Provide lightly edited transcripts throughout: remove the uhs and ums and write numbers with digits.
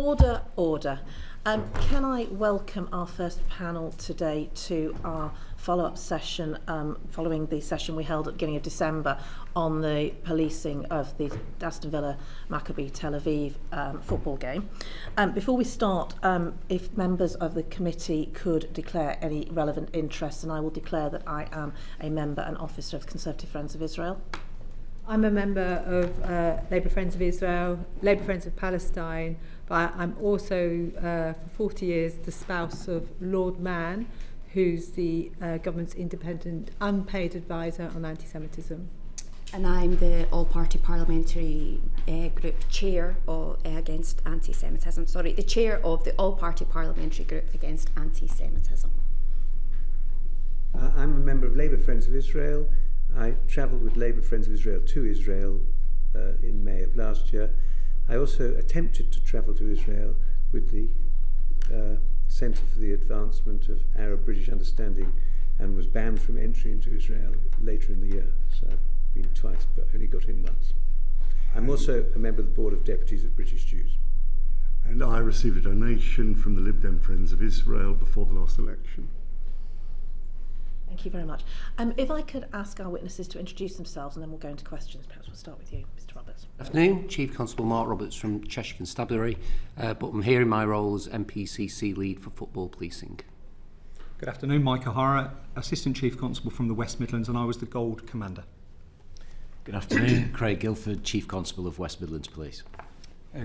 Order, order. Can I welcome our first panel today to our follow-up session following the session we held at the beginning of December on the policing of the Aston Villa Maccabi Tel Aviv football game. Before we start, if members of the committee could declare any relevant interests, and I will declare that I am a member and officer of Conservative Friends of Israel. I'm a member of Labour Friends of Israel, Labour Friends of Palestine, but I'm also, for 40 years, the spouse of Lord Mann, who's the government's independent, unpaid advisor on anti-Semitism. And I'm the all-party parliamentary group chair against anti-Semitism. Sorry, the chair of the all-party parliamentary group against anti-Semitism. I'm a member of Labour Friends of Israel. I travelled with Labour Friends of Israel to Israel in May of last year. I also attempted to travel to Israel with the Centre for the Advancement of Arab-British Understanding and was banned from entry into Israel later in the year. So I've been twice but only got in once. I'm also a member of the Board of Deputies of British Jews. And I received a donation from the Lib Dem Friends of Israel before the last election. Thank you very much. If I could ask our witnesses to introduce themselves and then we'll go into questions. Perhaps we'll start with you, Mr Roberts. Good afternoon, Chief Constable Mark Roberts from Cheshire Constabulary, but I'm here in my role as MPCC Lead for Football Policing. Good afternoon, Mike O'Hara, Assistant Chief Constable from the West Midlands, and I was the Gold Commander. Good afternoon, Craig Guilford, Chief Constable of West Midlands Police.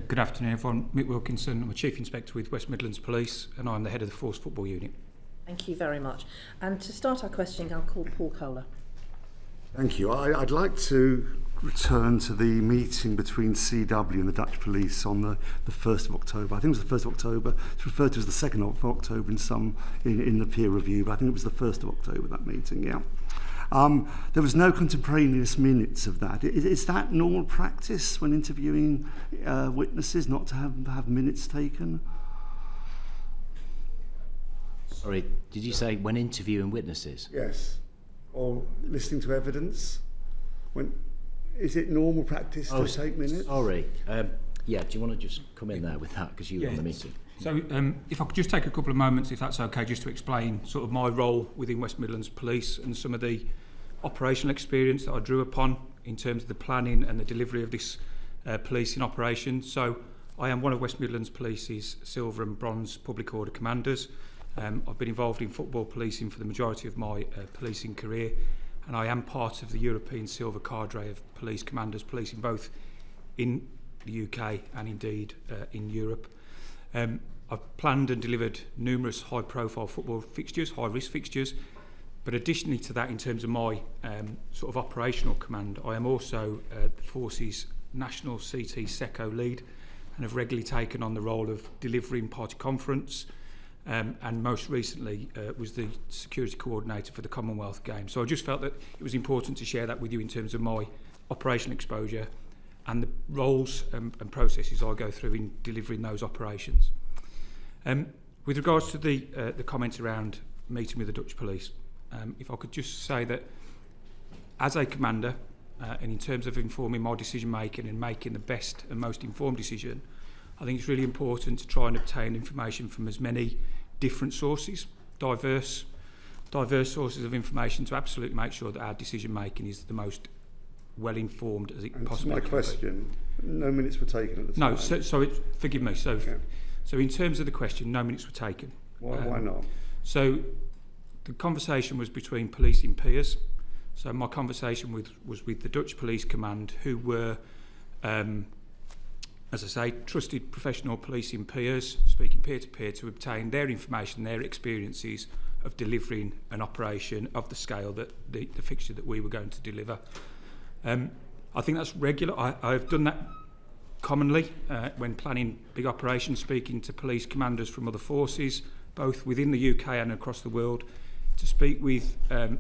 Good afternoon everyone, Mick Wilkinson, I'm a Chief Inspector with West Midlands Police and I'm the Head of the Force Football Unit. Thank you very much. And to start our questioning, I'll call Paul Kohler. Thank you. I'd like to return to the meeting between CW and the Dutch police on the 1st of October. I think it was the 1st of October. It's referred to as the 2nd of October in the peer review, but I think it was the 1st of October, that meeting, yeah. There was no contemporaneous minutes of that. Is that normal practice when interviewing witnesses, not to have minutes taken? Sorry, did you say when interviewing witnesses? Yes. Or listening to evidence? Is it normal practice to take minutes? Sorry. Yeah, do you want to just come in there with that because you were on the meeting? So if I could just take a couple of moments, if that's okay, just to explain sort of my role within West Midlands Police and some of the operational experience that I drew upon in terms of the planning and the delivery of this policing operation. So I am one of West Midlands Police's silver and bronze public order commanders. I've been involved in football policing for the majority of my policing career, and I am part of the European Silver Cadre of police commanders policing both in the UK and indeed in Europe. I've planned and delivered numerous high-profile football fixtures, high-risk fixtures, but additionally to that, in terms of my sort of operational command, I am also the Force's National CT SECO lead and have regularly taken on the role of delivering party conference, and most recently was the security coordinator for the Commonwealth Games. So I just felt that it was important to share that with you in terms of my operational exposure and the roles and processes I go through in delivering those operations. With regards to the comments around meeting with the Dutch police, if I could just say that as a commander, and in terms of informing my decision making and making the best and most informed decision, I think it's really important to try and obtain information from as many different sources, diverse sources of information, to absolutely make sure that our decision making is the most well informed as it possibly can be. My question, no minutes were taken at the time. No, forgive me. So in terms of the question, no minutes were taken. Why not? So the conversation was between policing peers. So my conversation was with the Dutch Police Command, who were, as I say, trusted professional policing peers, speaking peer-to-peer to obtain their information, their experiences of delivering an operation of the scale that the fixture that we were going to deliver. I think that's regular. I've done that commonly when planning big operations, speaking to police commanders from other forces, both within the UK and across the world, to speak with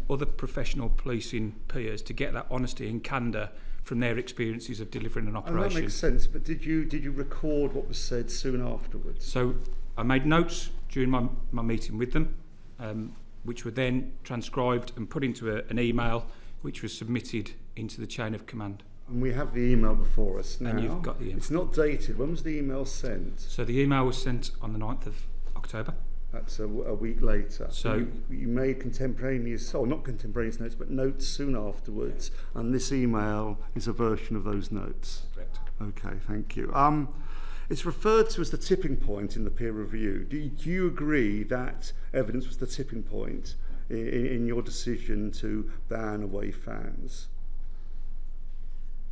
other professional policing peers to get that honesty and candour from their experiences of delivering an operation. And that makes sense, but did you record what was said soon afterwards? So I made notes during my meeting with them, which were then transcribed and put into an email, which was submitted into the chain of command. And we have the email before us now. And you've got the email. It's not dated. When was the email sent? So the email was sent on the 9th of October. That's a week later. So you made contemporaneous, not contemporaneous notes, but notes soon afterwards. And this email is a version of those notes. Correct. Okay, thank you. It's referred to as the tipping point in the peer review. Do you agree that evidence was the tipping point in your decision to ban away fans?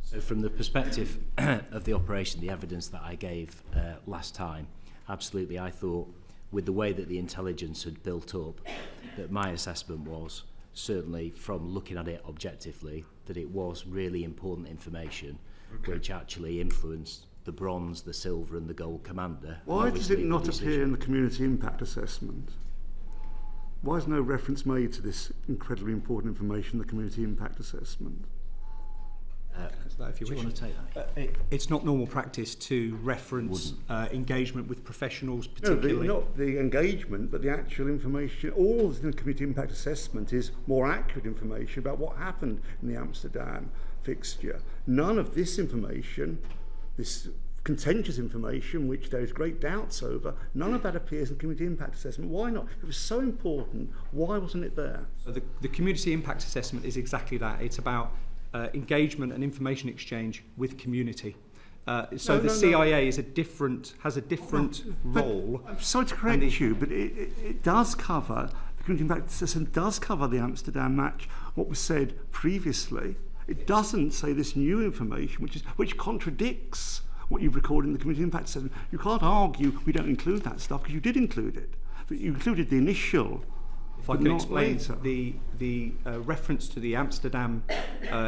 So from the perspective of the operation, the evidence that I gave last time, absolutely, I thought with the way that the intelligence had built up, that my assessment was, certainly from looking at it objectively, that it was really important information which actually influenced the bronze, the silver and the gold commander. Why does it not appear in the community impact assessment? Why is no reference made to this incredibly important information in the community impact assessment? If you do you want to take that? It's not normal practice to reference engagement with professionals, particularly. No, not the engagement, but the actual information. All in the community impact assessment is more accurate information about what happened in the Amsterdam fixture. None of this information, this contentious information, which there is great doubts over, none of that appears in the community impact assessment. Why not? It was so important. Why wasn't it there? So the community impact assessment is exactly that. It's about engagement and information exchange with community. The CIA has a different role. I'm sorry to correct you, but it does cover, the community impact assessment does cover the Amsterdam match, what was said previously. It doesn't say this new information, which contradicts what you've recorded in the community impact assessment. You can't argue we don't include that stuff, because you did include it. But you included the initial. If I can explain, the reference to the Amsterdam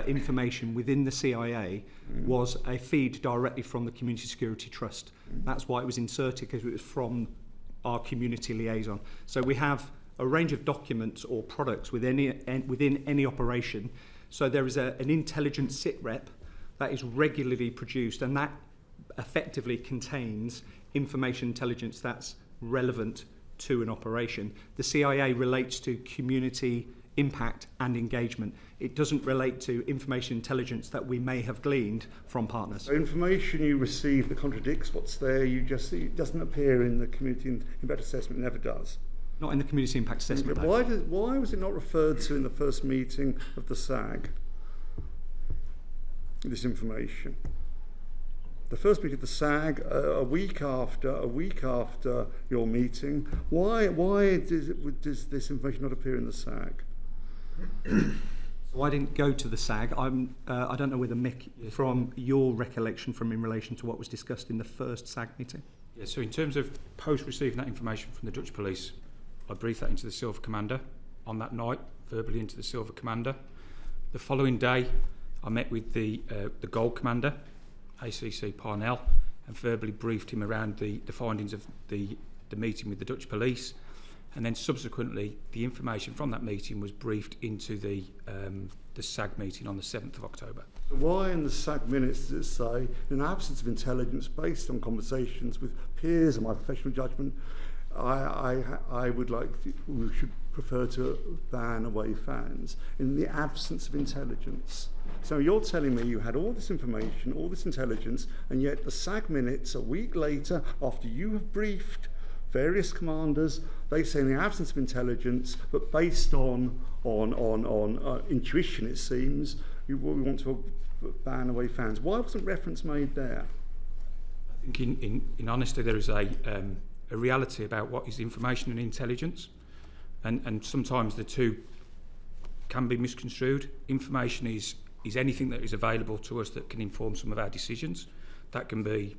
information within the CIA was a feed directly from the Community Security Trust. That's why it was inserted, because it was from our community liaison. So we have a range of documents or products within any operation. So there is an intelligence sit rep that is regularly produced, and that effectively contains information intelligence that's relevant to an operation. The CIA relates to community impact and engagement. It doesn't relate to information intelligence that we may have gleaned from partners. So information you receive that contradicts what's there, it doesn't appear in the community impact assessment, it never does. Not in the community impact assessment. Why was it not referred to in the first meeting of the SAG, this information? The first meeting of the SAG, a week after your meeting. Why does this information not appear in the SAG? So I didn't go to the SAG. I don't know whether Mick, from your recollection in relation to what was discussed in the first SAG meeting. Yeah, so in terms of post-receiving that information from the Dutch police, I briefed that into the Silver Commander on that night, verbally into the Silver Commander. The following day, I met with the Gold Commander, ACC Parnell, and verbally briefed him around the findings of the meeting with the Dutch police. And then subsequently, the information from that meeting was briefed into the SAG meeting on the 7th of October. So why in the SAG minutes does it say, in the absence of intelligence based on conversations with peers and my professional judgment, I would we should prefer to ban away fans in the absence of intelligence. So you're telling me you had all this information, all this intelligence, and yet the SAG minutes a week later, after you have briefed various commanders, they say in the absence of intelligence, but based on intuition, it seems, we want to ban away fans. Why wasn't reference made there? I think in honesty, there is a reality about what is information and intelligence, and sometimes the two can be misconstrued. Information is anything that is available to us that can inform some of our decisions. That can be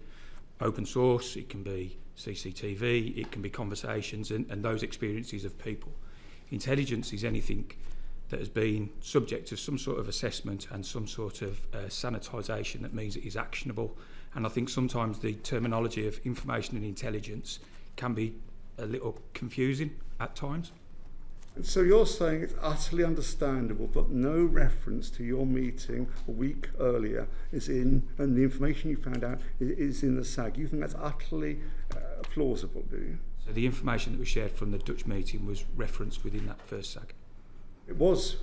open source, it can be CCTV, it can be conversations and those experiences of people. Intelligence is anything that has been subject to some sort of assessment and some sort of sanitisation that means it is actionable. And I think sometimes the terminology of information and intelligence can be a little confusing at times. And so you're saying it's utterly understandable that no reference to your meeting a week earlier is in, and the information you found out is in the SAG. You think that's utterly plausible, do you? So the information that was shared from the Dutch meeting was referenced within that first SAG. It was.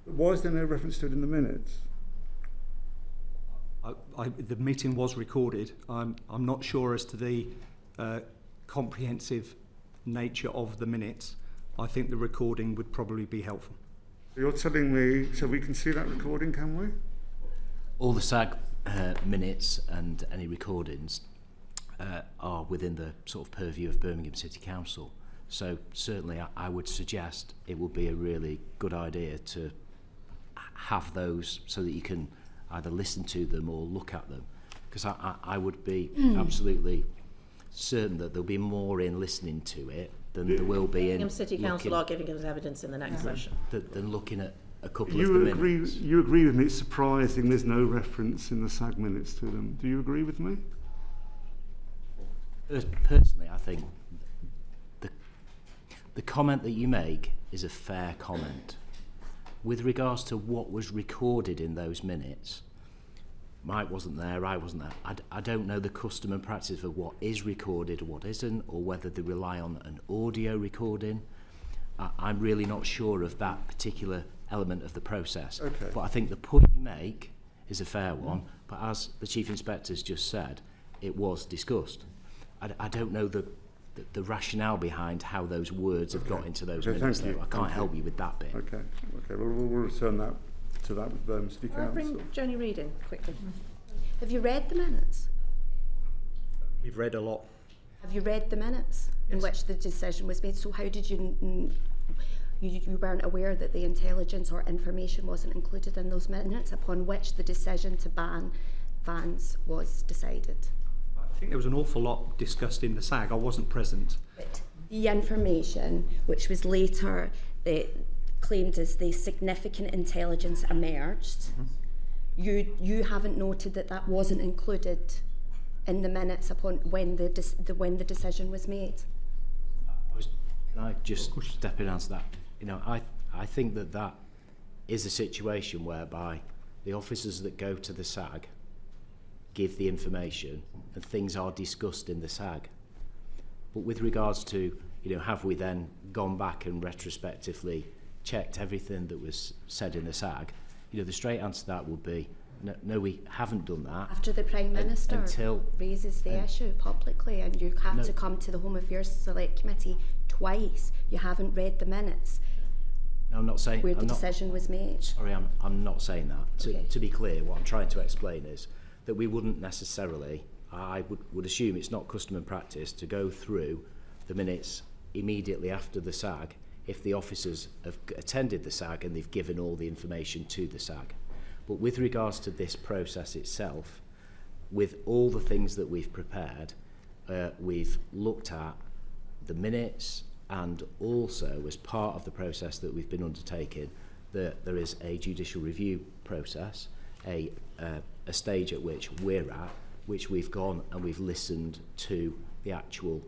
Why is there no reference to it in the minutes? The meeting was recorded. I'm not sure as to the comprehensive nature of the minutes. I think the recording would probably be helpful. You're telling me, so we can see that recording, can we? All the SAG minutes and any recordings are within the sort of purview of Birmingham City Council. So certainly I would suggest it would be a really good idea to have those so that you can either listen to them or look at them. Because I would be absolutely certain that there'll be more in listening to it than there will be in Birmingham City Council are giving us evidence in the next session. Than looking at a couple of the minutes. You agree with me? It's surprising there's no reference in the SAG minutes to them. Do you agree with me? Personally, I think the comment that you make is a fair comment. With regards to what was recorded in those minutes, Mike wasn't there, I wasn't there. I don't know the custom and practice of what is recorded or what isn't, or whether they rely on an audio recording. I'm really not sure of that particular element of the process. Okay. But I think the point you make is a fair one, but as the Chief Inspector's just said, it was discussed. I don't know the rationale behind how those words have got into those minutes. Though. I can't help you with that bit. Okay. Well, we'll return that to that with Birmingham City Council. I'll bring Joni Reid in quickly. Have you read the minutes? We've read a lot. Have you read the minutes in which the decision was made? So how did you weren't aware that the intelligence or information wasn't included in those minutes upon which the decision to ban vans was decided? I think there was an awful lot discussed in the SAG. I wasn't present. But the information, which was later claimed as the significant intelligence emerged, you haven't noted that wasn't included in the minutes upon when the decision was made. Can I just step in and answer that? You know, I think that is a situation whereby the officers that go to the SAG give the information and things are discussed in the SAG. But with regards to, have we then gone back and retrospectively checked everything that was said in the SAG, the straight answer to that would be, no, we haven't done that. After the Prime Minister raises the issue publicly and you have to come to the Home Affairs Select Committee twice, you haven't read the minutes. No, I'm not saying... Where the decision was made. Sorry, I'm not saying that. Okay. To be clear, what I'm trying to explain is that we wouldn't necessarily, I would assume it's not custom and practice to go through the minutes immediately after the SAG if the officers have attended the SAG and they've given all the information to the SAG. But with regards to this process itself, with all the things that we've prepared, we've looked at the minutes, and also as part of the process that we've been undertaking, there is a judicial review process, a stage at which we're at, which we've gone and we've listened to the actual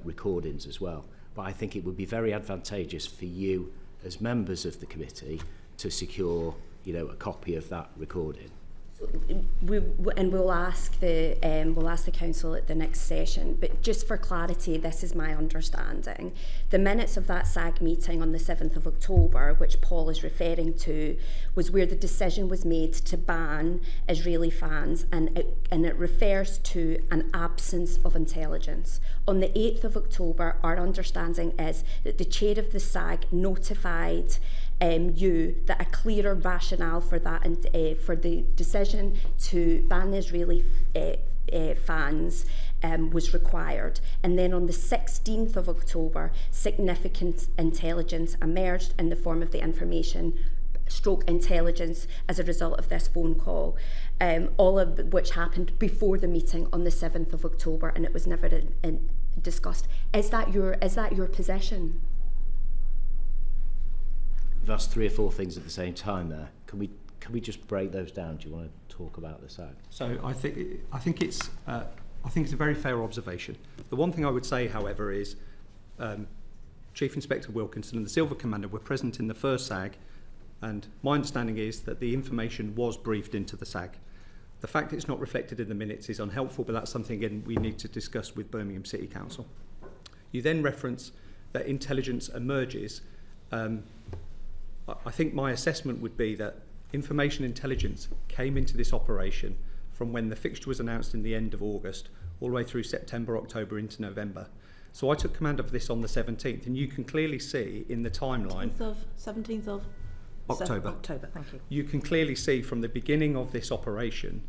recordings as well. But I think it would be very advantageous for you as members of the committee to secure, a copy of that recording. We'll ask the council at the next session, but just for clarity, this is my understanding. The minutes of that SAG meeting on the 7th of October, which Paul is referring to, was where the decision was made to ban Israeli fans, and it refers to an absence of intelligence. On the 8th of October, our understanding is that the chair of the SAG notified you that a clearer rationale for that and for the decision to ban Israeli fans was required. And then on the 16th of October, significant intelligence emerged in the form of the information stroke intelligence as a result of this phone call, all of which happened before the meeting on the 7th of October, and it was never discussed. Is that your position? That's 3 or 4 things at the same time there. Can we just break those down? Do you want to talk about the SAG? So I think it's a very fair observation. The one thing I would say, however, is Chief Inspector Wilkinson and the Silver Commander were present in the first SAG, and my understanding is that the information was briefed into the SAG. The fact that it's not reflected in the minutes is unhelpful, but that's something, again, we need to discuss with Birmingham City Council. You then reference that intelligence emerges. I think my assessment would be that information intelligence came into this operation from when the fixture was announced in the end of August all the way through September, October into November. So I took command of this on the 17th, and you can clearly see in the timeline... 17th of October. October, thank you. You can clearly see from the beginning of this operation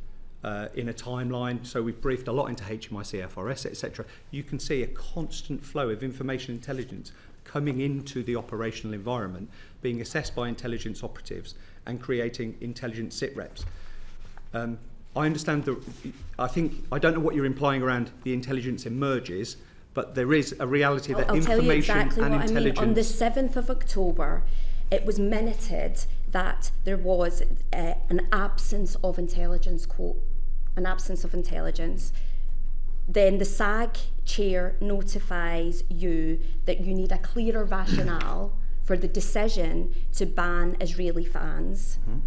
in a timeline, so we've briefed a lot into HMIC, FRS, etc. You can see a constant flow of information intelligence coming into the operational environment, being assessed by intelligence operatives and creating intelligence sit reps. I understand I don't know what you're implying around the intelligence emerges, but there is a reality that I'll information tell you exactly and what intelligence... I mean. On the 7th of October, it was minuted that there was an absence of intelligence, quote, an absence of intelligence. Then the SAG chair notifies you that you need a clearer rationale for the decision to ban Israeli fans. Mm-hmm.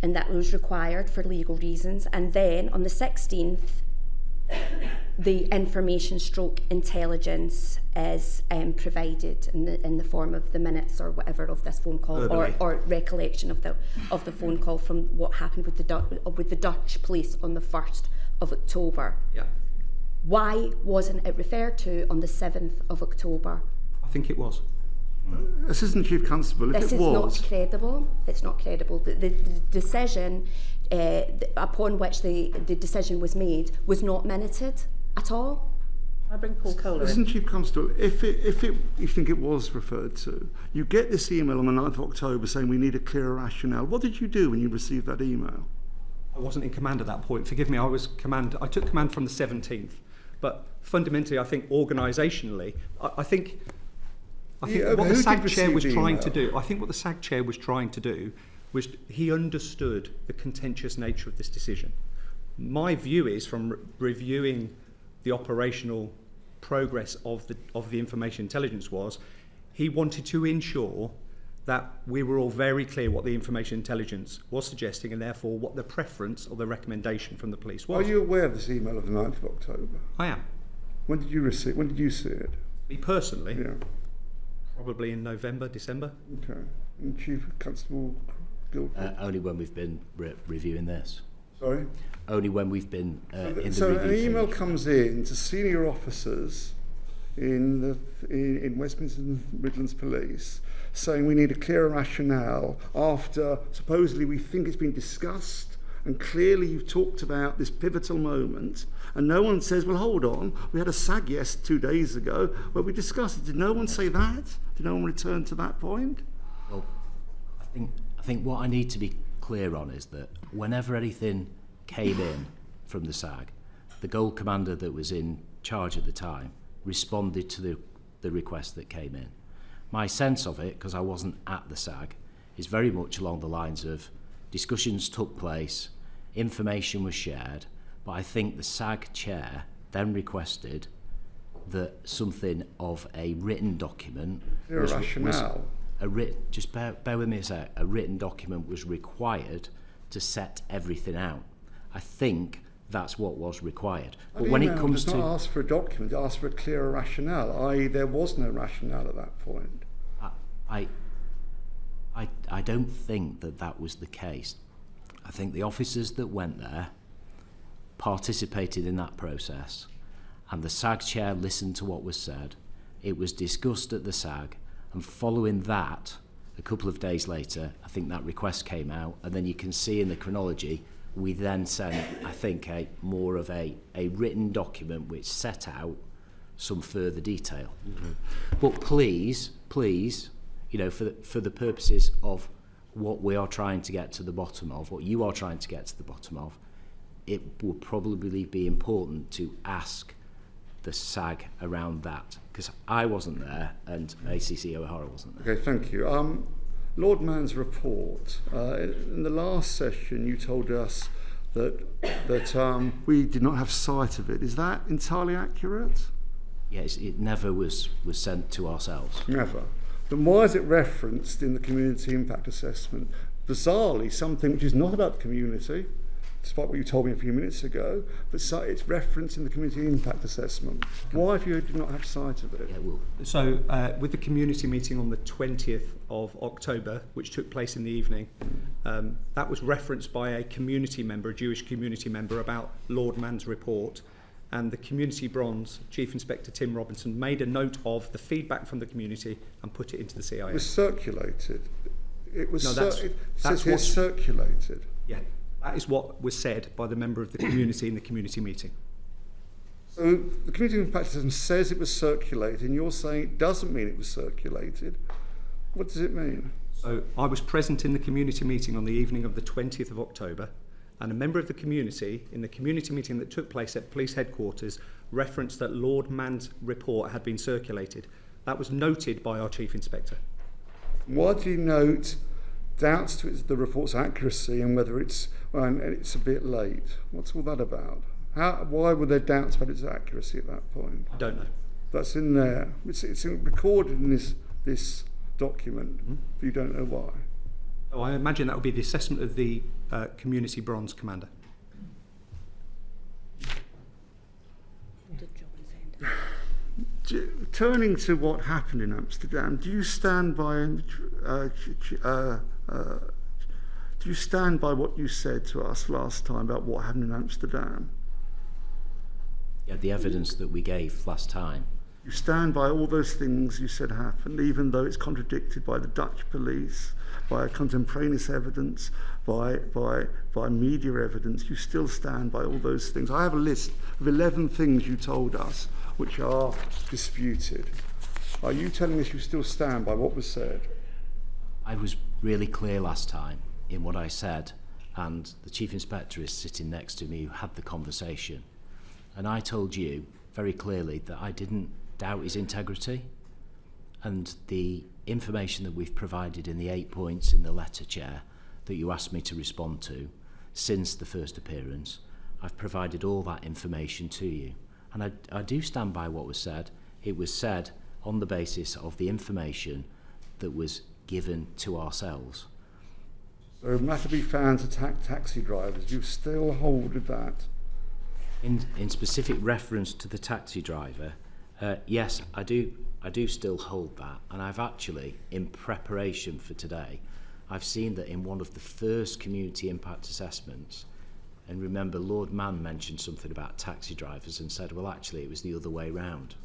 And that was required for legal reasons. And then on the 16th, the information stroke intelligence is provided in the form of the minutes or whatever of this phone call, or recollection of the phone call from what happened with the Dutch police on the 1st of October. Yeah. Why wasn't it referred to on the 7th of October? I think it was. Assistant Chief Constable, if this it is was... not credible. It's not credible. The decision upon which the decision was made was not minuted at all. I bring Paul Kohler in. Assistant Chief Constable, if you think it was referred to, you get this email on the 9th of October saying we need a clearer rationale. What did you do when you received that email? I wasn't in command at that point. Forgive me, I took command from the 17th. But fundamentally, I think organisationally, I think what the SAG chair was trying to do, was he understood the contentious nature of this decision. My view is, from reviewing the operational progress of the information intelligence, was he wanted to ensure that we were all very clear what the information intelligence was suggesting, and therefore what the preference or the recommendation from the police was. Are you aware of this email of the 9th of October? I am. When did you see it? Me personally? Yeah. Probably in November, December. Okay. And Chief Constable Guildford? Only when we've been reviewing this. Sorry? Only when we've been in the review. So an email comes in to senior officers in Westminster Midlands Police saying we need a clearer rationale after supposedly we think it's been discussed and clearly you've talked about this pivotal moment, and no one says, well, hold on, we had a SAG 2 days ago where we discussed it. Did no one say that? Did no one return to that point? Well, I think what I need to be clear on is that whenever anything came in from the SAG, the Gold Commander that was in charge at the time responded to the request that came in. My sense of it, because I wasn't at the SAG, is very much along the lines of discussions took place, information was shared, but I think the SAG chair then requested that something of a written document just bear with me a sec, a written document was required to set everything out. I think that's what was required. But when it comes to... not ask for a document, ask for a clearer rationale, i.e. there was no rationale at that point. I don't think that was the case. I think the officers that went there participated in that process, and the SAG chair listened to what was said. It was discussed at the SAG, and following that, a couple of days later, I think that request came out, and then you can see in the chronology, we then sent, I think, more of a written document which set out some further detail. Mm-hmm. But please, you know, for the purposes of what we are trying to get to the bottom of, what you are trying to get to the bottom of, it would probably be important to ask the SAG around that, because I wasn't there and ACC O'Hara wasn't there. Okay, thank you. Lord Mann's report. In the last session, you told us that we did not have sight of it. Is that entirely accurate? Yes, it never was sent to ourselves. Never. Then why is it referenced in the community impact assessment? Bizarrely, something which is not about the community, despite what you told me a few minutes ago, but it's referenced in the community impact assessment. Why have you not had sight of it? Yeah, well, So with the community meeting on the 20th of October, which took place in the evening, that was referenced by a community member, a Jewish community member, about Lord Mann's report. And the Community Bronze Chief Inspector Tim Robinson made a note of the feedback from the community and put it into the CIA. It was circulated. It was No, it says here circulated. Yeah, that is what was said by the member of the community in the community meeting. So the community impact assessment says it was circulated, and you're saying it doesn't mean it was circulated. What does it mean? So I was present in the community meeting on the evening of the 20th of October, and a member of the community, in the community meeting that took place at police headquarters, referenced that Lord Mann's report had been circulated. That was noted by our Chief Inspector. Why do you note doubts to the report's accuracy and whether it's a bit late? What's all that about? Why were there doubts about its accuracy at that point? I don't know. That's in there. It's recorded in this document. But you don't know why. Oh, I imagine that would be the assessment of the Community Bronze Commander. Turning to what happened in Amsterdam, do you stand by what you said to us last time about what happened in Amsterdam? Yeah, the evidence that we gave last time. You stand by all those things you said happened, even though it's contradicted by the Dutch police, by contemporaneous evidence, by media evidence. You still stand by all those things. I have a list of 11 things you told us which are disputed. Are you telling us you still stand by what was said? I was really clear last time in what I said, and the Chief Inspector is sitting next to me who had the conversation. And I told you very clearly that I didn't doubt his integrity, and the information that we've provided in the 8 points in the letter, Chair, that you asked me to respond to since the first appearance, I've provided all that information to you. And I do stand by what was said. It was said on the basis of the information that was given to ourselves. So Maccabi fans attack taxi drivers. You still hold with that? In specific reference to the taxi driver, yes, I do still hold that. And I've actually, in preparation for today, I've seen that in one of the first community impact assessments, and remember Lord Mann mentioned something about taxi drivers and said, well, actually, it was the other way round.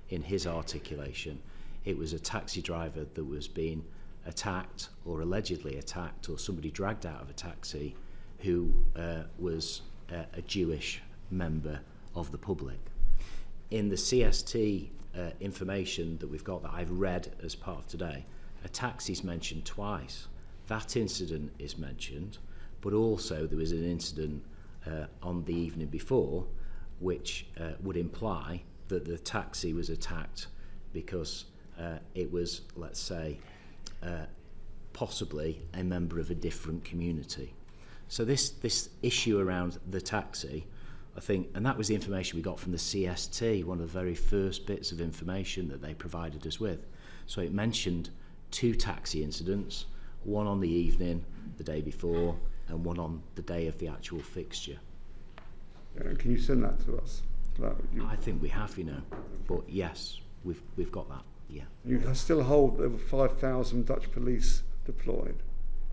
In his articulation, it was a taxi driver that was being attacked or allegedly attacked, or somebody dragged out of a taxi who was a Jewish member of the public. In the CST information that we've got that I've read as part of today, a taxi's mentioned twice. That incident is mentioned, but also there was an incident on the evening before which would imply that the taxi was attacked because it was, let's say, possibly a member of a different community. So this issue around the taxi, I think, and that was the information we got from the CST, one of the very first bits of information that they provided us with. So it mentioned 2 taxi incidents, one on the evening the day before and one on the day of the actual fixture. Yeah, can you send that to us? I think we have, you know, but yes, we've got that, yeah. You still hold over 5,000 Dutch police deployed.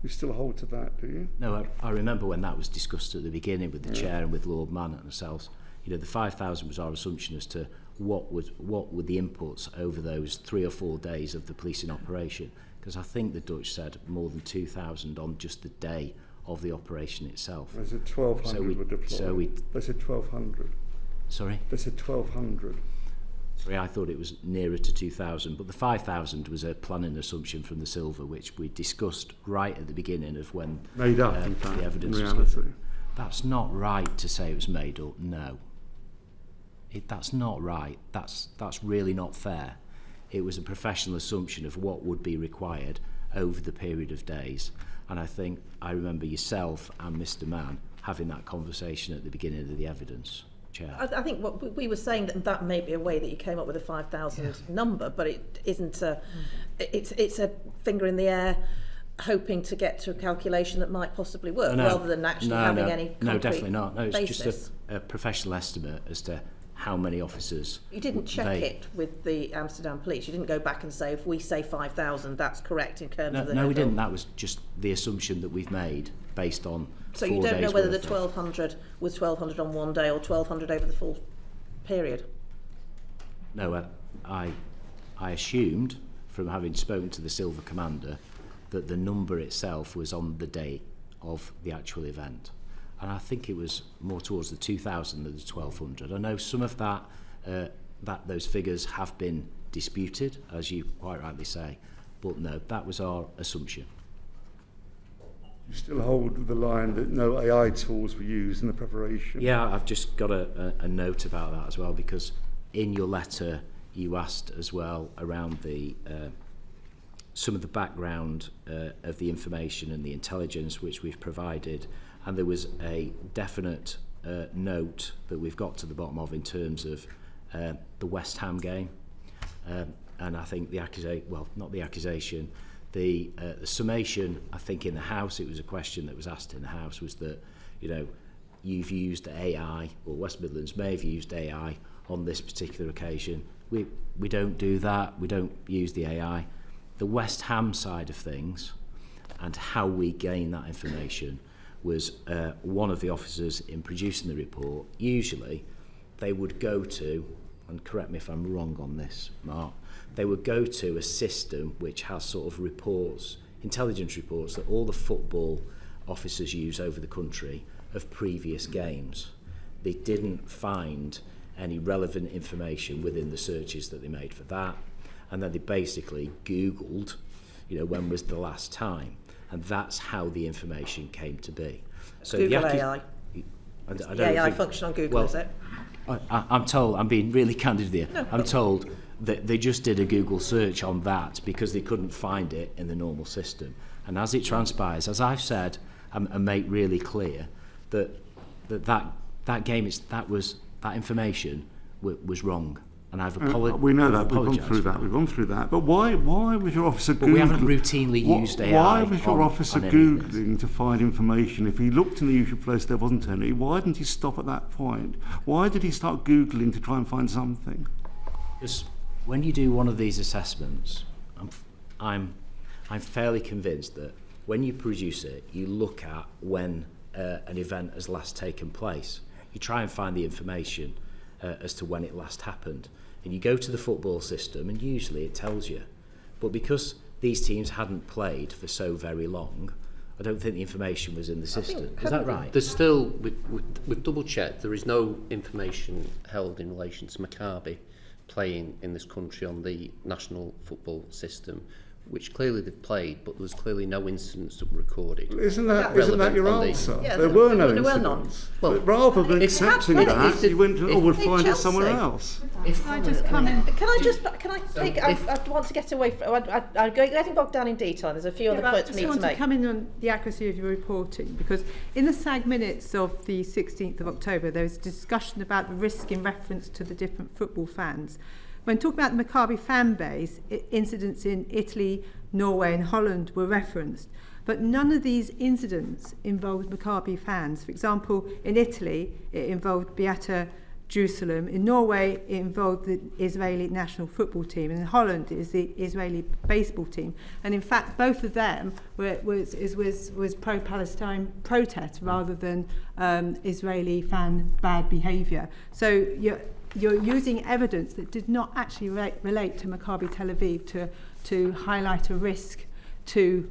You still hold to that, do you? No, I remember when that was discussed at the beginning with the Chair and with Lord Mann and ourselves. You know, the 5,000 was our assumption as to what were the inputs over those 3 or 4 days of the policing operation. Because I think the Dutch said more than 2,000 on just the day of the operation itself. They said 1,200 were deployed. They said 1,200. Sorry? They said 1,200. Sorry, I thought it was nearer to 2,000, but the 5,000 was a planning assumption from the Silver, which we discussed right at the beginning of when made up, in fact, the evidence in was reality. given. That's not right to say it was made up, no. That's not right. That's really not fair. It was a professional assumption of what would be required over the period of days. And I think I remember yourself and Mr. Mann having that conversation at the beginning of the evidence. Chair. I think what we were saying that may be a way that you came up with a 5,000 number, but it isn't a. It's a finger in the air hoping to get to a calculation that might possibly work, rather than actually having any concrete No, definitely not. No, it's basis. just a professional estimate as to how many officers. You didn't check it with the Amsterdam Police. You didn't go back and say, if we say 5,000, that's correct in terms of the... No, we didn't. That was just the assumption that we've made based on 4 days. So you don't know whether the 1,200 was 1,200 on one day or 1,200 over the full period? No, I assumed, from having spoken to the Silver Commander, that the number itself was on the day of the actual event. And I think it was more towards the 2,000 than the 1,200. I know some of that, those figures have been disputed, as you quite rightly say, but no, that was our assumption. You still hold the line that no AI tools were used in the preparation? Yeah, I've just got a note about that as well, because in your letter you asked as well around the some of the background of the information and the intelligence which we've provided, and there was a definite note that we've got to the bottom of in terms of the West Ham game, and I think the summation, I think in the House, it was a question that was asked in the House, was that, you know, you've used AI, or West Midlands may have used AI on this particular occasion. We don't do that. We don't use the AI. The West Ham side of things and how we gain that information was one of the officers in producing the report. Usually they would go to, and correct me if I'm wrong on this, Mark, they would go to a system which has sort of reports, intelligence reports that all the football officers use over the country of previous games. They didn't find any relevant information within the searches that they made for that, and then they basically Googled, you know, when was the last time, and that's how the information came to be. So Google AI. The AI function on Google, is it? I'm told, I'm being really candid here, I'm told that they just did a Google search on that because they couldn't find it in the normal system. And as it transpires, as I've said and make really clear, that information was wrong. And I've apologized. We know that. We've gone through that. But why was your officer Googling? We haven't routinely used AI. Why was your officer Googling to find information? If he looked in the usual place, there wasn't any. Why didn't he stop at that point? Why did he start Googling to try and find something? Because when you do one of these assessments, I'm fairly convinced that when you produce it, you look at when an event has last taken place. You try and find the information as to when it last happened. And you go to the football system, and usually it tells you. But because these teams hadn't played for so very long, I don't think the information was in the system. Is that right? There's still, we've double-checked, there is no information held in relation to Maccabi playing in this country on the national football system, which clearly they've played, but there was clearly no incidents that were recorded. Isn't that your answer? Yeah, there were no incidents. Well, but rather than accepting that, you went, we'll find it somewhere else. Can I just come in? I want to get away from... I'm getting bogged down in detail. There's a few other points we need to make. I just want to come in on the accuracy of your reporting, because in the SAG minutes of the 16th of October, there was a discussion about the risk in reference to the different football fans. When talking about the Maccabi fan base, incidents in Italy, Norway and Holland were referenced, but none of these incidents involved Maccabi fans. For example, in Italy, it involved Beata Jerusalem. In Norway, it involved the Israeli national football team. And in Holland, it is the Israeli baseball team. And in fact, both of them was pro-Palestine protest rather than Israeli fan bad behaviour. So you're using evidence that did not actually relate to Maccabi Tel Aviv to highlight a risk to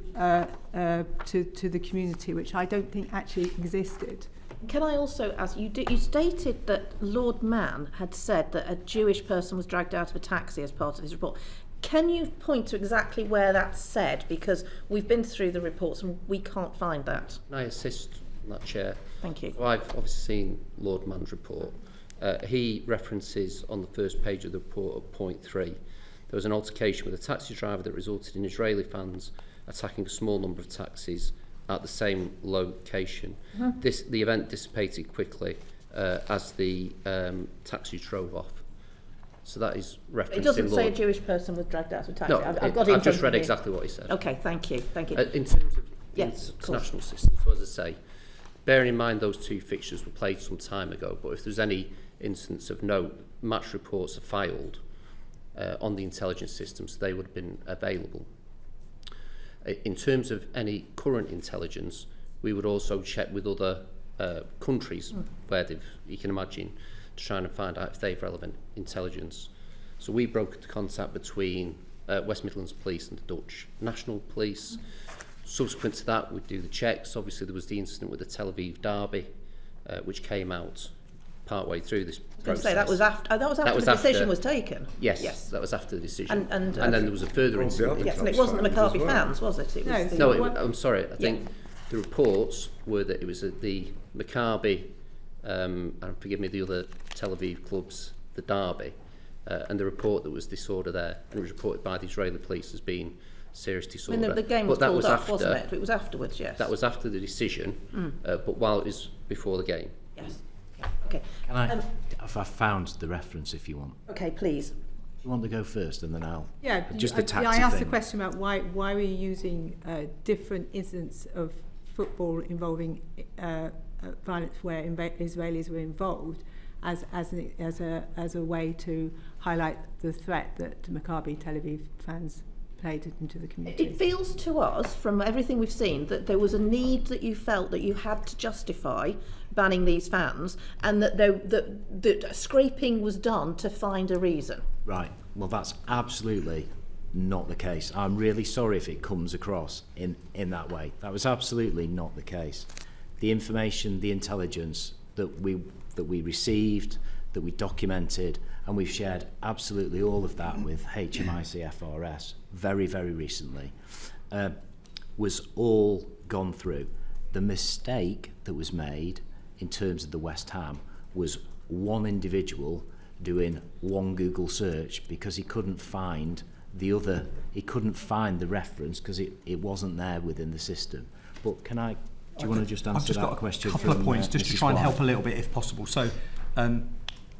the community, which I don't think actually existed. Can I also ask, you stated that Lord Mann had said that a Jewish person was dragged out of a taxi as part of his report. Can you point to exactly where that's said? Because we've been through the reports and we can't find that. Can I assist on that, Chair? Thank you. So I've obviously seen Lord Mann's report. He references on the first page of the report at point 3, there was an altercation with a taxi driver that resulted in Israeli fans attacking a small number of taxis at the same location. The event dissipated quickly as the taxi drove off. So that is referenced It doesn't in say law. a Jewish person was dragged out of a taxi. No, I've got it in I've just front read of me. exactly what he said. Okay, thank you. Thank you. In terms of Yes, of international systems, so as I say, bearing in mind those two fixtures were played some time ago, but if there's any instance of note, match reports are filed on the intelligence systems, they would have been available. In terms of any current intelligence, we would also check with other countries where you can imagine, to try and find out if they've relevant intelligence. So we brokered the contact between West Midlands Police and the Dutch National Police. Subsequent to that, we'd do the checks. Obviously, there was the incident with the Tel Aviv derby, which came out partway through this process. Say that was after. That was after the decision was taken. Yes, that was after the decision. And then there was a further incident. Yes, and it wasn't the Maccabi fans, was it? It was I'm sorry. I think the reports were that it was at the Maccabi, and forgive me, the other Tel Aviv clubs, the derby, and the report that was disorder there, and it was reported by the Israeli police as being serious disorder. I mean, the game was called off, wasn't it? It was afterwards, yes. That was after the decision, but while it was before the game. Yes. Okay. Can I? I've found the reference if you want. Okay, please. Do you want to go first, and then I'll. Yeah. Just the taxi I asked thing. the question about why we're using different incidents of football involving violence where Israelis were involved as a way to highlight the threat that Maccabi Tel Aviv fans played into the community. It feels to us, from everything we've seen, that there was a need that you felt that you had to justify banning these fans, and that scraping was done to find a reason. Right. Well, that's absolutely not the case. I'm really sorry if it comes across in that way. That was absolutely not the case. The information, the intelligence that we received, that we documented, and we've shared absolutely all of that with HMIC FRS very, very recently, was all gone through. The mistake that was made in terms of the West Ham was one individual doing one Google search because he couldn't find the reference because it wasn't there within the system. But do you want to just answer that question? I've just got a couple of points just to try and help a little bit if possible. So,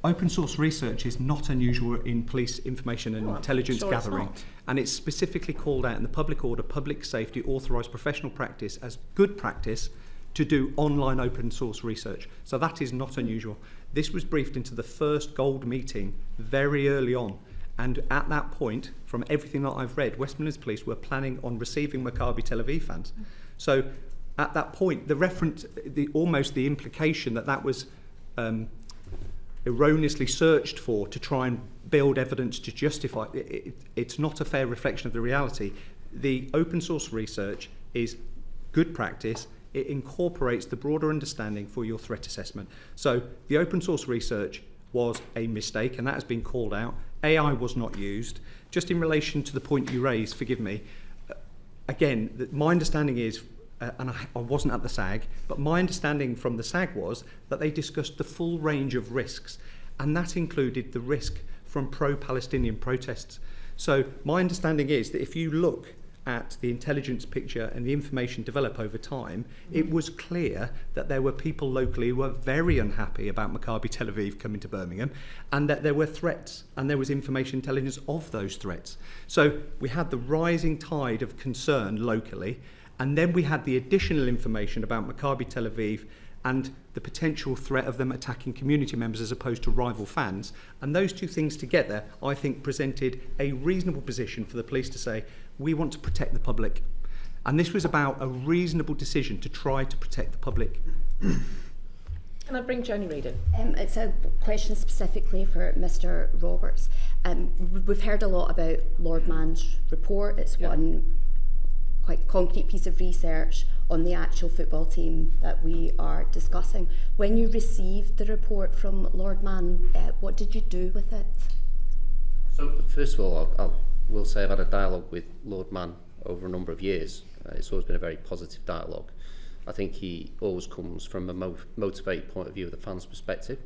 open source research is not unusual in police information and intelligence gathering, and it's specifically called out in the public order, public safety, authorised professional practice as good practice to do online open source research. So that is not unusual. This was briefed into the first gold meeting very early on, and at that point, from everything that I've read, West Midlands Police were planning on receiving Maccabi Tel Aviv fans. So at that point, the reference, almost the implication that was erroneously searched for to try and build evidence to justify it's not a fair reflection of the reality. The open source research is good practice. It incorporates the broader understanding for your threat assessment. So the open source research was a mistake, and that has been called out. AI was not used. Just in relation to the point you raised, forgive me, again, my understanding is, and I wasn't at the SAG, but my understanding from the SAG was that they discussed the full range of risks, and that included the risk from pro-Palestinian protests. So my understanding is that if you look at the intelligence picture and the information develop over time, it was clear that there were people locally who were very unhappy about Maccabi Tel Aviv coming to Birmingham, and that there were threats, and there was information intelligence of those threats. So we had the rising tide of concern locally, and then we had the additional information about Maccabi Tel Aviv and the potential threat of them attacking community members as opposed to rival fans. And those two things together, I think, presented a reasonable position for the police to say, we want to protect the public. And this was about a reasonable decision to try to protect the public. Can I bring Joni Reid in? It's a question specifically for Mr. Roberts. We've heard a lot about Lord Mann's report. It's one quite concrete piece of research on the actual football team that we are discussing. When you received the report from Lord Mann, what did you do with it? So first of all, I will say I've had a dialogue with Lord Mann over a number of years. It's always been a very positive dialogue. I think he always comes from a motivated point of view of the fans' perspective,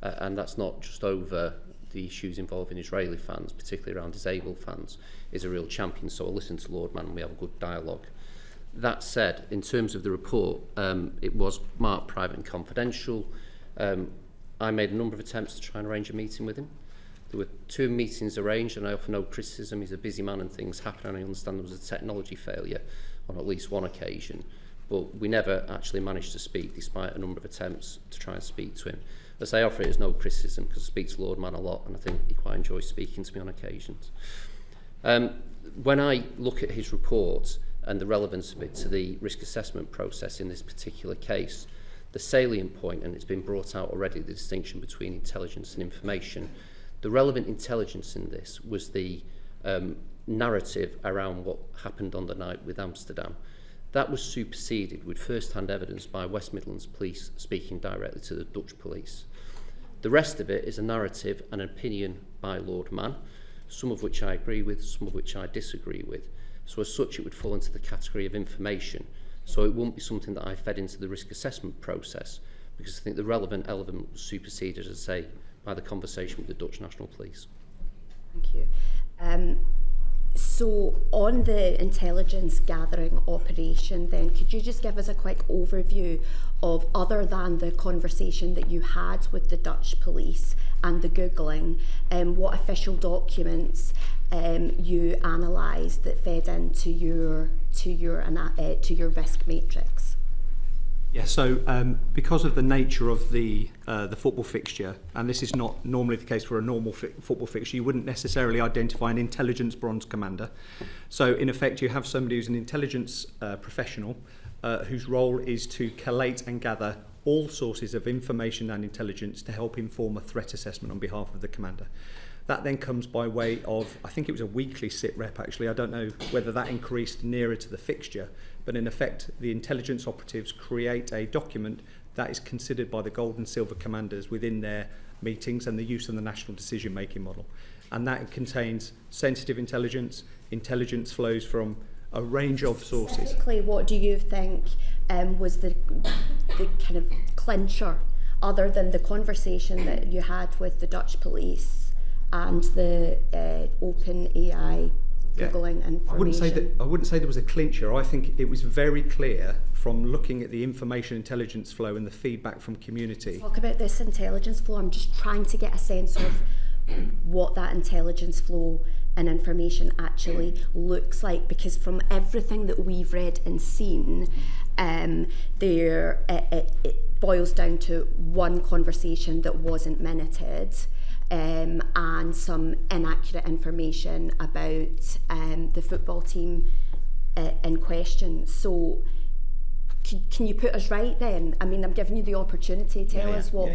and that's not just over the issues involving Israeli fans, particularly around disabled fans. Is a real champion, so I'll listen to Lord Mann and we have a good dialogue. That said, in terms of the report, it was marked private and confidential. I made a number of attempts to try and arrange a meeting with him. There were 2 meetings arranged, and I offer no criticism. He's a busy man and things happen, and I understand there was a technology failure on at least one occasion. But we never actually managed to speak, despite a number of attempts to try and speak to him. As I offer it as no criticism, because I speak to Lord Man a lot, and I think he quite enjoys speaking to me on occasions. When I look at his report and the relevance of it to the risk assessment process in this particular case, the salient point, and it's been brought out already, the distinction between intelligence and information. The relevant intelligence in this was the narrative around what happened on the night with Amsterdam. That was superseded with first-hand evidence by West Midlands Police speaking directly to the Dutch police. The rest of it is a narrative and an opinion by Lord Mann, some of which I agree with, some of which I disagree with. So as such, it would fall into the category of information. So it won't be something that I fed into the risk assessment process, because I think the relevant element was superseded, as I say, by the conversation with the Dutch National Police. Thank you. So on the intelligence gathering operation then, could you just give us a quick overview of, other than the conversation that you had with the Dutch police and the Googling, what official documents you analysed that fed into your risk matrix? Yeah, so because of the nature of the football fixture, and this is not normally the case for a normal football fixture, you wouldn't necessarily identify an intelligence bronze commander. So in effect, you have somebody who's an intelligence professional whose role is to collate and gather all sources of information and intelligence to help inform a threat assessment on behalf of the commander. That then comes by way of, I think it was a weekly sit rep actually, I don't know whether that increased nearer to the fixture, but in effect the intelligence operatives create a document that is considered by the gold and silver commanders within their meetings and the use of the national decision making model. And that contains sensitive intelligence, intelligence flows from a range of sources. Specifically, what do you think was the kind of clincher, other than the conversation that you had with the Dutch police and the open AI Googling information? I wouldn't say there was a clincher. I think it was very clear from looking at the information intelligence flow and the feedback from community. Talk about this intelligence flow. I'm just trying to get a sense of what that intelligence flow and information actually looks like, because from everything that we've read and seen, it boils down to one conversation that wasn't minuted, and some inaccurate information about the football team in question. So can you put us right then? I mean, I'm giving you the opportunity. Tell us what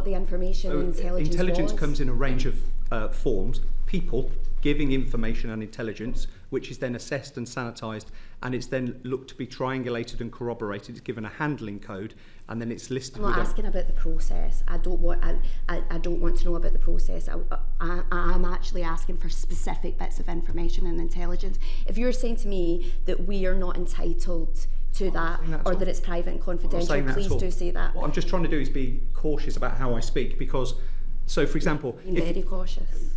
the information and intelligence was. comes in a range of forms. People giving information and intelligence, which is then assessed and sanitised, and it's then looked to be triangulated and corroborated. It's given a handling code, and then it's listed. I'm not asking about the process. I don't want to know about the process. I'm actually asking for specific bits of information and intelligence. If you're saying to me that we are not entitled to that, or that it's private and confidential, please do say that. What I'm just trying to do is be cautious about how I speak, because, so for example, very cautious.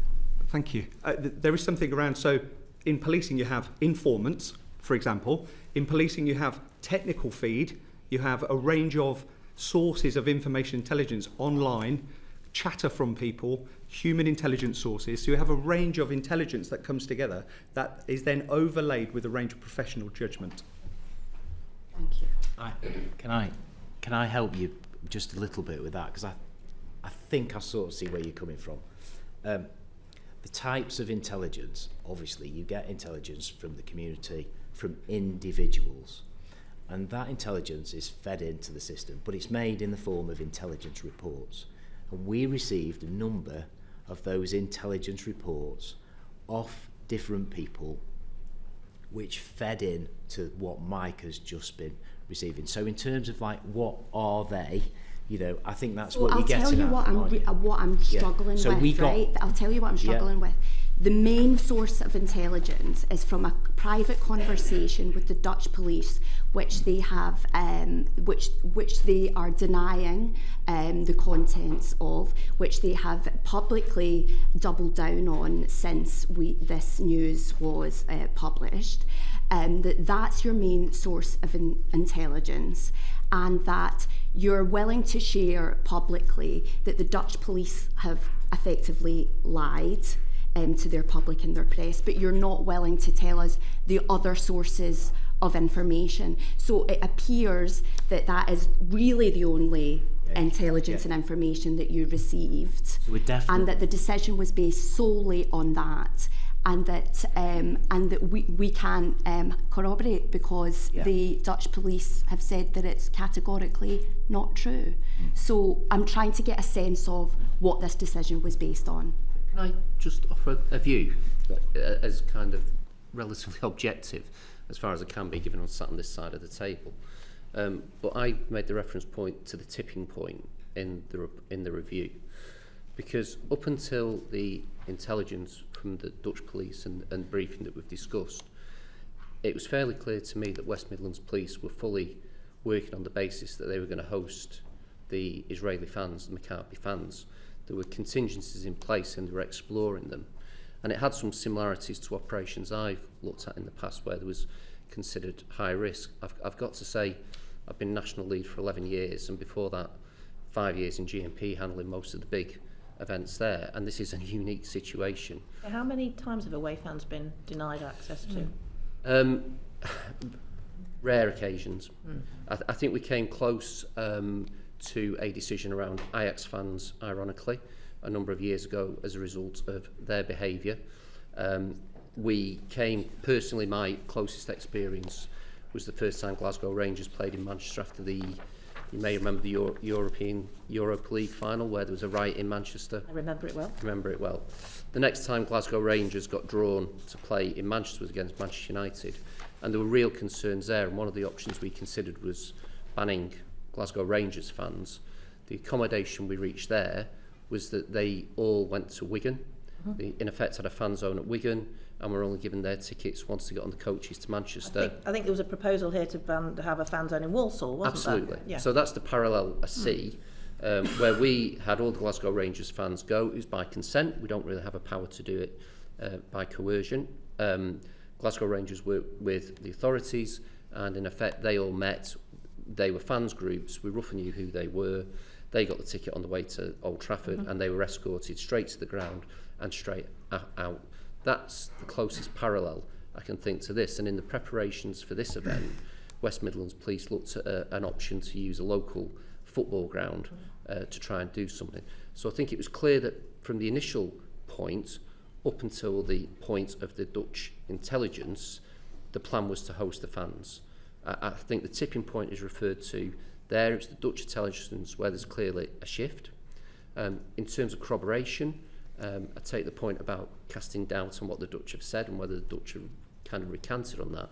Thank you. There is something around, so in policing you have informants, for example. In policing you have technical feed, you have a range of sources of information intelligence online, chatter from people, human intelligence sources. So you have a range of intelligence that comes together that is then overlaid with a range of professional judgment. Thank you. Can I help you just a little bit with that? Because I think I sort of see where you're coming from. The types of intelligence, obviously you get intelligence from the community, from individuals, and that intelligence is fed into the system, but it's made in the form of intelligence reports. And we received a number of those intelligence reports off different people, which fed in to what Mike has just been receiving. So in terms of like, what are they? You know, I think that's what you're getting at. I'll tell you what I'm struggling with, right? I'll tell you what I'm struggling with. The main source of intelligence is from a private conversation with the Dutch police, which they have, which they are denying the contents of, which they have publicly doubled down on since this news was published. That's your main source of intelligence, and that you're willing to share publicly that the Dutch police have effectively lied to their public and their press, but you're not willing to tell us the other sources of information. So it appears that that is really the only intelligence and information that you received, So and that the decision was based solely on that, and that we can corroborate, because the Dutch police have said that it's categorically not true. So I'm trying to get a sense of what this decision was based on. Can I just offer a view as kind of relatively objective, as far as it can be, given I'm sat on this side of the table? But I made the reference point to the tipping point in the review, because up until the intelligence from the Dutch police and briefing that we've discussed, it was fairly clear to me that West Midlands Police were fully working on the basis that they were going to host the Israeli fans, the Maccabi fans. There were contingencies in place and they were exploring them. And it had some similarities to operations I've looked at in the past where there was considered high risk. I've got to say, I've been national lead for 11 years, and before that, 5 years in GMP, handling most of the big events there, and this is a unique situation. How many times have away fans been denied access to? Rare occasions. I think we came close to a decision around Ajax fans, ironically, a number of years ago as a result of their behaviour. We came, personally, my closest experience was the first time Glasgow Rangers played in Manchester after the, you may remember the European Europa League final where there was a riot in Manchester. I remember it well. Remember it well. The next time Glasgow Rangers got drawn to play in Manchester was against Manchester United, and there were real concerns there, and one of the options we considered was banning Glasgow Rangers fans. The accommodation we reached there was that they all went to Wigan. They, in effect, had a fan zone at Wigan, and were only given their tickets once they got on the coaches to Manchester. I think there was a proposal here to have a fan zone in Walsall, wasn't Absolutely. there? Yeah. So that's the parallel I see, where we had all the Glasgow Rangers fans go. It was by consent. We don't really have a power to do it by coercion. Glasgow Rangers worked with the authorities, and in effect, they all met. They were fans groups. We roughly knew who they were. They got the ticket on the way to Old Trafford, and they were escorted straight to the ground and straight out. That's the closest parallel I can think to this. And in the preparations for this event, West Midlands Police looked at an option to use a local football ground to try and do something. So I think it was clear that from the initial point up until the point of the Dutch intelligence, the plan was to host the fans. I think the tipping point is referred to there. It's the Dutch intelligence where there's clearly a shift. In terms of corroboration, I take the point about casting doubt on what the Dutch have said and whether the Dutch have kind of recanted on that.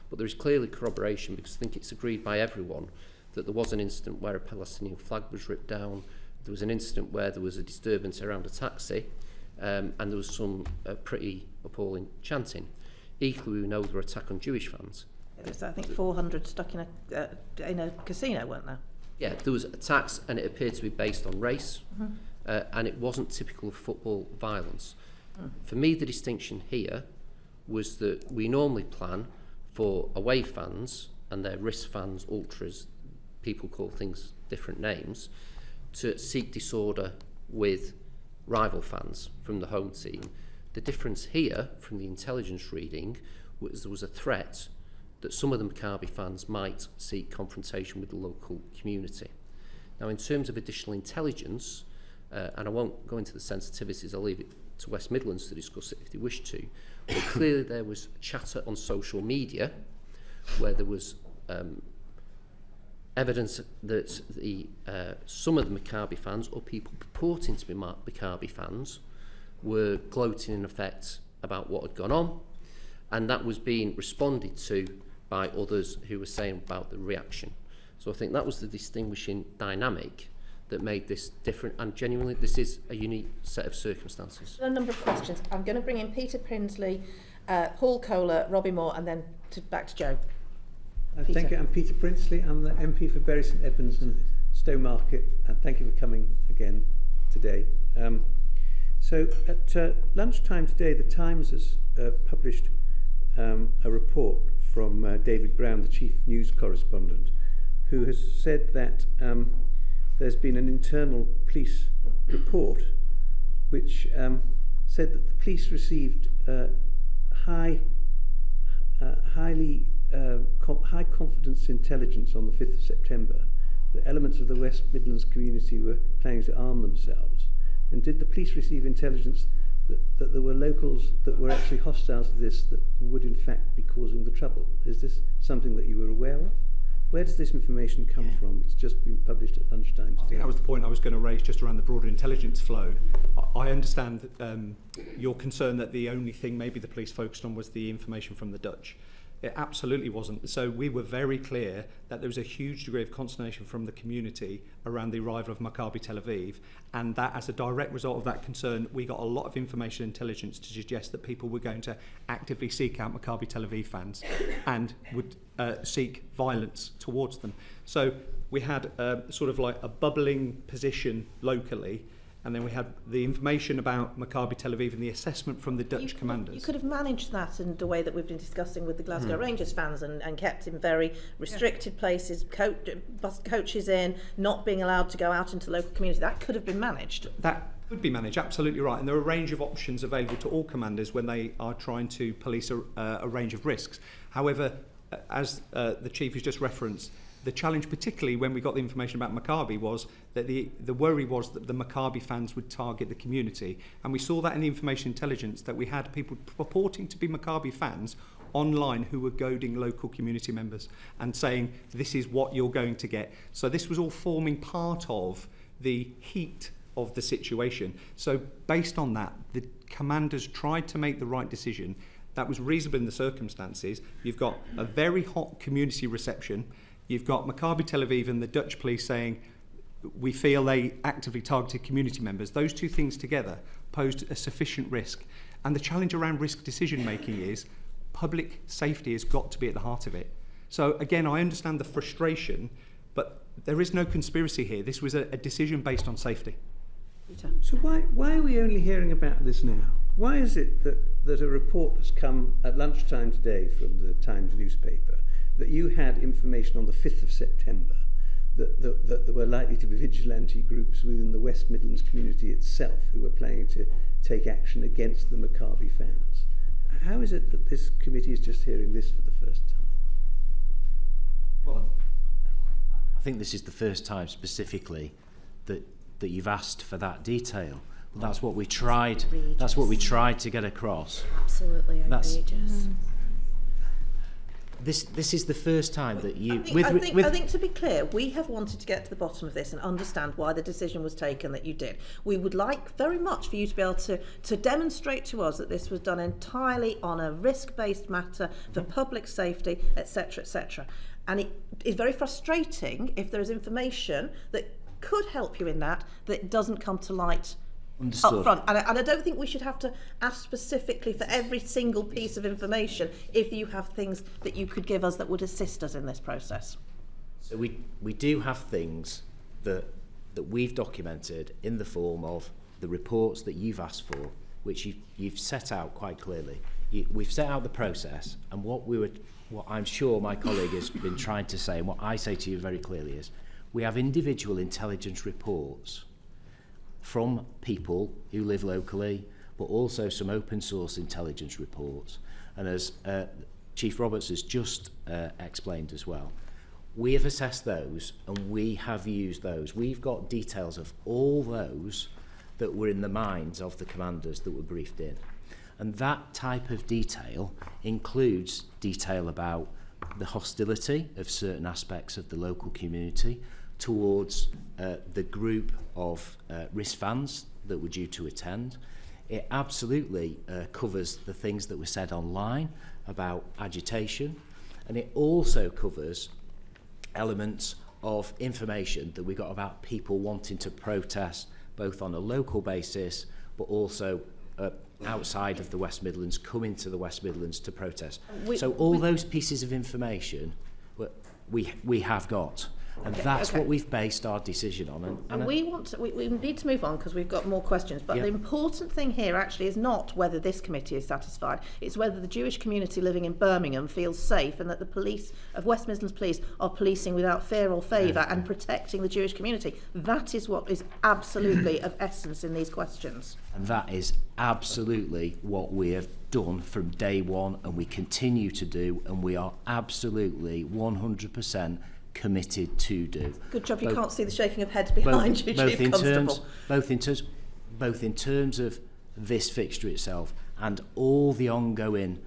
But there is clearly corroboration, because I think it's agreed by everyone that there was an incident where a Palestinian flag was ripped down. There was an incident where there was a disturbance around a taxi, and there was some pretty appalling chanting. Equally, we know there were attacks on Jewish fans. There was, I think, 400 stuck in a casino, weren't there? Yeah, there was attacks, and it appeared to be based on race, and it wasn't typical of football violence. For me, the distinction here was that we normally plan for away fans and their risk fans, ultras, people call things different names, to seek disorder with rival fans from the home team. The difference here, from the intelligence reading, was there was a threat that some of the Maccabi fans might seek confrontation with the local community. Now, in terms of additional intelligence, and I won't go into the sensitivities, I'll leave it to West Midlands to discuss it if they wish to, but clearly there was chatter on social media where there was evidence that some of the Maccabi fans, or people purporting to be Maccabi fans, were gloating in effect about what had gone on, and that was being responded to by others who were saying about the reaction. So I think that was the distinguishing dynamic that made this different, and genuinely this is a unique set of circumstances. A number of questions. I'm going to bring in Peter Prinsley, Paul Kohler, Robbie Moore, and then back to Joe. Thank you. I'm Peter Prinsley. I'm the MP for Bury St Edmunds and Stowmarket, and thank you for coming again today. So at lunchtime today, the Times has published a report from David Brown, the chief news correspondent, who has said that there's been an internal police report which said that the police received high confidence intelligence on the 5th of September that elements of the West Midlands community were planning to arm themselves. And did the police receive intelligence that there were locals that were actually hostile to this that would in fact be causing the trouble? Is this something that you were aware of? Where does this information come from? It's just been published at lunchtime today. I think that was the point I was going to raise just around the broader intelligence flow. I understand that your concern that the only thing maybe the police focused on was the information from the Dutch. It absolutely wasn't. So we were very clear that there was a huge degree of consternation from the community around the arrival of Maccabi Tel Aviv, and that as a direct result of that concern, we got a lot of information intelligence to suggest that people were going to actively seek out Maccabi Tel Aviv fans and would seek violence towards them. So we had sort of like a bubbling position locally, and then we had the information about Maccabi Tel Aviv and the assessment from the Dutch commanders. You could have managed that in the way that we've been discussing with the Glasgow Rangers fans and kept in very restricted places, coaches in, not being allowed to go out into the local community. That could have been managed. That could be managed, absolutely right. And there are a range of options available to all commanders when they are trying to police a range of risks. However, as the Chief has just referenced, the challenge, particularly when we got the information about Maccabi, was that the worry was that the Maccabi fans would target the community. And we saw that in the information intelligence, that we had people purporting to be Maccabi fans online who were goading local community members and saying, this is what you're going to get. So this was all forming part of the heat of the situation. So based on that, the commanders tried to make the right decision. That was reasonable in the circumstances. You've got a very hot community reception. You've got Maccabi Tel Aviv and the Dutch police saying, we feel they actively targeted community members. Those two things together posed a sufficient risk. And the challenge around risk decision making is public safety has got to be at the heart of it. So again, I understand the frustration, but there is no conspiracy here. This was a decision based on safety. So why are we only hearing about this now? Why is it that a report has come at lunchtime today from the Times newspaper that you had information on the 5th of September that there were likely to be vigilante groups within the West Midlands community itself who were planning to take action against the Maccabi fans? How is it that this committee is just hearing this for the first time? Well, I think this is the first time specifically that you've asked for that detail. That's what we tried. That's what we tried to get across. Absolutely outrageous. This is the first time that you... I think to be clear, we have wanted to get to the bottom of this and understand why the decision was taken that you did. We would like very much for you to be able to demonstrate to us that this was done entirely on a risk-based matter for public safety, etc., etc. And it is very frustrating if there is information that could help you in that doesn't come to light up front. And I don't think we should have to ask specifically for every single piece of information if you have things that you could give us that would assist us in this process. So we do have things that we've documented in the form of the reports that you've asked for, which you've set out quite clearly. We've set out the process, and what I'm sure my colleague has been trying to say, and what I say to you very clearly is, we have individual intelligence reports from people who live locally, but also some open source intelligence reports. And as Chief Roberts has just explained as well, we have assessed those and we have used those. We've got details of all those that were in the minds of the commanders that were briefed in. And that type of detail includes detail about the hostility of certain aspects of the local community towards the group of risk fans that were due to attend. It absolutely covers the things that were said online about agitation, and it also covers elements of information that we got about people wanting to protest both on a local basis but also outside of the West Midlands, coming to the West Midlands to protest. So all those pieces of information we have got. And that's what we've based our decision on. And we need to move on because we've got more questions. But the important thing here actually is not whether this committee is satisfied. It's whether the Jewish community living in Birmingham feels safe and that the police of West Midlands Police are policing without fear or favour and protecting the Jewish community. That is what is absolutely of essence in these questions. And that is absolutely what we have done from day one, and we continue to do, and we are absolutely 100% committed to do. Good job you can't see the shaking of heads behind you, Chief Constable. Both in terms of this fixture itself and all the ongoing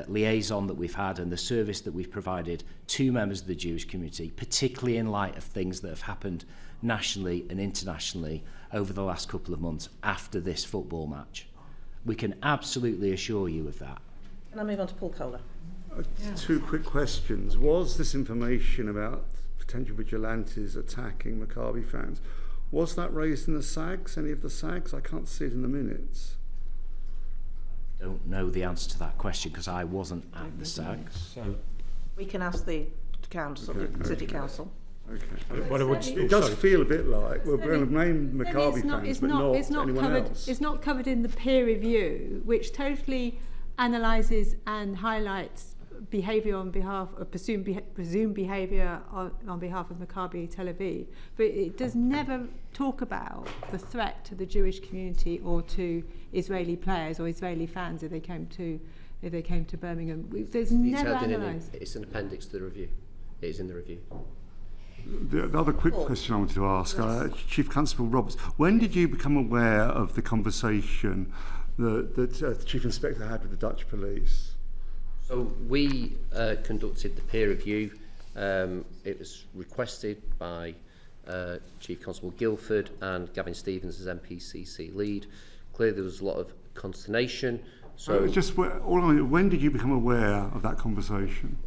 liaison that we've had and the service that we've provided to members of the Jewish community, particularly in light of things that have happened nationally and internationally over the last couple of months after this football match. We can absolutely assure you of that. Can I move on to Paul Kohler? Two quick questions. Was this information about potential vigilantes attacking Maccabi fans, was that raised in the SAGs, any of the SAGs? I can't see it in the minutes. I don't know the answer to that question because I wasn't at the SAGs. So we can ask the council, City Council. Okay. It does feel a bit like we're going to name Maccabi fans, but not anyone else. It's not covered in the peer review, which totally analyses and highlights behaviour on behalf of presumed behaviour on behalf of Maccabi Tel Aviv, but it does never talk about the threat to the Jewish community or to Israeli players or Israeli fans if they came to Birmingham. There's never analysed. It's an appendix to the review. It is in the review. The other quick question I wanted to ask, Chief Constable Roberts, when did you become aware of the conversation that the Chief Inspector had with the Dutch police? So we conducted the peer review. It was requested by Chief Constable Guildford and Gavin Stevens as MPCC lead. Clearly there was a lot of consternation. So when did you become aware of that conversation?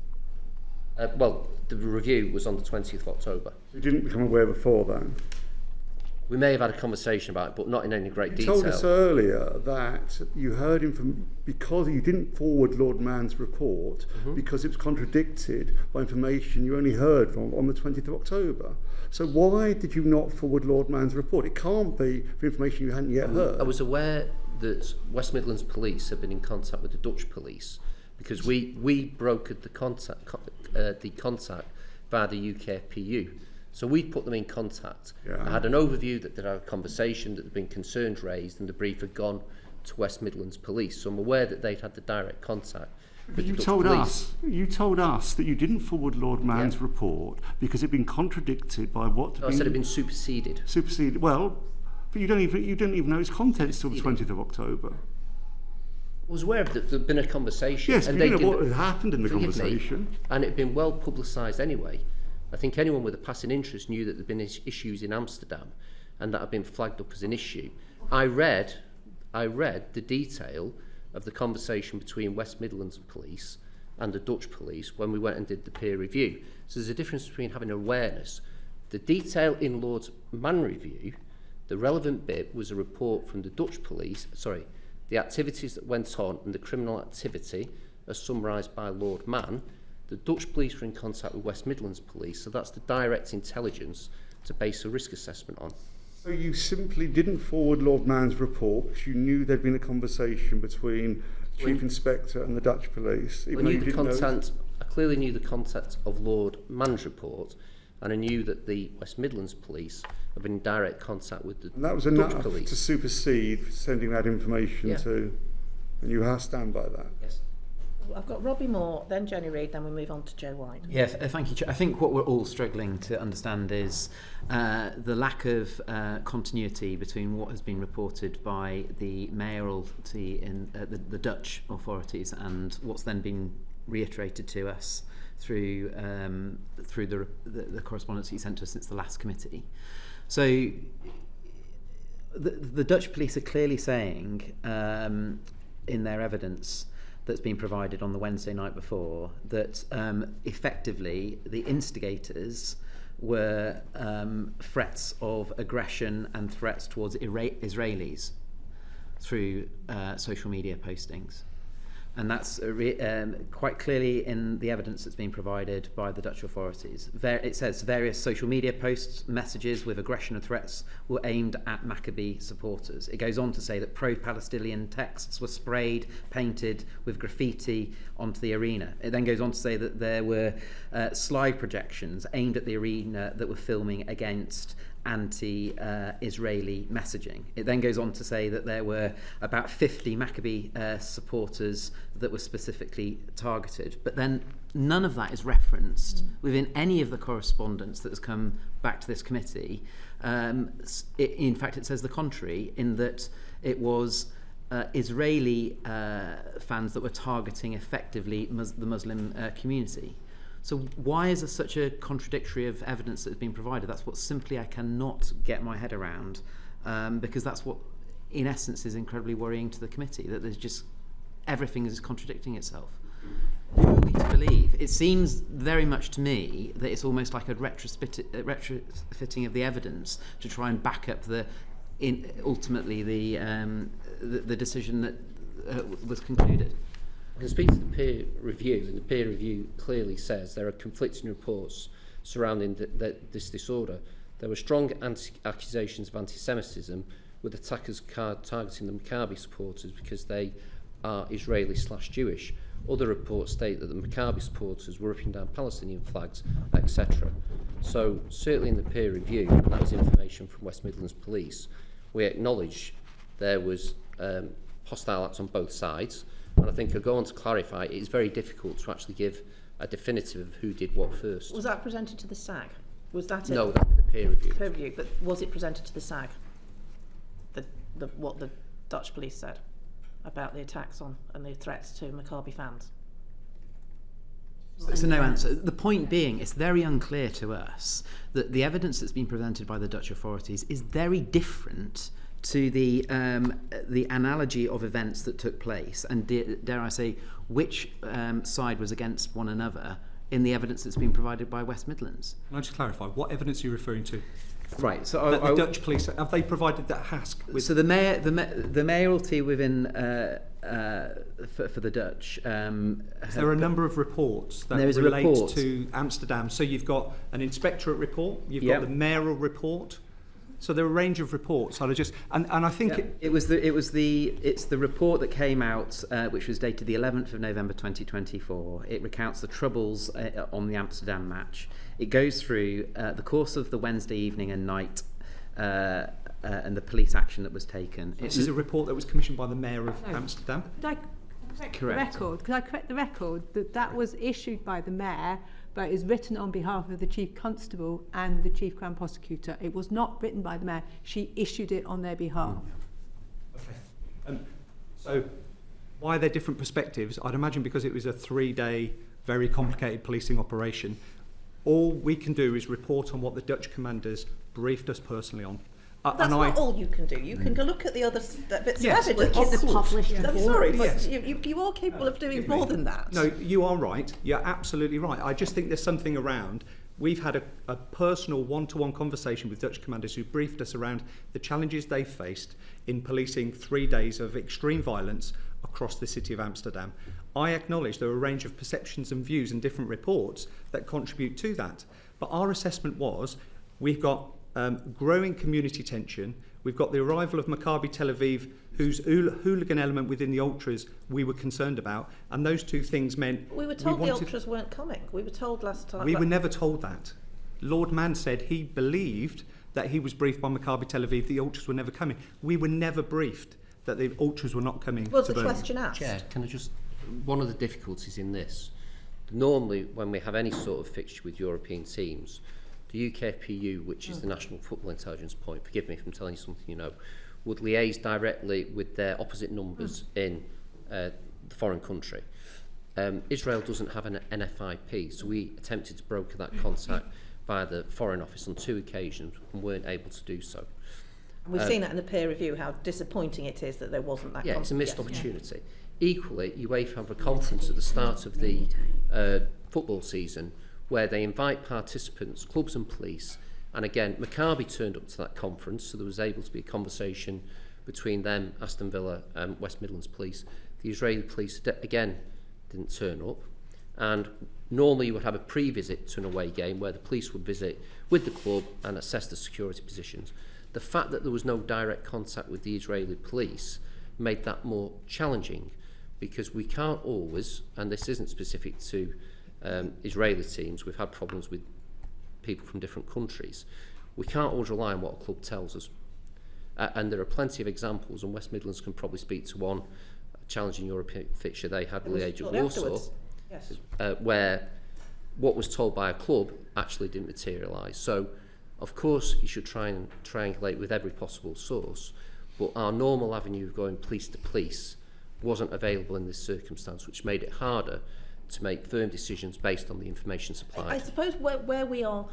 Well, the review was on the 20th of October. You didn't become aware before then? We may have had a conversation about it, but not in any great detail. You told us earlier that you heard him from, because you didn't forward Lord Mann's report, because it was contradicted by information you only heard from on the 20th of October. So why did you not forward Lord Mann's report? It can't be for information you hadn't yet heard. I was aware that West Midlands Police had been in contact with the Dutch police because we brokered the contact via the UKPU. So we put them in contact. I had an overview that there had a conversation, that there had been concerns raised, and the brief had gone to West Midlands Police. So I'm aware that they'd had the direct contact. But you told us that you didn't forward Lord Mann's report because it'd been contradicted by what? I said it'd been superseded. Superseded. Well, but you don't even know its contents till the 20th of October. I was aware of that there'd been a conversation. Yes, and but you know what had happened in the conversation. And it had been well publicised anyway. I think anyone with a passing interest knew that there'd been issues in Amsterdam and that had been flagged up as an issue. I read the detail of the conversation between West Midlands Police and the Dutch police when we went and did the peer review. So there's a difference between having awareness. The detail in Lord Mann review, the relevant bit was a report from the Dutch police, the activities that went on and the criminal activity as summarised by Lord Mann. The Dutch police were in contact with West Midlands Police, so that's the direct intelligence to base a risk assessment on. So you simply didn't forward Lord Mann's report because you knew there'd been a conversation between the Chief Inspector and the Dutch police? I clearly knew the content of Lord Mann's report, and I knew that the West Midlands Police have been in direct contact with the Dutch police. And that was enough to supersede sending that information to, and you stand by that? Yes. I've got Robbie Moore, then Jenny Reid, then we move on to Joe White. Yes, thank you. I think what we're all struggling to understand is the lack of continuity between what has been reported by the mayoralty in the Dutch authorities and what's then been reiterated to us through the correspondence you sent to us since the last committee. So the Dutch police are clearly saying in their evidence that's been provided on the Wednesday night before that effectively the instigators were threats of aggression and threats towards Israelis through social media postings. And that's quite clearly in the evidence that's been provided by the Dutch authorities. It says various social media posts, messages with aggression and threats were aimed at Maccabi supporters. It goes on to say that pro-Palestinian texts were sprayed, painted with graffiti onto the arena. It then goes on to say that there were slide projections aimed at the arena that were filming against anti-Israeli messaging. It then goes on to say that there were about 50 Maccabi supporters that were specifically targeted. But then none of that is referenced within any of the correspondence that has come back to this committee. In fact, it says the contrary, in that it was Israeli fans that were targeting effectively the Muslim community. So why is there such a contradictory of evidence that has been provided? That's what simply I cannot get my head around, because that's what, in essence, is incredibly worrying to the committee, that there's just everything is contradicting itself. Who are we to believe? It seems very much to me that it's almost like a retrofitting of the evidence to try and back up ultimately the decision that was concluded. I can speak to the peer review, and the peer review clearly says there are conflicting reports surrounding this disorder. There were strong accusations of anti-Semitism, with attackers targeting the Maccabi supporters because they are Israeli/Jewish. Other reports state that the Maccabi supporters were ripping down Palestinian flags, etc. So certainly in the peer review, and that was information from West Midlands Police, we acknowledge there was hostile acts on both sides. And I think I'll go on to clarify, it is very difficult to actually give a definitive of who did what first. Was that presented to the SAG? Was that it? No, that was the peer review. Peer review, but was it presented to the SAG? What the Dutch police said about the attacks on and the threats to Maccabi fans? So no answer. The point being, it's very unclear to us that the evidence that's been presented by the Dutch authorities is very different to the analogy of events that took place, and dare I say, which side was against one another in the evidence that's been provided by West Midlands. Can I just clarify, what evidence are you referring to? Right, so the Dutch police, have they provided that HASC? So the mayoralty within for the Dutch. There are a number of reports that relate to Amsterdam. So you've got an inspectorate report, you've got the mayoral report. So there are a range of reports. And I think it's the report that came out, which was dated the 11th of November 2024. It recounts the troubles on the Amsterdam match. It goes through the course of the Wednesday evening and night and the police action that was taken. This is a report that was commissioned by the mayor of Amsterdam. Correct. Could I correct the record that was issued by the mayor, but is written on behalf of the Chief Constable and the Chief Crown Prosecutor. It was not written by the mayor. She issued it on their behalf. Okay. So why are there different perspectives? I'd imagine because it was a 3-day, very complicated policing operation. All we can do is report on what the Dutch commanders briefed us personally on. That's not all you can do. You can go look at the other bits of evidence. Look at the published report. I'm sorry, but Yes. you are capable of doing more than that. No, you are right. You're absolutely right. I just think there's something around. We've had a personal one-to-one conversation with Dutch commanders who briefed us around the challenges they faced in policing 3 days of extreme violence across the city of Amsterdam. I acknowledge there are a range of perceptions and views and different reports that contribute to that. But our assessment was we've got growing community tension. We've got the arrival of Maccabi Tel Aviv, whose hooligan element within the ultras we were concerned about, and those two things meant we were told the ultras weren't coming. We were told last time. We were never told that. Lord Mann said he believed that he was briefed by Maccabi Tel Aviv the ultras were never coming. We were never briefed that the ultras were not coming. Was to the Birmingham. question asked? Chair, can I just... One of the difficulties in this, normally when we have any sort of fixture with European teams, the UKPU, which is the National Football Intelligence Point, forgive me if I'm telling you something you know, would liaise directly with their opposite numbers in the foreign country. Israel doesn't have an NFIP, so we attempted to broker that contact via the Foreign Office on 2 occasions and weren't able to do so. We've seen that in the peer review, how disappointing it is that there wasn't that. Yeah, it's a missed opportunity. Equally, UEFA have a conference at the start of the football season where they invite participants, clubs and police, and again, Maccabi turned up to that conference, so there was able to be a conversation between them, Aston Villa and West Midlands Police. the Israeli police, again, didn't turn up. And normally you would have a pre-visit to an away game where the police would visit with the club and assess the security positions. The fact that there was no direct contact with the Israeli police made that more challenging, because we can't always, and this isn't specific to Israeli teams, we've had problems with people from different countries, we can't always rely on what a club tells us. And there are plenty of examples, and West Midlands can probably speak to one challenging European fixture they had with the Age of Warsaw, yes. Where what was told by a club actually didn't materialise. So, of course, you should try and triangulate with every possible source, but our normal avenue of going police to police wasn't available in this circumstance, which made it harder to make firm decisions based on the information supplied. I suppose where we are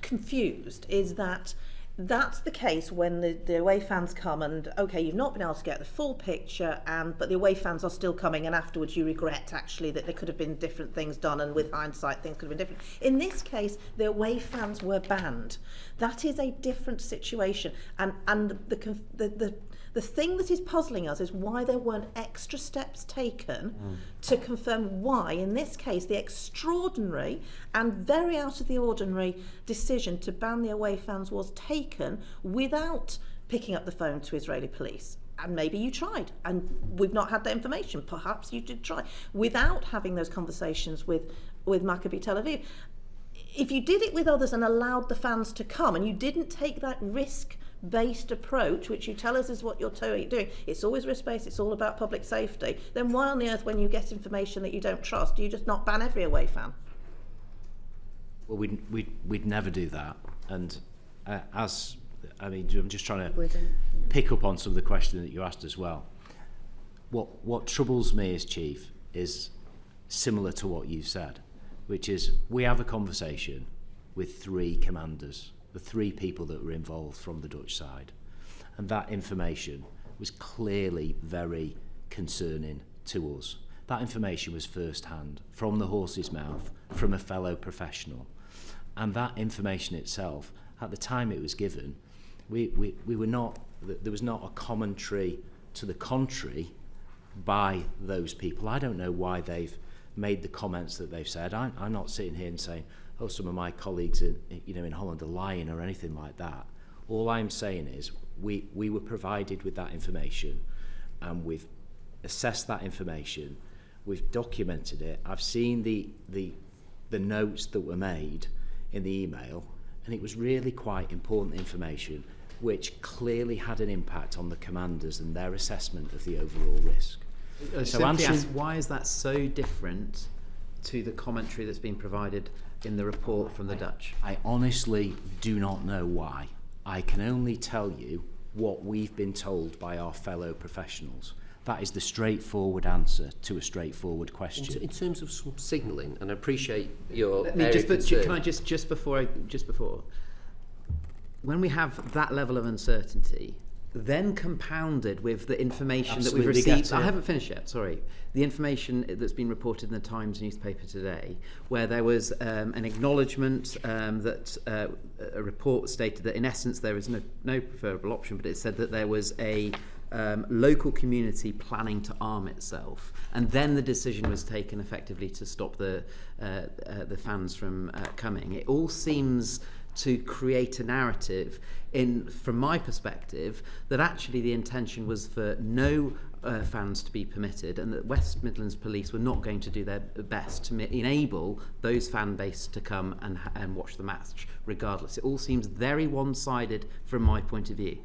confused is that that's the case when the away fans come and, okay, you've not been able to get the full picture, but the away fans are still coming, and afterwards you regret actually that there could have been different things done, and with hindsight things could have been different. In this case, the away fans were banned. That is a different situation, and the thing that is puzzling us is why there weren't extra steps taken to confirm why, in this case, the extraordinary and very out of the ordinary decision to ban the away fans was taken without picking up the phone to Israeli police. And maybe you tried, and we've not had that information. Perhaps you did try, without having those conversations with Maccabi Tel Aviv. If you did it with others and allowed the fans to come, and you didn't take that risk-based approach, which you tell us is what you're doing, it's always risk-based, it's all about public safety, then why on the earth, when you get information that you don't trust, do you just not ban every away fan? Well, we'd never do that. And I'm just trying to pick up on some of the questions that you asked as well. What troubles me as chief is similar to what you've said, which is we have a conversation with three commanders, the three people that were involved from the Dutch side, and that information was clearly very concerning to us. That information was first-hand, from the horse's mouth, from a fellow professional. And that information itself, at the time it was given, we were not, there was not a commentary to the contrary by those people. I don't know why they've made the comments that they've said. I'm not sitting here and saying, oh, some of my colleagues in Holland are lying or anything like that. All I'm saying is we were provided with that information, and we've assessed that information, we've documented it. I've seen the notes that were made in the email, and it was really quite important information which clearly had an impact on the commanders and their assessment of the overall risk. So why is that so different to the commentary that's been provided in the report from the Dutch? I honestly do not know why. I can only tell you what we've been told by our fellow professionals. That is the straightforward answer to a straightforward question. In terms of some signalling, and I appreciate your can I just before when we have that level of uncertainty, then compounded with the information that we've received. I haven't finished yet, sorry. The information that's been reported in the Times newspaper today, where there was an acknowledgement that a report stated that in essence there is no preferable option, but it said that there was a local community planning to arm itself, and then the decision was taken effectively to stop the fans from coming. It all seems to create a narrative, from my perspective, that actually the intention was for no fans to be permitted, and that West Midlands Police were not going to do their best to enable those fan base to come and watch the match regardless. It all seems very one-sided from my point of view.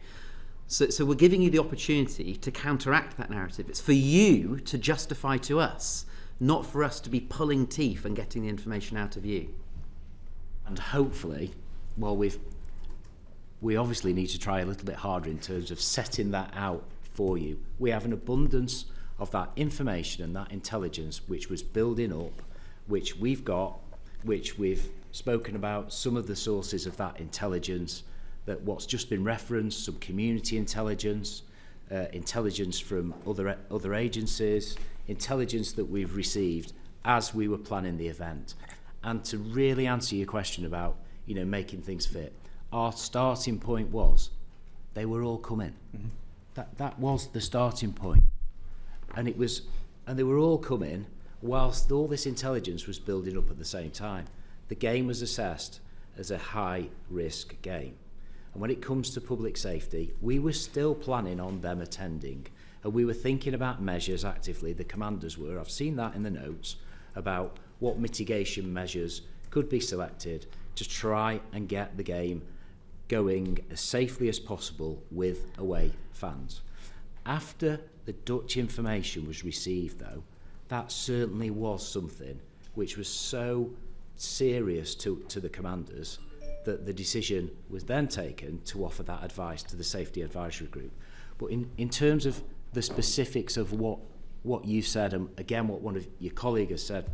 So we're giving you the opportunity to counteract that narrative. It's for you to justify to us, not for us to be pulling teeth and getting the information out of you. And hopefully, well, we obviously need to try a little bit harder in terms of setting that out for you. We have an abundance of that information and that intelligence which was building up, which we've got, which we've spoken about, some of the sources of that intelligence, that what's just been referenced, some community intelligence, intelligence from other agencies, intelligence that we've received as we were planning the event. And to really answer your question about, making things fit, our starting point was they were all coming. Mm-hmm. That was the starting point. and they were all coming whilst all this intelligence was building up at the same time. The game was assessed as a high-risk game. And when it comes to public safety, we were still planning on them attending, and we were thinking about measures actively, the commanders were. I've seen that in the notes about what mitigation measures could be selected to try and get the game going as safely as possible with away fans. After the Dutch information was received, though, that certainly was something which was so serious to the commanders that the decision was then taken to offer that advice to the Safety Advisory Group. But in terms of the specifics of what you said, and again what one of your colleagues has said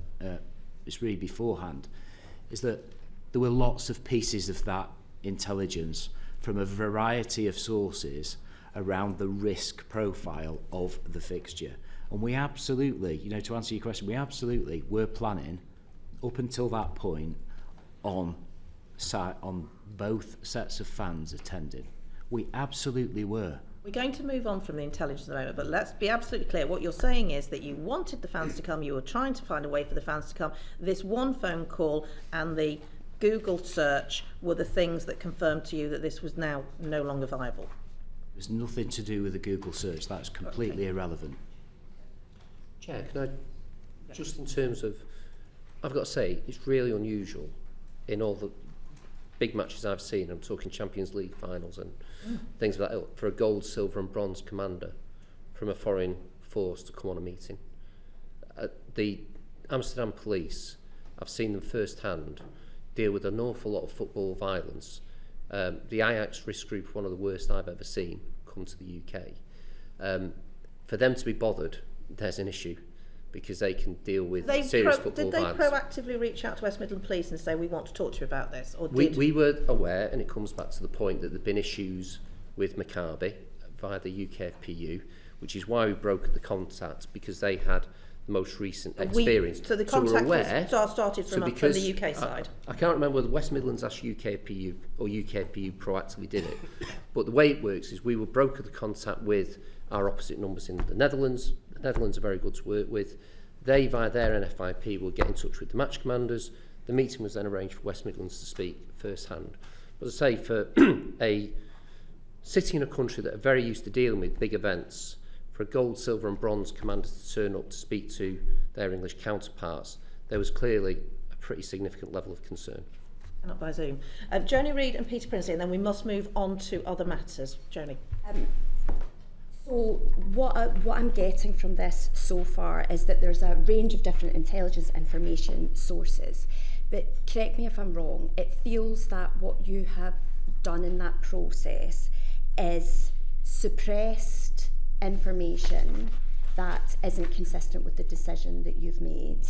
just really beforehand, is that there were lots of pieces of that intelligence from a variety of sources around the risk profile of the fixture. And we absolutely, to answer your question, we absolutely were planning up until that point on both sets of fans attending. We absolutely were. We're going to move on from the intelligence at the moment, but let's be absolutely clear. What you're saying is that you wanted the fans to come, you were trying to find a way for the fans to come. This one phone call and the Google search were the things that confirmed to you that this was now no longer viable. There's nothing to do with the Google search. That's completely irrelevant. Chair, can I, just in terms of, I've got to say, it's really unusual in all the big matches I've seen, I'm talking Champions League finals and things like that, for a gold, silver and bronze commander from a foreign force to come on a meeting. The Amsterdam Police, I've seen them firsthand deal with an awful lot of football violence. The Ajax risk group, one of the worst I've ever seen come to the UK. For them to be bothered, there's an issue, because they can deal with serious football violence. Did they proactively reach out to West Midlands Police and say, we want to talk to you about this? Or we were aware, and it comes back to the point that there have been issues with Maccabi via the UKFPU, which is why we broke the contact, because they had the most recent experience. So the contact started from the UK side? I can't remember whether West Midlands asked UKFPU or UKFPU proactively did it. But the way it works is we will broker the contact with our opposite numbers in the Netherlands. The Netherlands are very good to work with. They, via their NFIP, will get in touch with the match commanders. The meeting was then arranged for West Midlands to speak firsthand. But as I say, for a city in a country that are very used to dealing with big events, for a gold, silver and bronze commander to turn up to speak to their English counterparts, there was clearly a pretty significant level of concern. Not by Zoom. Joni Reid and Peter Prinsley, and then we must move on to other matters. Joni. So what I'm getting from this so far is that there's a range of different intelligence information sources. But correct me if I'm wrong, it feels that what you have done in that process is suppressed information that isn't consistent with the decision that you've made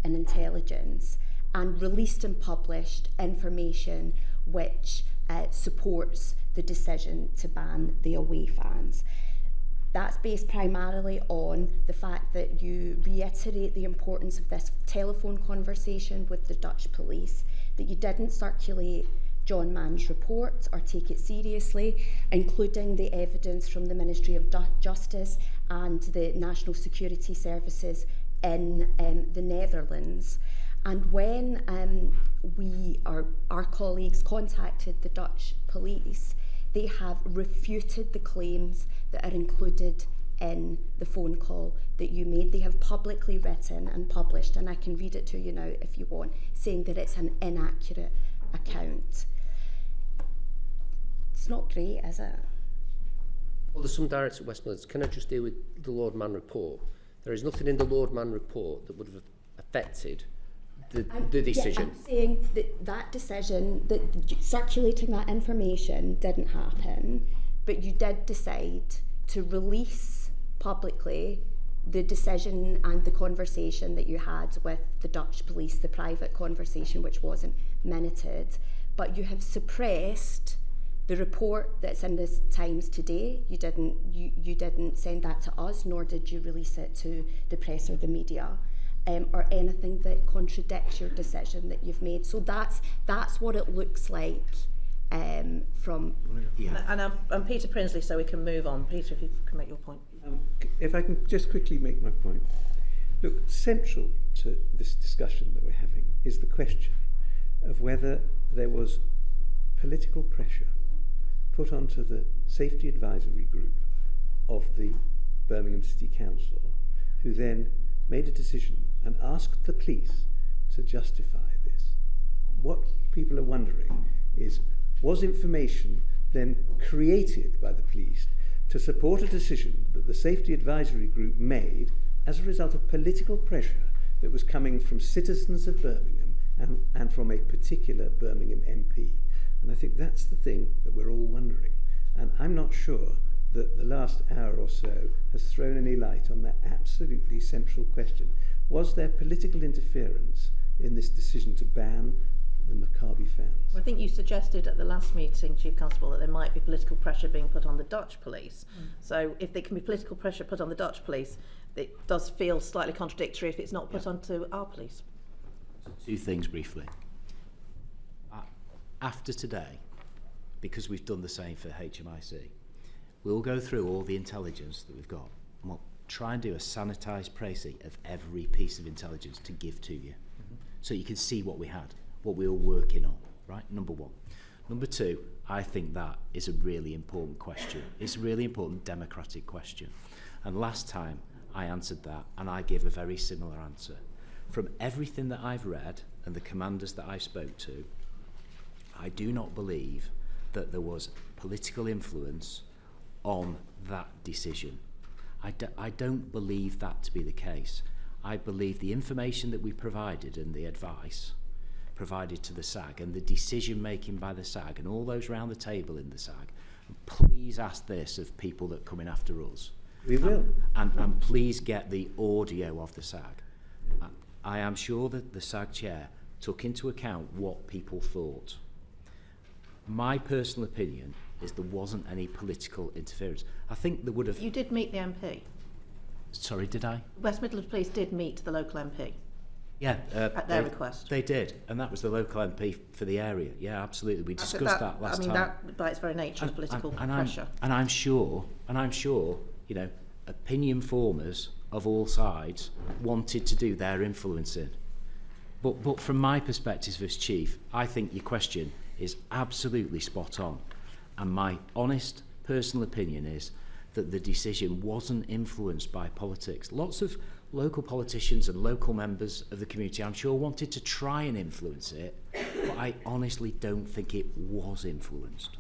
in intelligence, and released and published information which supports the decision to ban the away fans. That's based primarily on the fact that you reiterate the importance of this telephone conversation with the Dutch police, that you didn't circulate John Mann's report or take it seriously, including the evidence from the Ministry of Justice and the National Security Services in the Netherlands. And when our colleagues contacted the Dutch police, they have refuted the claims that are included in the phone call that you made. They have publicly written and published, and I can read it to you now if you want, saying that it's an inaccurate account. It's not great, is it? Well, there's some directs at West Midlands. Can I just deal with the Lord Mann report? There is nothing in the Lord Mann report that would have affected the decision. Yeah, I'm saying that decision, that circulating that information didn't happen, but you did decide to release publicly the decision and the conversation that you had with the Dutch police, the private conversation which wasn't minuted, but you have suppressed the report that's in the Times today. You didn't send that to us, nor did you release it to the press or the media. Or anything that contradicts your decision that you've made. So that's what it looks like from... Yeah. And I'm Peter Prinsley, so we can move on. Peter, if you can make your point. If I can just quickly make my point. Look, central to this discussion that we're having is the question of whether there was political pressure put onto the Safety Advisory Group of the Birmingham City Council, who then made a decision and asked the police to justify this. What people are wondering is, was information then created by the police to support a decision that the Safety Advisory Group made as a result of political pressure that was coming from citizens of Birmingham and from a particular Birmingham MP? And I think that's the thing that we're all wondering. And I'm not sure that the last hour or so has thrown any light on that absolutely central question. Was there political interference in this decision to ban the Maccabi fans? Well, I think you suggested at the last meeting, Chief Constable, that there might be political pressure being put on the Dutch police. So if there can be political pressure put on the Dutch police, it does feel slightly contradictory if it's not put onto our police. Two things briefly. After today, because we've done the same for HMIC, we'll go through all the intelligence that we've got and we'll try and do a sanitised précis of every piece of intelligence to give to you. So you can see what we had, what we were working on, right? Number one. Number two, I think that is a really important question. It's a really important democratic question. And last time I answered that and I gave a very similar answer. From everything that I've read and the commanders that I spoke to, I do not believe that there was political influence on that decision. I don't believe that to be the case. I believe the information that we provided and the advice provided to the SAG and the decision making by the SAG and all those round the table in the SAG, and please ask this of people that come in after us. We will. And please get the audio of the SAG. I am sure that the SAG chair took into account what people thought. My personal opinion is there wasn't any political interference. I think there would have... You did meet the MP. Sorry, did I? West Midlands Police did meet the local MP. Yeah. At their request. They did, and that was the local MP for the area. Yeah, absolutely. We discussed that last time. That, by its very nature, is political pressure. I'm sure, you know, opinion formers of all sides wanted to do their influencing. But from my perspective as chief, I think your question is absolutely spot on. And my honest personal opinion is that the decision wasn't influenced by politics. Lots of local politicians and local members of the community, I'm sure, wanted to try and influence it, but I honestly don't think it was influenced.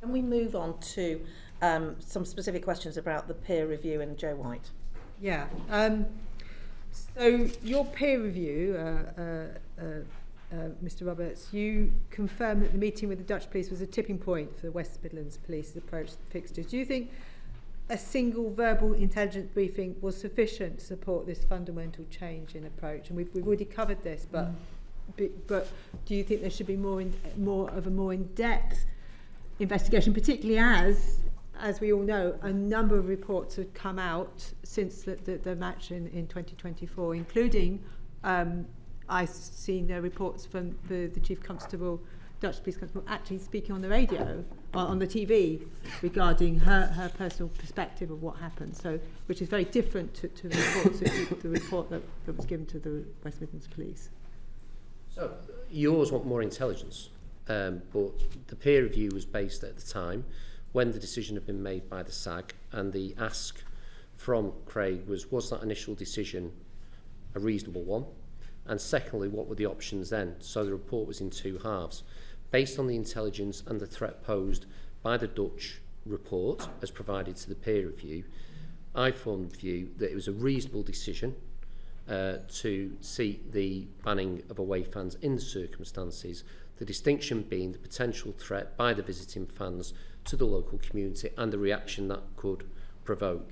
Can we move on to some specific questions about the peer review and Joe White? Yeah. So your peer review, Mr. Roberts, you confirmed that the meeting with the Dutch police was a tipping point for the West Midlands Police's approach to fixtures. Do you think a single verbal intelligence briefing was sufficient to support this fundamental change in approach? And we've already covered this, but do you think there should be more of a more in-depth investigation, particularly as we all know, a number of reports have come out since the match in 2024, including I've seen reports from the Chief Constable, Dutch Police Constable, actually speaking on the radio, on the TV, regarding her personal perspective of what happened. So, which is very different to the report that was given to the West Midlands Police. So, you always want more intelligence, but the peer review was based at the time when the decision had been made by the SAG, and the ask from Craig was that initial decision a reasonable one? And secondly, what were the options then? So the report was in two halves. Based on the intelligence and the threat posed by the Dutch report as provided to the peer review, I formed the view that it was a reasonable decision to seek the banning of away fans in the circumstances, the distinction being the potential threat by the visiting fans to the local community and the reaction that could provoke.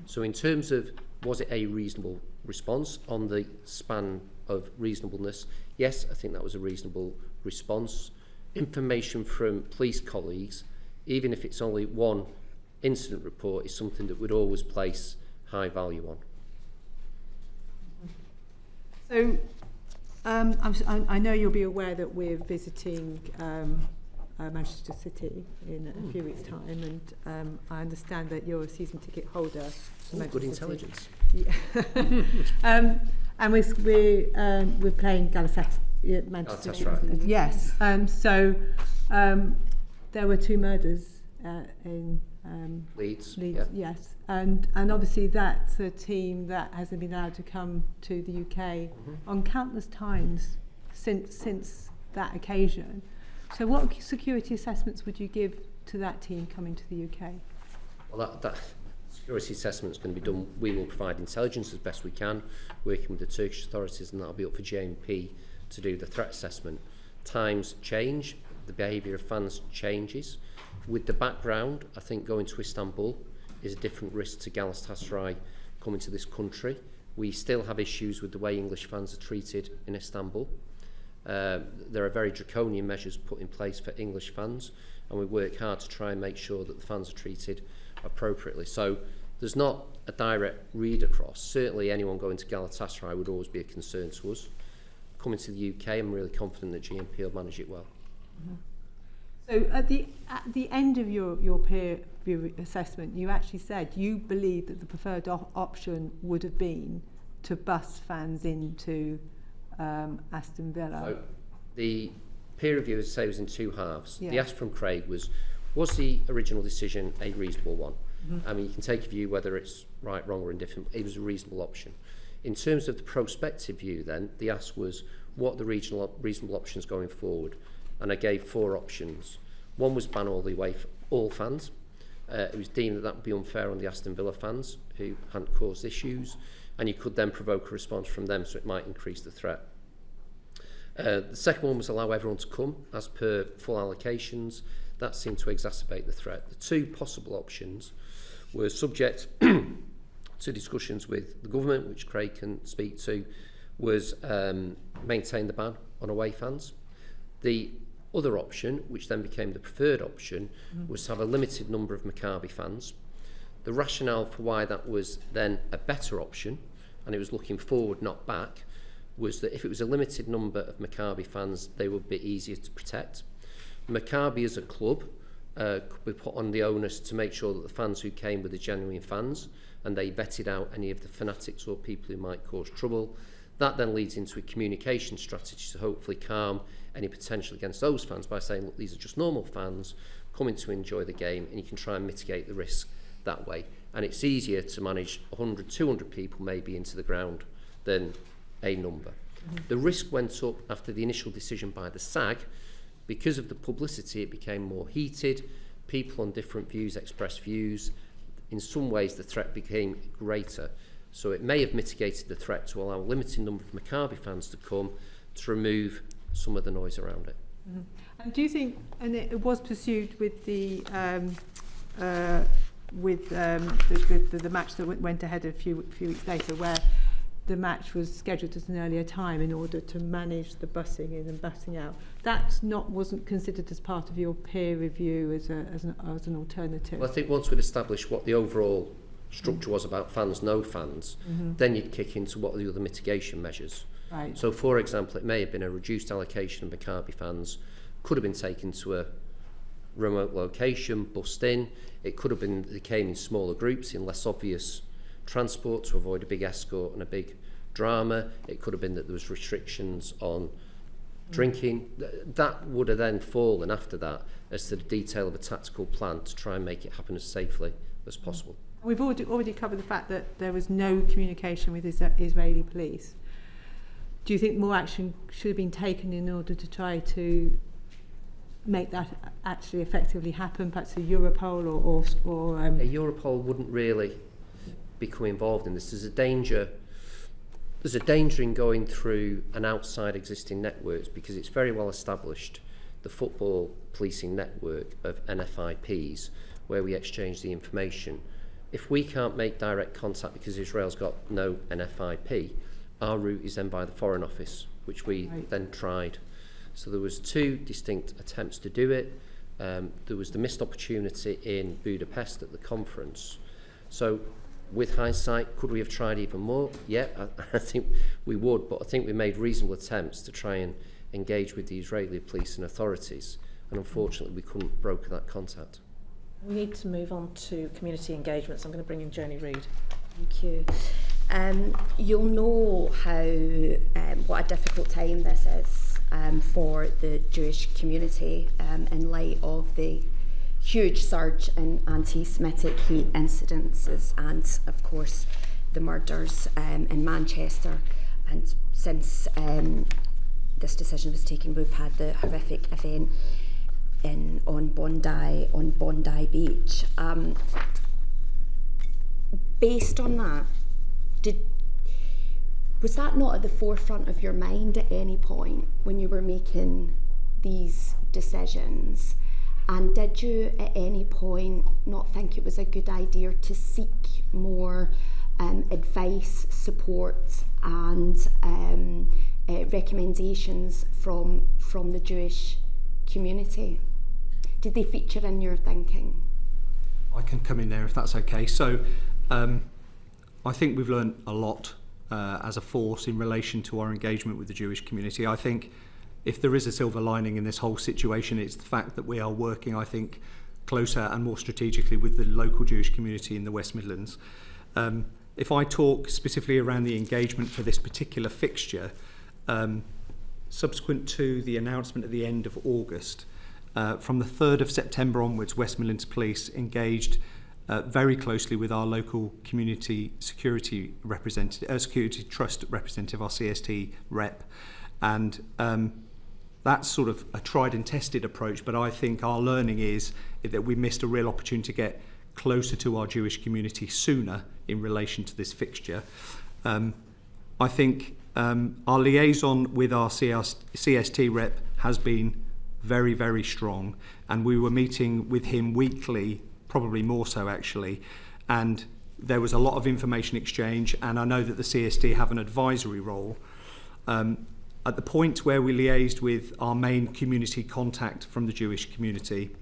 So in terms of was it a reasonable response on the span of reasonableness, yes, I think that was a reasonable response. Information from police colleagues, even if it's only one incident report, is something that we'd always place high value on. So I know you'll be aware that we're visiting Manchester City in a few weeks' time, and I understand that you're a season ticket holder. Good intelligence. Yeah. And we're playing Manchester Galatasaray. Yes. So there were 2 murders in Leeds. Leeds, yes, and obviously that's a team that hasn't been allowed to come to the UK on countless times since that occasion. So what security assessments would you give to that team coming to the UK? Well, that security assessment is going to be done. We will provide intelligence as best we can, working with the Turkish authorities, and that'll be up for JMP to do the threat assessment. Times change, the behaviour of fans changes. With the background, I think going to Istanbul is a different risk to Galatasaray coming to this country. We still have issues with the way English fans are treated in Istanbul. There are very draconian measures put in place for English fans, and we work hard to try and make sure that the fans are treated appropriately. So there's not a direct read across. Certainly anyone going to Galatasaray would always be a concern to us. Coming to the UK, I'm really confident that GMP will manage it well. So at the end of your peer review assessment, you actually said you believe that the preferred option would have been to bus fans into Aston Villa. So the peer review, as I say, was in 2 halves. Yeah. The ask from Craig was the original decision a reasonable one? I mean, you can take a view whether it's right, wrong or indifferent. It was a reasonable option. In terms of the prospective view then, the ask was what are the reasonable options going forward? And I gave 4 options. One was ban all the way for all fans. It was deemed that would be unfair on the Aston Villa fans who hadn't caused issues, and you could then provoke a response from them, so it might increase the threat. The second one was allow everyone to come as per full allocations. That seemed to exacerbate the threat. The 2 possible options were subject to discussions with the government, which Craig can speak to, was maintain the ban on away fans. The other option, which then became the preferred option, was to have a limited number of Maccabi fans. The rationale for why that was then a better option, and it was looking forward, not back, was that if it was a limited number of Maccabi fans, they would be easier to protect. Maccabi as a club could be put on the onus to make sure that the fans who came were the genuine fans, and they vetted out any of the fanatics or people who might cause trouble. That then leads into a communication strategy to hopefully calm any potential against those fans by saying, look, these are just normal fans coming to enjoy the game, and you can try and mitigate the risk that way. And it's easier to manage 100, 200 people maybe into the ground than a number. The risk went up after the initial decision by the SAG. Because of the publicity, it became more heated. People on different views expressed views. In some ways, the threat became greater. So it may have mitigated the threat to allow a limited number of Maccabi fans to come to remove some of the noise around it. And do you think, and it was pursued with the match that went ahead a few weeks later, where the match was scheduled at an earlier time in order to manage the bussing in and bussing out. That wasn't considered as part of your peer review as an alternative. Well, I think once we'd established what the overall structure was about fans, no fans, then you'd kick into what are the other mitigation measures. Right. So, for example, it may have been a reduced allocation of Maccabi fans, could have been taken to a remote location, bussed in. It could have been they came in smaller groups in less obvious transport to avoid a big escort and a big drama. It could have been that there was restrictions on drinking. That would have then fallen after that as to the detail of a tactical plan to try and make it happen as safely as possible. We've already covered the fact that there was no communication with Israeli police. Do you think more action should have been taken in order to try to make that actually effectively happen, perhaps a Europol or A Europol wouldn't really become involved in this. There's a danger in going through an outside existing networks, because it's very well established, the football policing network of NFIPs, where we exchange the information. If we can't make direct contact because Israel's got no NFIP, our route is then by the Foreign Office, which we then tried. So there was 2 distinct attempts to do it. There was the missed opportunity in Budapest at the conference. So with hindsight, could we have tried even more? Yeah, I think we would, but I think we made reasonable attempts to try and engage with the Israeli police and authorities. and unfortunately we couldn't broker that contact. We need to move on to community engagement, so I'm going to bring in Joni Reid. Thank you. You'll know how what a difficult time this is for the Jewish community in light of the huge surge in anti-Semitic hate incidences and, of course, the murders in Manchester. And since this decision was taken, we've had the horrific event on Bondi Beach. Based on that, was that not at the forefront of your mind at any point when you were making these decisions? And did you at any point not think it was a good idea to seek more advice, support and recommendations from the Jewish community? Did they feature in your thinking? I can come in there if that's okay. So I think we've learned a lot as a force in relation to our engagement with the Jewish community. I think if there is a silver lining in this whole situation, it's the fact that we are working, I think, closer and more strategically with the local Jewish community in the West Midlands. If I talk specifically around the engagement for this particular fixture, subsequent to the announcement at the end of August, from the 3rd of September onwards, West Midlands Police engaged very closely with our local community security representative, security trust representative, our CST rep, and that's sort of a tried and tested approach. But I think our learning is that we missed a real opportunity to get closer to our Jewish community sooner in relation to this fixture. I think our liaison with our CST rep has been very, very strong, and we were meeting with him weekly, probably more so actually, and there was a lot of information exchange, and I know that the CST have an advisory role. At the point where we liaised with our main community contact from the Jewish community,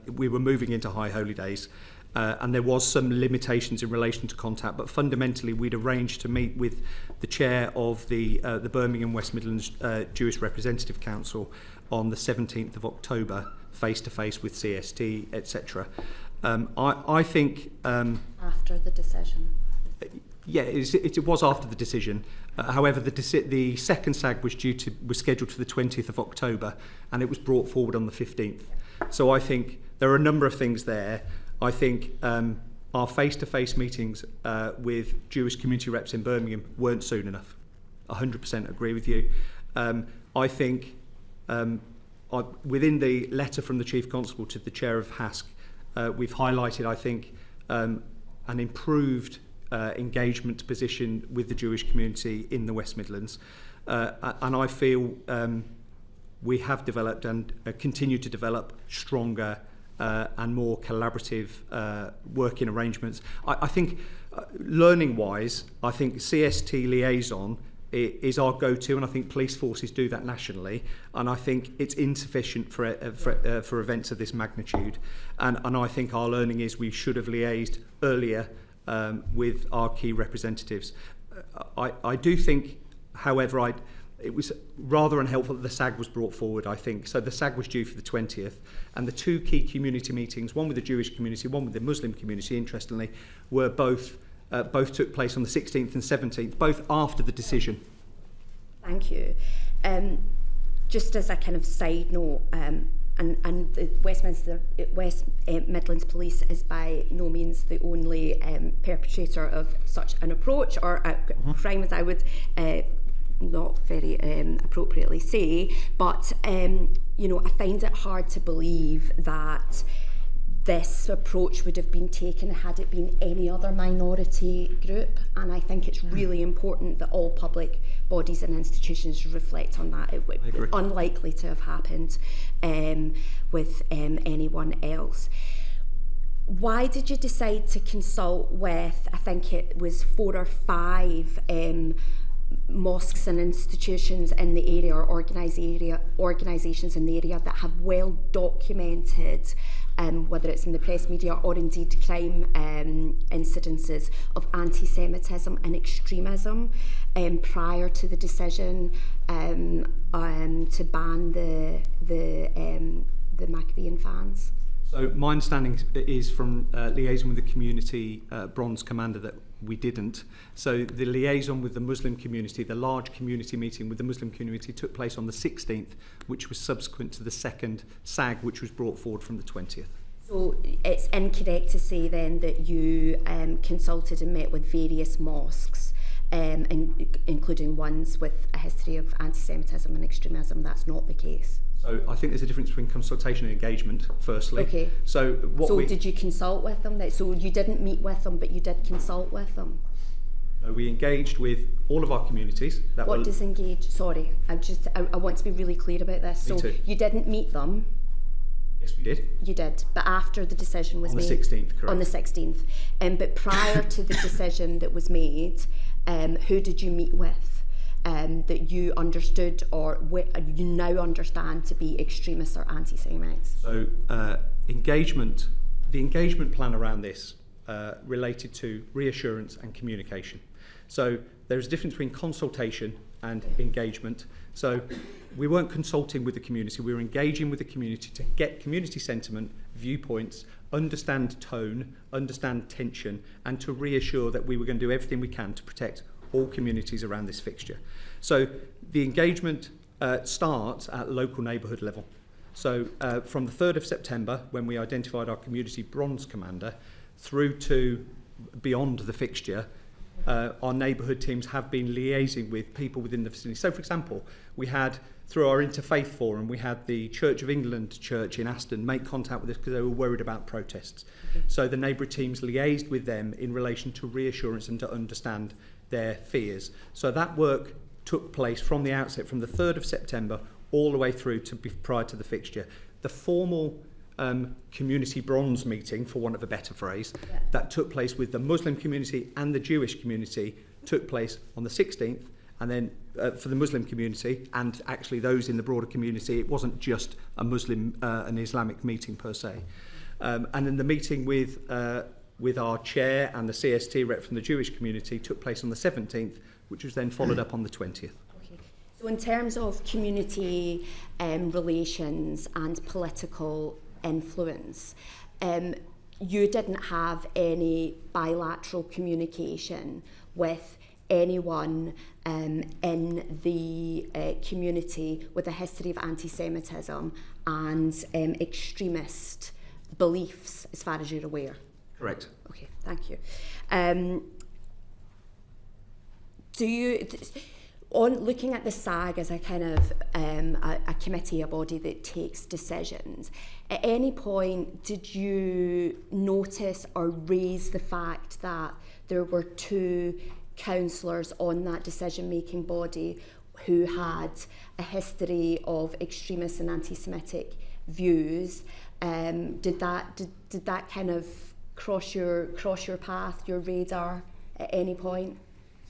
we were moving into High Holy Days, and there was some limitations in relation to contact, but fundamentally we'd arranged to meet with the chair of the Birmingham West Midlands Jewish Representative Council on the 17th of October, face-to-face with CST, etc. I think... after the decision? Yeah, it was after the decision. However, the second SAG was scheduled for the 20th of October, and it was brought forward on the 15th. So I think there are a number of things there. I think our face-to-face meetings with Jewish community reps in Birmingham weren't soon enough. 100% agree with you. I think within the letter from the Chief Constable to the Chair of HASC, we've highlighted, I think, an improved engagement position with the Jewish community in the West Midlands. And I feel we have developed and continue to develop stronger and more collaborative working arrangements. I think, learning-wise, I think CST liaison is our go-to, and I think police forces do that nationally, and I think it's insufficient for events of this magnitude, and I think our learning is we should have liaised earlier with our key representatives. I do think, however, it was rather unhelpful that the SAG was brought forward, I think. So the SAG was due for the 20th, and the two key community meetings, one with the Jewish community, one with the Muslim community, interestingly, were both took place on the 16th and 17th, both after the decision. Thank you. Just as a kind of side note, and the West Midlands Police is by no means the only perpetrator of such an approach, or a crime, as I would not very appropriately say, but you know, I find it hard to believe that this approach would have been taken had it been any other minority group, and I think it's really important that all public bodies and institutions reflect on that. It would be unlikely to have happened with anyone else. Why did you decide to consult with, I think it was 4 or 5 mosques and institutions in the area, or organisations in the area that have well documented whether it's in the press media or indeed crime incidences of anti-Semitism and extremism prior to the decision to ban the Maccabi fans? So my understanding is from liaison with the community bronze commander that we didn't. So the liaison with the Muslim community, the large community meeting with the Muslim community, took place on the 16th, which was subsequent to the second SAG, which was brought forward from the 20th. So it's incorrect to say then that you consulted and met with various mosques, including ones with a history of anti-Semitism and extremism. That's not the case. So I think there's a difference between consultation and engagement, firstly. Okay. So did you consult with them? So you didn't meet with them, but you did consult with them? No, we engaged with all of our communities. What does engage? Sorry, I want to be really clear about this. Me too. You didn't meet them? Yes, we did. You did, but after the decision was made? On the 16th, correct. On the 16th. But prior to the decision that was made, who did you meet with? That you understood or you now understand to be extremists or anti-Semites? So the engagement plan around this related to reassurance and communication. So there's a difference between consultation and engagement. So we weren't consulting with the community, we were engaging with the community to get community sentiment, viewpoints, understand tone, understand tension, and to reassure that we were going to do everything we can to protect all communities around this fixture. So the engagement starts at local neighbourhood level. So from the 3rd of September, when we identified our community bronze commander, through to beyond the fixture, our neighbourhood teams have been liaising with people within the vicinity. So for example, we had, through our interfaith forum, we had the Church of England church in Aston make contact with us because they were worried about protests. Okay. So the neighbourhood teams liaised with them in relation to reassurance and to understand their fears. So that work took place from the outset, from the 3rd of September all the way through to prior to the fixture. The formal community bronze meeting, for want of a better phrase, that took place with the Muslim community and the Jewish community took place on the 16th, and then for the Muslim community and actually those in the broader community, it wasn't just a Muslim and Islamic meeting per se. And then the meeting with our chair and the CST rep from the Jewish community took place on the 17th, which was then followed up on the 20th. Okay. So in terms of community relations and political influence, you didn't have any bilateral communication with anyone in the community with a history of anti-Semitism and extremist beliefs, as far as you're aware? Correct. Okay, thank you. Do you, on looking at the SAG as a kind of a committee, a body that takes decisions, at any point did you notice or raise the fact that there were two councillors on that decision-making body who had a history of extremist and anti-Semitic views? Did that kind of cross your path, your radar at any point?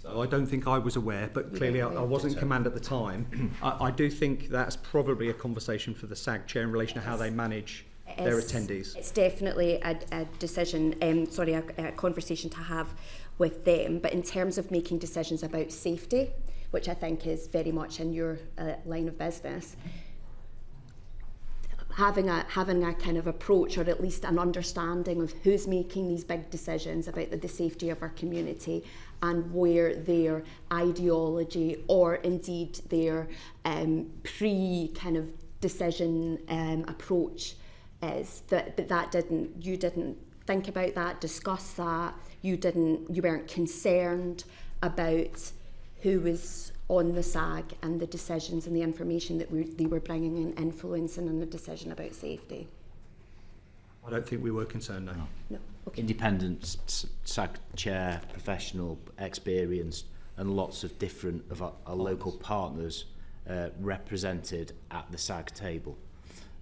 So I don't think I was aware, but clearly I wasn't in command at the time. I do think that's probably a conversation for the SAG chair in relation to how they manage their attendees. It's definitely a decision, a conversation to have with them. But in terms of making decisions about safety, which I think is very much in your line of business, having a kind of approach, or at least an understanding of who's making these big decisions about the safety of our community and where their ideology or indeed their kind of decision approach is, you didn't think about that, discuss that, you weren't concerned about who was on the SAG and the decisions and the information that they were bringing in, influencing on the decision about safety? I don't think we were concerned, no. No. Okay. Independent SAG chair, professional, experienced, and lots of different of our local partners represented at the SAG table.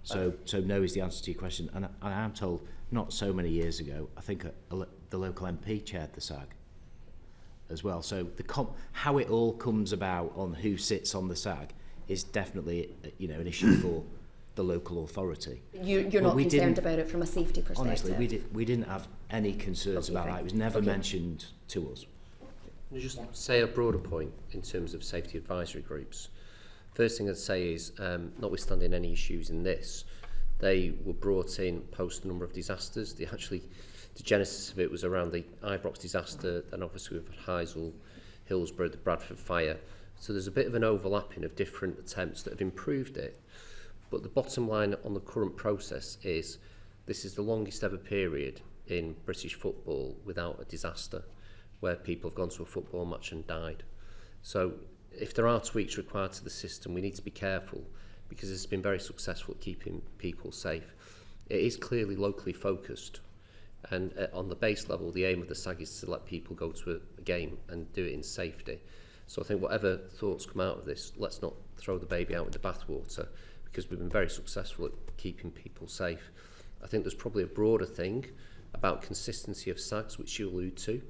So no is the answer to your question. And I am told not so many years ago, I think the local MP chaired the SAG as well. So how it all comes about on who sits on the SAG is definitely an issue the local authority. You're not concerned about it from a safety perspective? Honestly, we didn't have any concerns about that. It was never mentioned to us. Can I just say a broader point in terms of safety advisory groups? First thing I'd say is, notwithstanding any issues in this, they were brought in post a number of disasters. The genesis of it was around the Ibrox disaster, and obviously we've had Heysel, Hillsborough, the Bradford fire. So there's a bit of an overlapping of different attempts that have improved it. But the bottom line on the current process is this is the longest ever period in British football without a disaster where people have gone to a football match and died. So if there are tweaks required to the system, we need to be careful because it's been very successful at keeping people safe. It is clearly locally focused, and on the base level, the aim of the SAG is to let people go to a game and do it in safety. So I think whatever thoughts come out of this, let's not throw the baby out with the bathwater, because we've been very successful at keeping people safe. I think there's probably a broader thing about consistency of SAGs, which you allude to.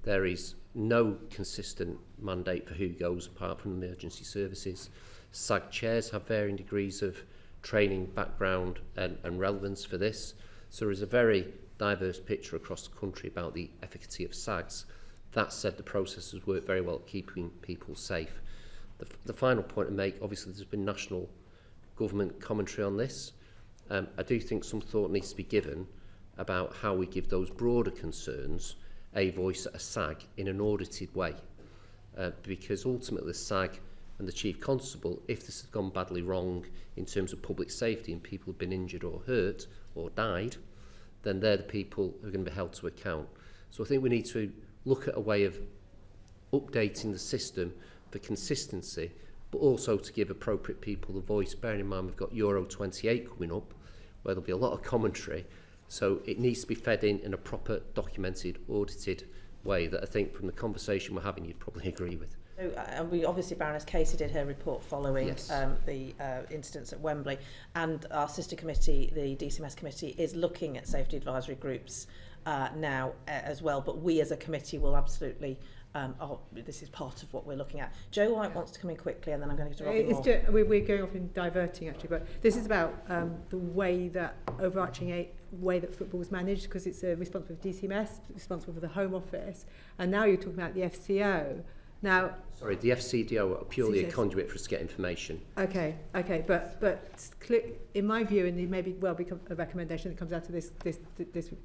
There is no consistent mandate for who goes apart from emergency services. SAG chairs have varying degrees of training, background and relevance for this. So there is a very diverse picture across the country about the efficacy of SAGs. That said, the process has worked very well at keeping people safe. The final point to make, obviously there's been national government commentary on this. I do think some thought needs to be given about how we give those broader concerns a voice at a SAG in an audited way. Because ultimately the SAG and the Chief Constable, if this has gone badly wrong in terms of public safety and people have been injured or hurt or died, then they're the people who are going to be held to account. So I think we need to look at a way of updating the system for consistency, but also to give appropriate people a voice, bearing in mind we've got Euro 28 coming up, where there'll be a lot of commentary, so it needs to be fed in a proper, documented, audited way that I think from the conversation we're having you'd probably agree with. So, we obviously, Baroness Casey did her report following the incidents at Wembley, and our sister committee, the DCMS committee, is looking at safety advisory groups now as well, but we as a committee will absolutely this is part of what we're looking at. Joe White wants to come in quickly, and then I'm going to Robin Moore. We're going off in diverting actually, but this is about the way that way that football is managed, because it's responsible for DCMS, responsible for the Home Office, and now you're talking about the FCO. Now, sorry, the FCDO are purely a conduit for us to get information. Okay, but in my view, and it may well become a recommendation that comes out of this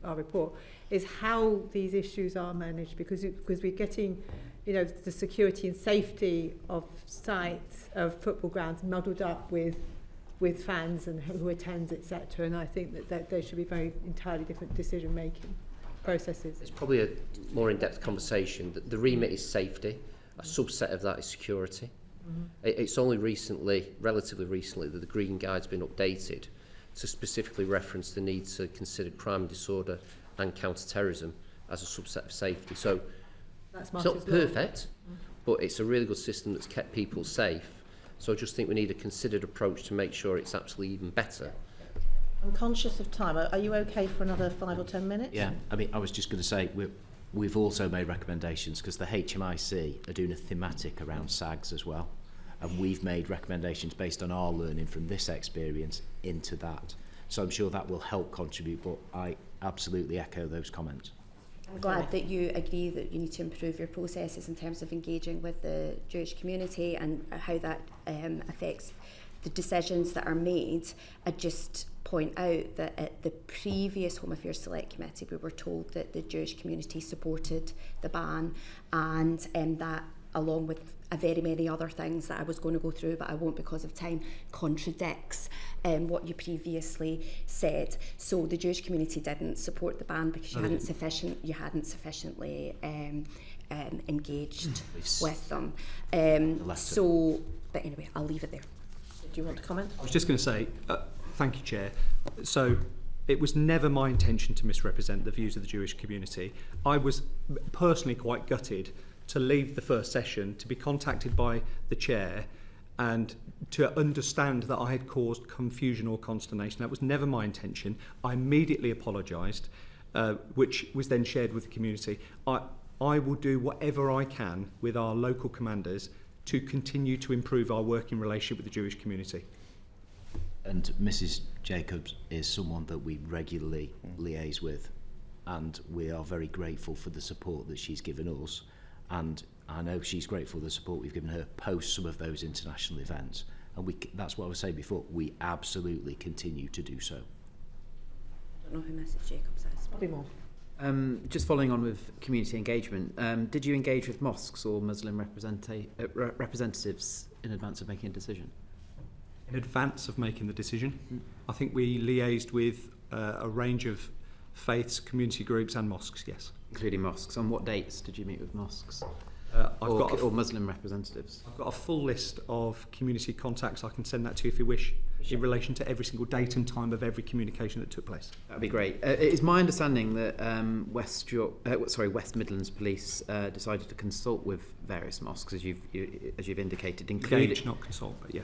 our report, is how these issues are managed, because we're getting, the security and safety of sites of football grounds muddled up with fans and who attends, etc. And I think that there should be very entirely different decision making processes. It's probably a more in-depth conversation. The remit is safety. A subset of that is security. It's only relatively recently, that the Green Guide's been updated to specifically reference the need to consider crime and disorder and counter-terrorism as a subset of safety. So it's not perfect, but it's a really good system that's kept people safe. So I just think we need a considered approach to make sure it's absolutely even better. I'm conscious of time. Are you okay for another 5 or 10 minutes? Yeah, I mean, I was just going to say, we've also made recommendations, because the HMIC are doing a thematic around SAGs as well, and we've made recommendations based on our learning from this experience into that. So I'm sure that will help contribute, but I absolutely echo those comments. I'm glad that you agree that you need to improve your processes in terms of engaging with the Jewish community and how that affects the decisions that are made. I just point out that at the previous Home Affairs Select Committee, we were told that the Jewish community supported the ban, and that, along with very many other things that I was going to go through, but I won't because of time, contradicts what you previously said. So the Jewish community didn't support the ban because you hadn't sufficiently engaged with them. But anyway, I'll leave it there. Do you want to comment? I was just going to say, thank you, Chair. So it was never my intention to misrepresent the views of the Jewish community. I was personally quite gutted to leave the first session, to be contacted by the Chair and to understand that I had caused confusion or consternation. That was never my intention. I immediately apologised, which was then shared with the community. I will do whatever I can with our local commanders to continue to improve our working relationship with the Jewish community. And Mrs. Jacobs is someone that we regularly liaise with, and we are very grateful for the support that she's given us, and I know she's grateful for the support we've given her post some of those international events, and that's what I was saying before, we absolutely continue to do so. I don't know who Mrs. Jacobs is. Probably more. Just following on with community engagement, did you engage with mosques or Muslim representatives in advance of making a decision? In advance of making the decision, I think we liaised with a range of faiths, community groups and mosques, yes. Including mosques. On what dates did you meet with mosques or Muslim representatives? I've got a full list of community contacts. I can send that to you if you wish, in relation to every single date and time of every communication that took place. That would be great. It is my understanding that West Midlands Police decided to consult with various mosques, as you've indicated, Engage, not consult, but yeah.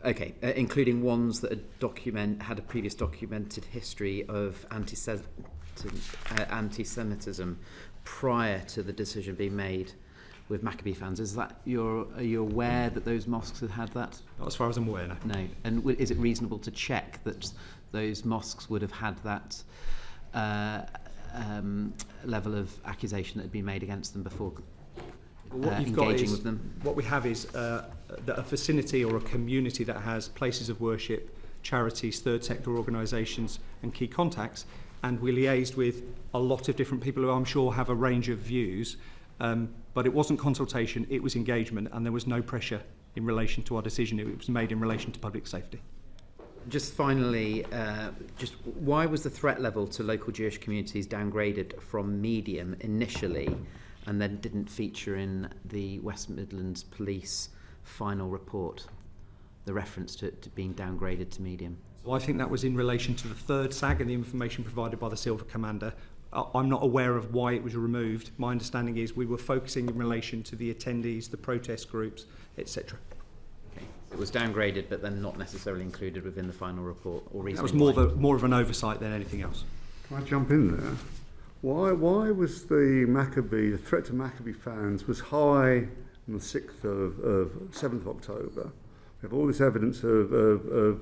Okay, including ones that had a previous documented history of anti-Semitism prior to the decision being made with Maccabi fans. Are you aware that those mosques had that? Not as far as I'm aware, no. No. And is it reasonable to check that those mosques would have had that level of accusation that had been made against them before engaging with them? What we have is a vicinity or a community that has places of worship, charities, third sector organisations and key contacts, and we liaised with a lot of different people who I'm sure have a range of views, but it wasn't consultation, it was engagement, and there was no pressure in relation to our decision. It was made in relation to public safety. Just finally, just why was the threat level to local Jewish communities downgraded from medium initially and then didn't feature in the West Midlands Police final report, the reference to it being downgraded to medium? So I think that was in relation to the third SAG and the information provided by the Silver Commander. I'm not aware of why it was removed. My understanding is we were focusing in relation to the attendees, the protest groups, etc. Okay. It was downgraded but then not necessarily included within the final report or reason. That was more of an oversight than anything else. Can I jump in there? Why was the threat to Maccabi fans was high on the 7th of October? We have all this evidence of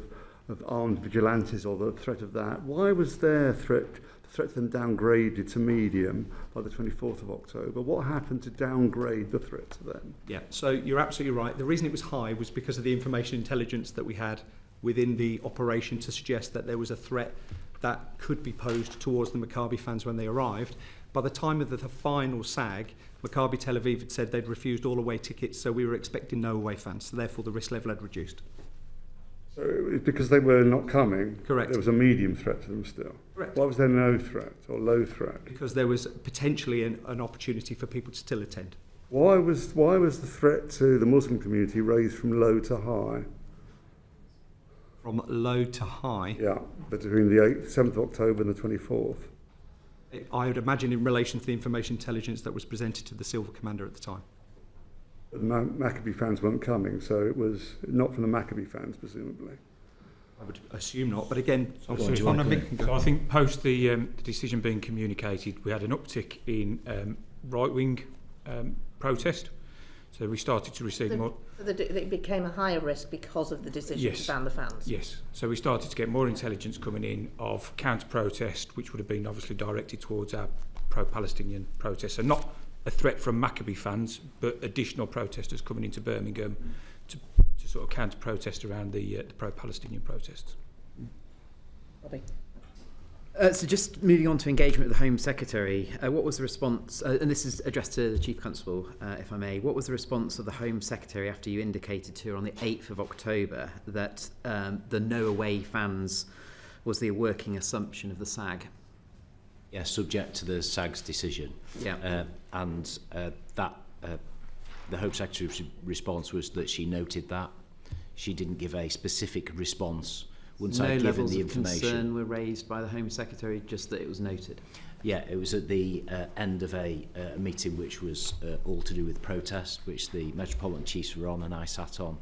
armed vigilantes or the threat of that. Why was their threat to them downgraded to medium by the 24th of October? What happened to downgrade the threat to them? Yeah, so you're absolutely right. The reason it was high was because of the information intelligence that we had within the operation to suggest that there was a threat that could be posed towards the Maccabi fans when they arrived. By the time of the final SAG, Maccabi Tel Aviv had said they'd refused all away tickets, so we were expecting no away fans, so therefore the risk level had reduced. So it was because they were not coming? Correct. There was a medium threat to them still? Correct. Why was there no threat or low threat? Because there was potentially an opportunity for people to still attend. Why was the threat to the Muslim community raised from low to high? From low to high? Yeah, between the 7th of October and the 24th. I would imagine in relation to the information intelligence that was presented to the Silver Commander at the time. But Maccabi fans weren't coming, so it was not from the Maccabi fans, presumably. I would assume not, but again, so I think post the decision being communicated, we had an uptick in right-wing protest. So we started to receive more. So it became a higher risk because of the decision to ban the fans? Yes. So we started to get more intelligence coming in of counter-protest, which would have been obviously directed towards our pro-Palestinian protests. So not a threat from Maccabi fans, but additional protesters coming into Birmingham to sort of counter-protest around the pro-Palestinian protests. Robbie? So just moving on to engagement with the Home Secretary, what was the response, and this is addressed to the Chief Constable, if I may, what was the response of the Home Secretary after you indicated to her on the 8th of October that the no away fans was the working assumption of the SAG? Yeah, subject to the SAG's decision. Yeah. The Home Secretary's response was that she noted that. She didn't give a specific response once I'd given the information. No levels of concern were raised by the Home Secretary, just that it was noted? Yeah, it was at the end of a meeting which was all to do with protest, which the Metropolitan Chiefs were on and I sat on,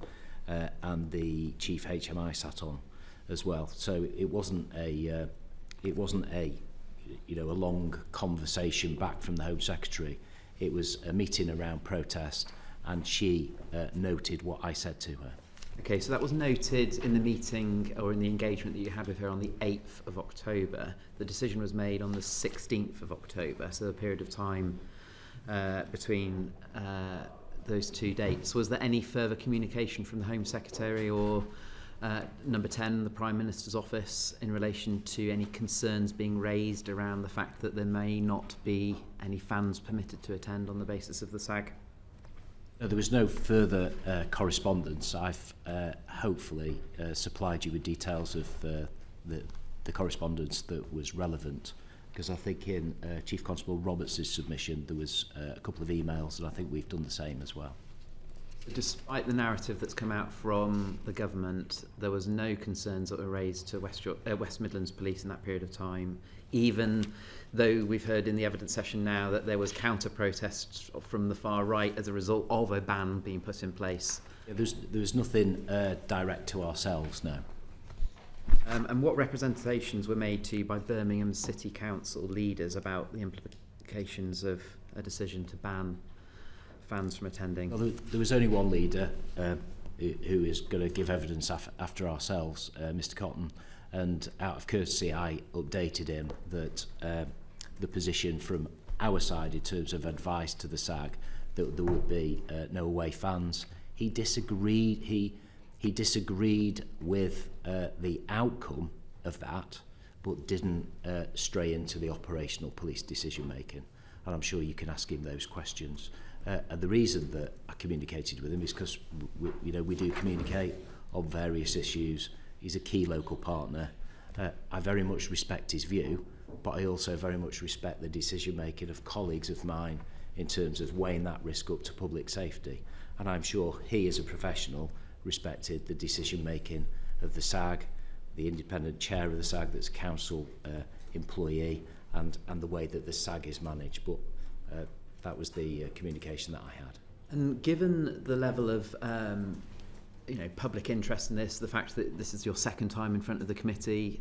and the Chief HMI sat on as well. So it wasn't a long conversation back from the Home Secretary. It was a meeting around protest, and she noted what I said to her. Okay, so that was noted in the meeting or in the engagement that you had with her on the 8th of October. The decision was made on the 16th of October, so a period of time between those two dates. Was there any further communication from the Home Secretary or number 10, the Prime Minister's office, in relation to any concerns being raised around the fact that there may not be any fans permitted to attend on the basis of the SAG? No, there was no further correspondence. I've hopefully supplied you with details of the correspondence that was relevant, because I think in Chief Constable Roberts' submission there was a couple of emails, and I think we've done the same as well. Despite the narrative that's come out from the government, there was no concerns that were raised to West Midlands Police in that period of time, even though we've heard in the evidence session now that there was counter-protests from the far right as a result of a ban being put in place. Yeah, there was nothing direct to ourselves, no. And what representations were made to you by Birmingham City Council leaders about the implications of a decision to ban fans from attending? Well, there was only one leader who is going to give evidence after ourselves, Mr. Cotton, and out of courtesy I updated him that the position from our side in terms of advice to the SAG that there would be no away fans. He disagreed. He disagreed with the outcome of that, but didn't stray into the operational police decision making. And I'm sure you can ask him those questions. And the reason that I communicated with him is because we do communicate on various issues. He's a key local partner. I very much respect his view, but I also very much respect the decision making of colleagues of mine in terms of weighing that risk up to public safety. And I'm sure he, as a professional, respected the decision making of the SAG, the independent chair of the SAG that's a council employee, and the way that the SAG is managed. But that was the communication that I had. And given the level of public interest in this, the fact that this is your second time in front of the committee,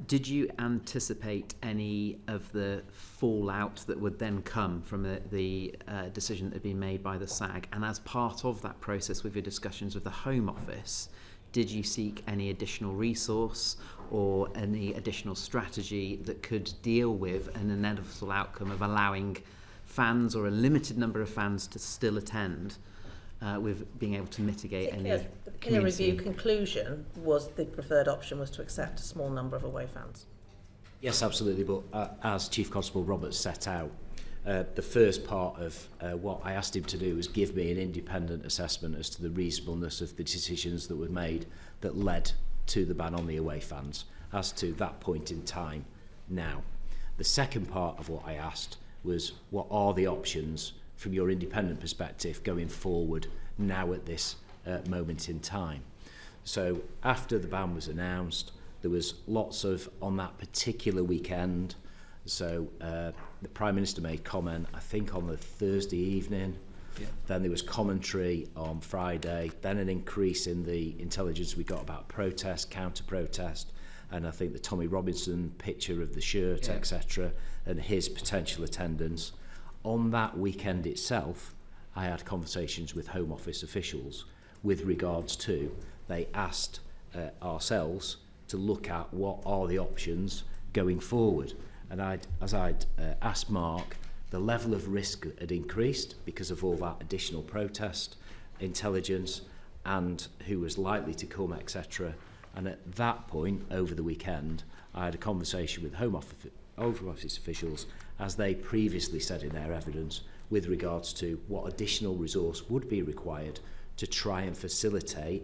did you anticipate any of the fallout that would then come from the decision that had been made by the SAG? And as part of that process with your discussions with the Home Office, did you seek any additional resource or any additional strategy that could deal with an inevitable outcome of allowing fans or a limited number of fans to still attend, with being able to mitigate any the peer review conclusion was the preferred option was to accept a small number of away fans? Yes, absolutely. But as Chief Constable Roberts set out, the first part of what I asked him to do was give me an independent assessment as to the reasonableness of the decisions that were made that led to the ban on the away fans as to that point in time now. The second part of what I asked was, what are the options from your independent perspective going forward now at this moment in time? So after the ban was announced, there was lots of, on that particular weekend, so the Prime Minister made comment, I think on the Thursday evening, then there was commentary on Friday, then an increase in the intelligence we got about protest, counter-protest, and I think the Tommy Robinson picture of the shirt, etc., and his potential attendance. On that weekend itself, I had conversations with Home Office officials with regards to, they asked ourselves to look at what are the options going forward. And as I'd asked Mark, the level of risk had increased because of all that additional protest, intelligence, and who was likely to come, etc. And at that point, over the weekend, I had a conversation with Home Office officials, as they previously said in their evidence, with regards to what additional resource would be required to try and facilitate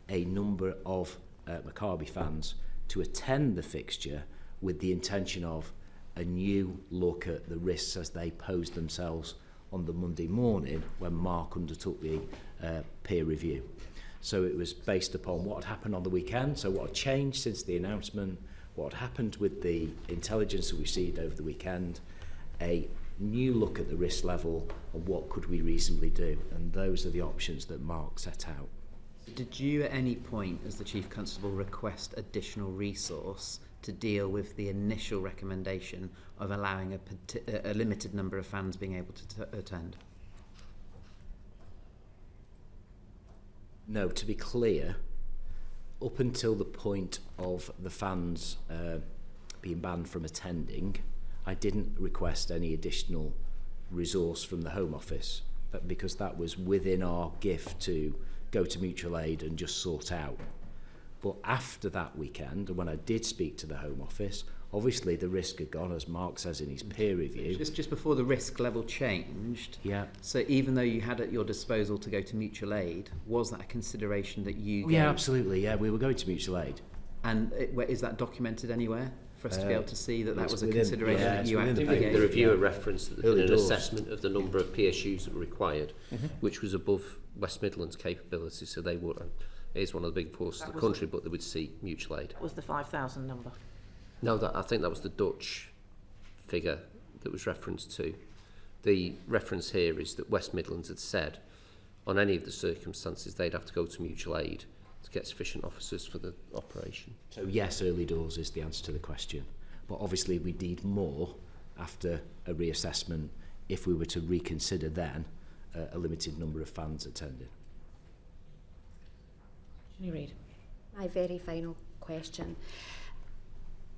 a number of Maccabi fans to attend the fixture with the intention of a new look at the risks as they posed themselves on the Monday morning when Mark undertook the peer review. So it was based upon what had happened on the weekend, so what had changed since the announcement, what had happened with the intelligence that we received over the weekend, a new look at the risk level and what could we reasonably do. And those are the options that Mark set out. Did you at any point, as the Chief Constable, request additional resource to deal with the initial recommendation of allowing a limited number of fans being able to attend? No, to be clear, up until the point of the fans being banned from attending, I didn't request any additional resource from the Home Office, because that was within our gift to go to mutual aid and just sort out. But after that weekend, and when I did speak to the Home Office, obviously the risk had gone, as Mark says in his peer review. Just before the risk level changed, Yeah. so even though you had at your disposal to go to mutual aid, was that a consideration that you gave? Yeah, absolutely, yeah, we were going to mutual aid. And is that documented anywhere for us to be able to see that that was a within- consideration yeah, that it's you within actively the- gave? The reviewer referenced that there had been an doors. assessment of the number of PSUs that were required, which was above West Midlands capability, so they would. It is one of the big forces of the country, but they would see mutual aid. That was the 5,000 number. No, I think that was the Dutch figure that was referenced to. The reference here is that West Midlands had said, on any of the circumstances, they'd have to go to mutual aid to get sufficient officers for the operation. So yes, early doors is the answer to the question. But obviously we need more after a reassessment if we were to reconsider then a limited number of fans attending. Can you read? My very final question.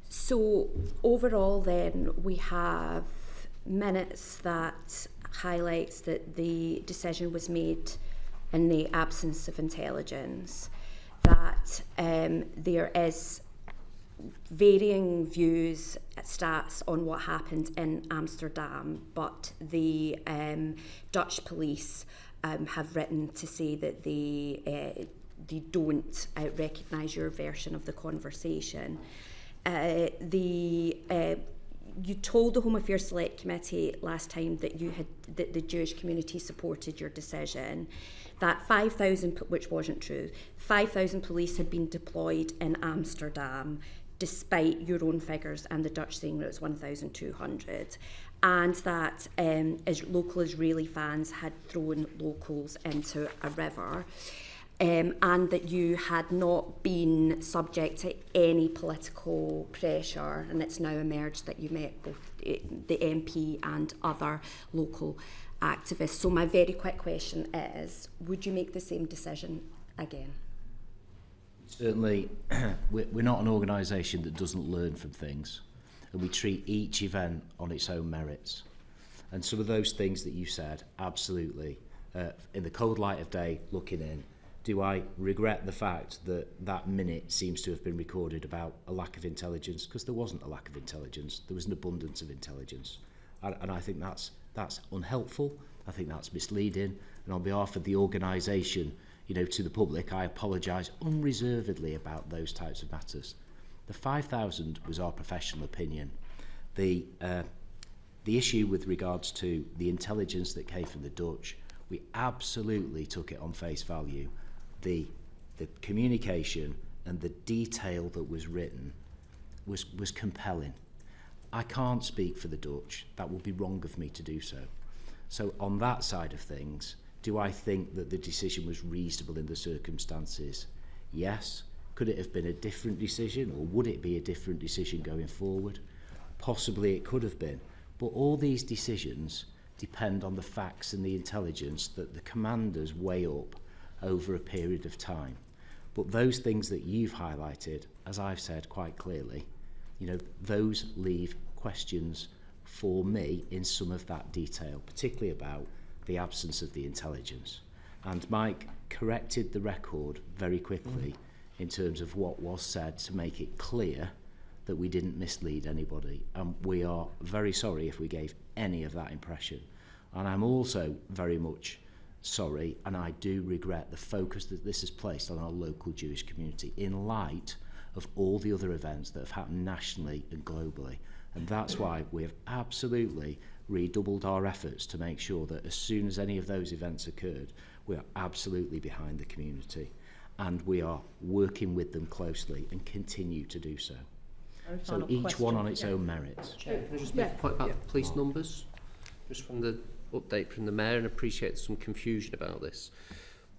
So overall then we have minutes that highlights that the decision was made in the absence of intelligence, that there is varying views, stats on what happened in Amsterdam, but the Dutch police have written to say that they don't recognise your version of the conversation. You told the Home Affairs Select Committee last time that that the Jewish community supported your decision, that 5,000, which wasn't true, 5,000 police had been deployed in Amsterdam, despite your own figures and the Dutch saying that it was 1,200, and that local Israeli fans had thrown locals into a river. And that you had not been subject to any political pressure, and it's now emerged that you met both the MP and other local activists. So my very quick question is, would you make the same decision again? Certainly, we're not an organisation that doesn't learn from things, and we treat each event on its own merits. And some of those things that you said, absolutely, in the cold light of day, looking in, do I regret the fact that that minute seems to have been recorded about a lack of intelligence? Because there wasn't a lack of intelligence. There was an abundance of intelligence. And I think that's unhelpful. I think that's misleading. And on behalf of the organisation, to the public, I apologise unreservedly about those types of matters. The 5,000 was our professional opinion. The issue with regards to the intelligence that came from the Dutch, we absolutely took it on face value. The communication and the detail that was written was compelling. I can't speak for the Dutch. That would be wrong of me to do so. So on that side of things, do I think that the decision was reasonable in the circumstances? Yes. Could it have been a different decision, or would it be a different decision going forward? Possibly it could have been. But all these decisions depend on the facts and the intelligence that the commanders weigh up over a period of time. But those things that you've highlighted, as I've said quite clearly, those leave questions for me in some of that detail, particularly about the absence of the intelligence. And Mike corrected the record very quickly in terms of what was said to make it clear that we didn't mislead anybody. And we are very sorry if we gave any of that impression. And I'm also very much sorry, and I do regret the focus that this has placed on our local Jewish community in light of all the other events that have happened nationally and globally. And that's why we have absolutely redoubled our efforts to make sure that as soon as any of those events occurred, we are absolutely behind the community, and we are working with them closely and continue to do so. So each one on its own merits. Chair, can I just make a point about the police numbers? Just from the update from the Mayor, and appreciate some confusion about this.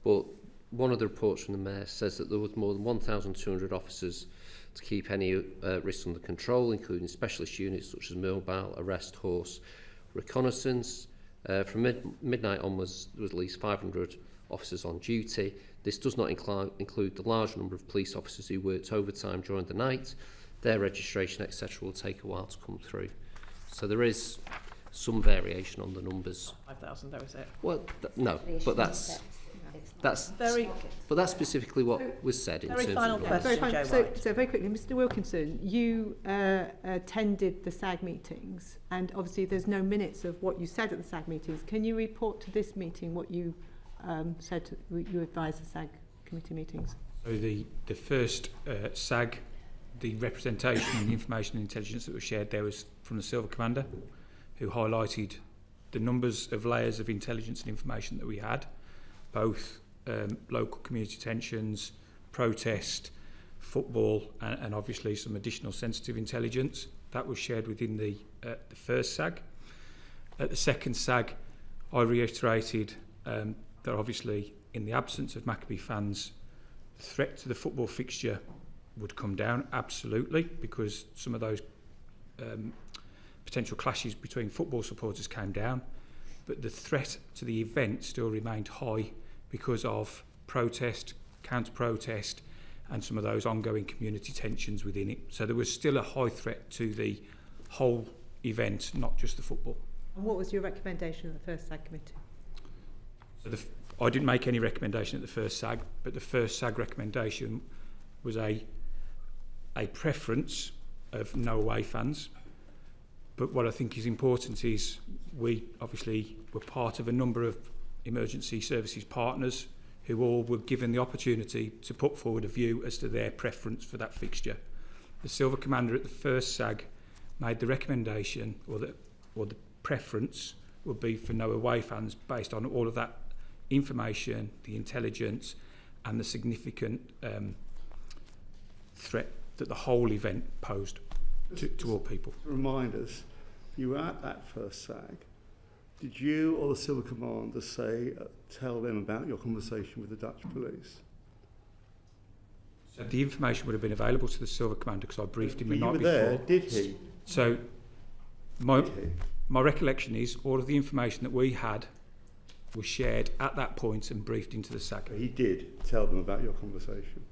But one of the reports from the Mayor says that there was more than 1,200 officers to keep any risks under control, including specialist units such as mobile, arrest, horse, reconnaissance. From midnight onwards, there was at least 500 officers on duty. This does not include the large number of police officers who worked overtime during the night. Their registration, etc., will take a while to come through. So there is some variation on the numbers. 5,000, though, is it? Well, no, but that's specifically what was said in terms final of question. numbers. So very quickly, Mr Wilkinson, you attended the SAG meetings, and obviously there's no minutes of what you said at the SAG meetings. Can you report to this meeting what you said you advised the SAG committee meetings? So the first SAG, the representation and information and intelligence that was shared there was from the Silver Commander, who highlighted the numbers of layers of intelligence and information that we had, both local community tensions, protest, football, and obviously some additional sensitive intelligence. That was shared within the first SAG. At the second SAG, I reiterated that obviously in the absence of Maccabi fans, the threat to the football fixture would come down, absolutely, because some of those potential clashes between football supporters came down, but the threat to the event still remained high because of protest, counter-protest, and some of those ongoing community tensions within it. So there was still a high threat to the whole event, not just the football. And what was your recommendation at the first SAG committee? So I didn't make any recommendation at the first SAG, but the first SAG recommendation was a preference of no away fans. But what I think is important is we obviously were part of a number of emergency services partners who all were given the opportunity to put forward a view as to their preference for that fixture. The Silver Commander at the first SAG made the recommendation, or the preference would be for no away fans based on all of that information, the intelligence, and the significant threat that the whole event posed to all people. To remind us, you were at that first SAG. Did you or the Silver Commander tell them about your conversation with the Dutch police? So the information would have been available to the Silver Commander because I briefed him the night before. You were there, did he? So my recollection is all of the information that we had was shared at that point and briefed into the SAG. He did tell them about your conversation.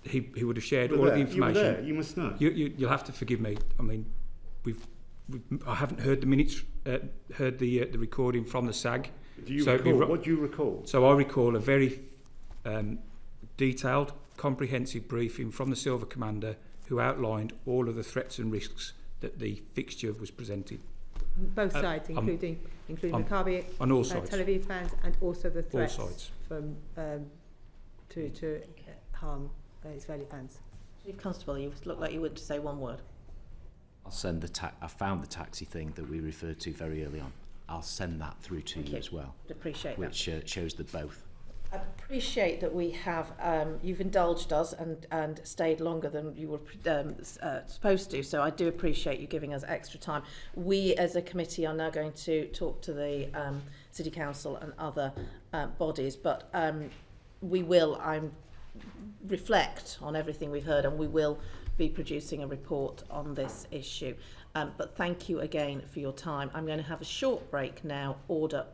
He would have shared all of the information. You were there. You must know. You'll have to forgive me. I mean, I haven't heard the minutes, heard the recording from the SAG. Do you recall? What do you recall? So I recall a very detailed, comprehensive briefing from the Silver Commander who outlined all of the threats and risks that the fixture was presenting. Both sides, including Maccabi Tel Aviv fans, and also the threats from to harm Israeli fans. Chief Constable, you look like you would say one word. I'll send I found the taxi thing that we referred to very early on. I'll send that through to you as well. I'd appreciate that. Which shows the both. I appreciate that we have, you've indulged us and stayed longer than you were supposed to, so I do appreciate you giving us extra time. We as a committee are now going to talk to the City Council and other bodies, but we will reflect on everything we've heard, and we will be producing a report on this issue. But thank you again for your time. I'm going to have a short break now. Order.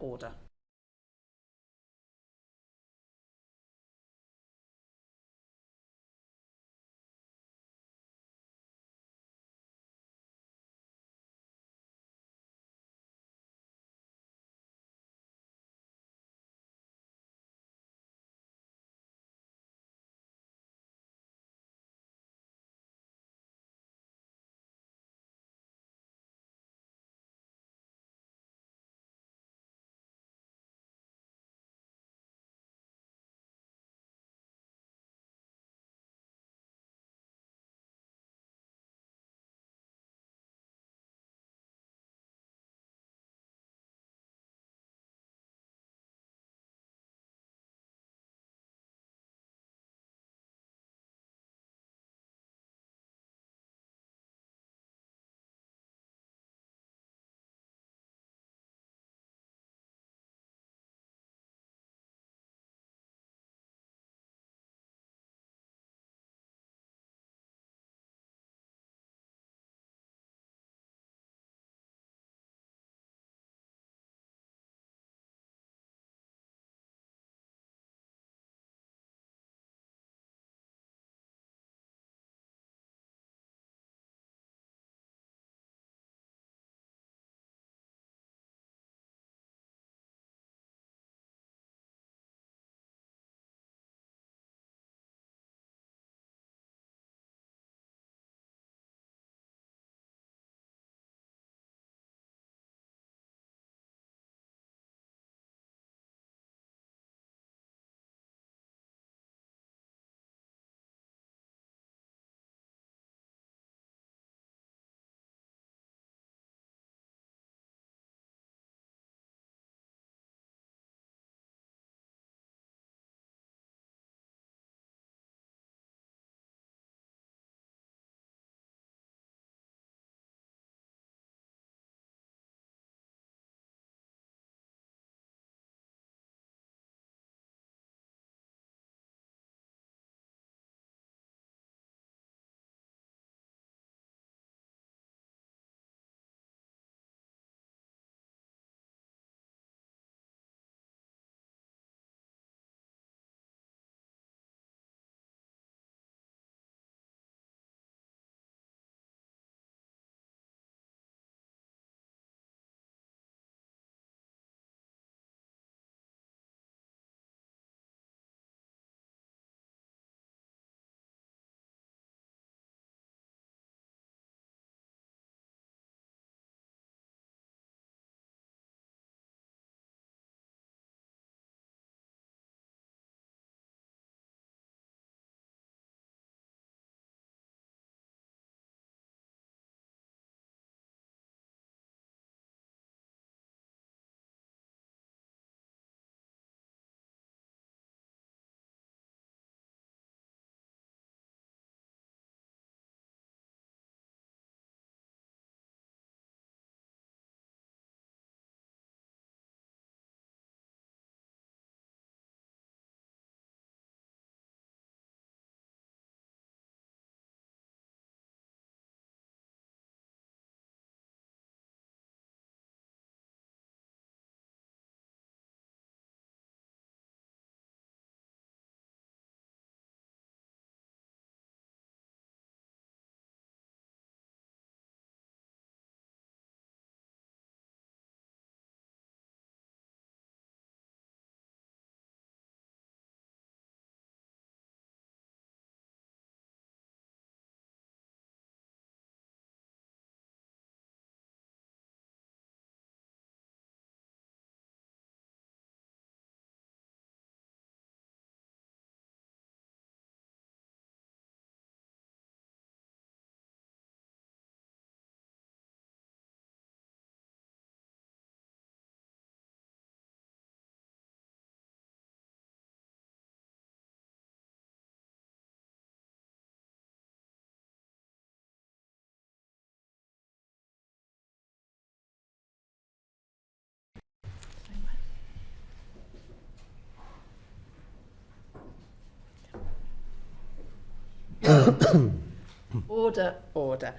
Order, order.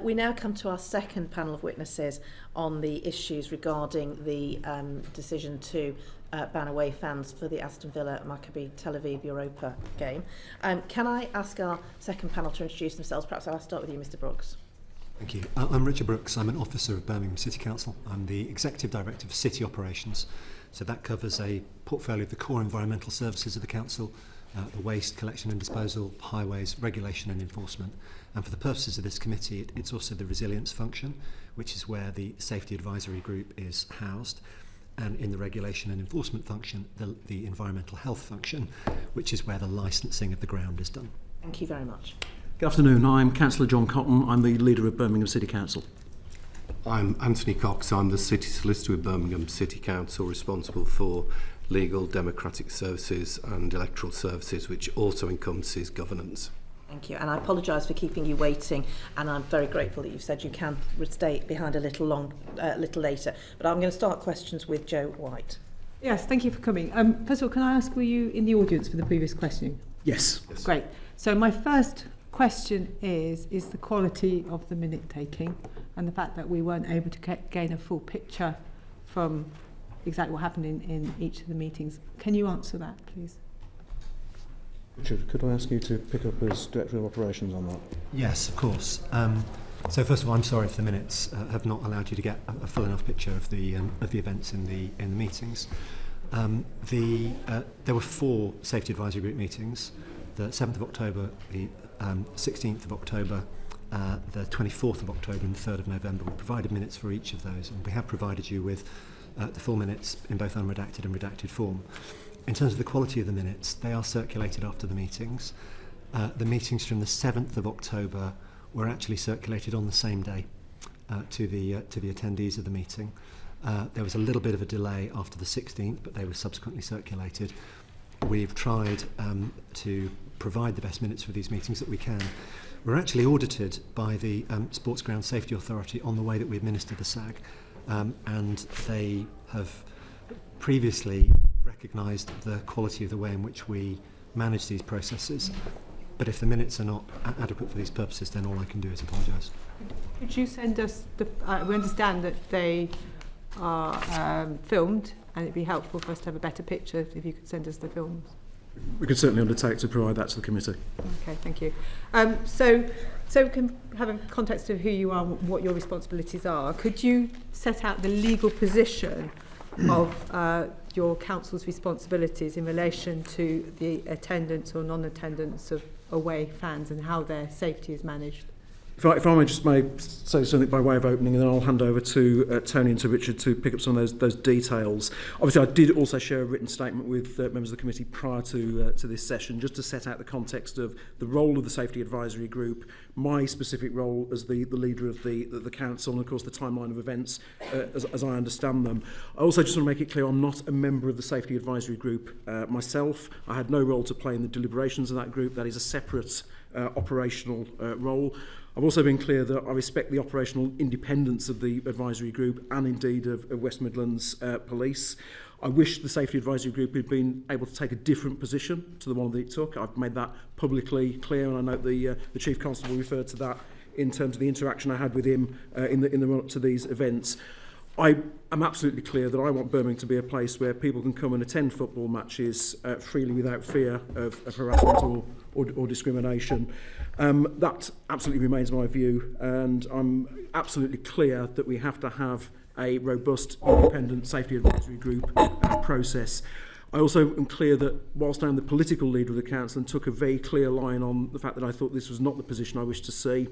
We now come to our second panel of witnesses on the issues regarding the decision to ban away fans for the Aston Villa Maccabi Tel Aviv Europa game. Can I ask our second panel to introduce themselves? Perhaps I'll start with you, Mr. Brooks. Thank you. I'm Richard Brooks. I'm an officer of Birmingham City Council. I'm the Executive Director for City Operations. So that covers a portfolio of the core environmental services of the Council, the waste collection and disposal, highways, regulation and enforcement. And for the purposes of this committee, it's also the resilience function, which is where the safety advisory group is housed. And in the regulation and enforcement function, the environmental health function, which is where the licensing of the ground is done. Thank you very much. Good afternoon. I'm Councillor John Cotton. I'm the leader of Birmingham City Council. I'm Anthony Cox. I'm the City Solicitor with Birmingham City Council, responsible for legal, democratic services and electoral services, which also encompasses governance. Thank you, and I apologise for keeping you waiting, and I'm very grateful that you've said you can stay behind a little later. But I'm going to start questions with Joe White. Yes, thank you for coming. First of all, can I ask, were you in the audience for the previous questioning? Yes. Great. So my first question is the quality of the minute taking and the fact that we weren't able to gain a full picture from exactly what happened in each of the meetings. Can you answer that, please? Richard, could I ask you to pick up as Director of Operations on that? Yes, of course. So first of all, I'm sorry if the minutes have not allowed you to get a full enough picture of the events in the meetings. There were 4 safety advisory group meetings: the 7th of October, the 16th of October, the 24th of October, and the 3rd of November. We provided minutes for each of those, and we have provided you with the full minutes in both unredacted and redacted form. In terms of the quality of the minutes, they are circulated after the meetings. The meetings from the 7th of October were actually circulated on the same day to the attendees of the meeting. There was a little bit of a delay after the 16th, but they were subsequently circulated. We've tried to provide the best minutes for these meetings that we can. We're actually audited by the Sports Ground Safety Authority on the way that we administer the SAG, and they have previously recognised the quality of the way in which we manage these processes. But if the minutes are not adequate for these purposes, then all I can do is apologise. Could you send us we understand that they are filmed, and it'd be helpful for us to have a better picture if you could send us the films. We could certainly undertake to provide that to the committee. Okay, thank you. So we can have a context of who you are and what your responsibilities are. Could you set out the legal position of your council's responsibilities in relation to the attendance or non-attendance of away fans and how their safety is managed? If I may just say something by way of opening, and then I'll hand over to Tony and to Richard to pick up some of those details. Obviously, I did also share a written statement with members of the committee prior to this session, just to set out the context of the role of the Safety Advisory Group, my specific role as the leader of the council, and of course the timeline of events as I understand them. I also just want to make it clear I'm not a member of the Safety Advisory Group myself. I had no role to play in the deliberations of that group. That is a separate operational role. I've also been clear that I respect the operational independence of the advisory group and indeed of West Midlands Police. I wish the Safety Advisory Group had been able to take a different position to the one that it took. I've made that publicly clear, and I note the Chief Constable referred to that in terms of the interaction I had with him in the run-up to these events. I am absolutely clear that I want Birmingham to be a place where people can come and attend football matches freely without fear of harassment or discrimination. That absolutely remains my view, and I'm absolutely clear that we have to have a robust, independent Safety Advisory Group process. I also am clear that whilst I'm the political leader of the council and took a very clear line on the fact that I thought this was not the position I wished to see,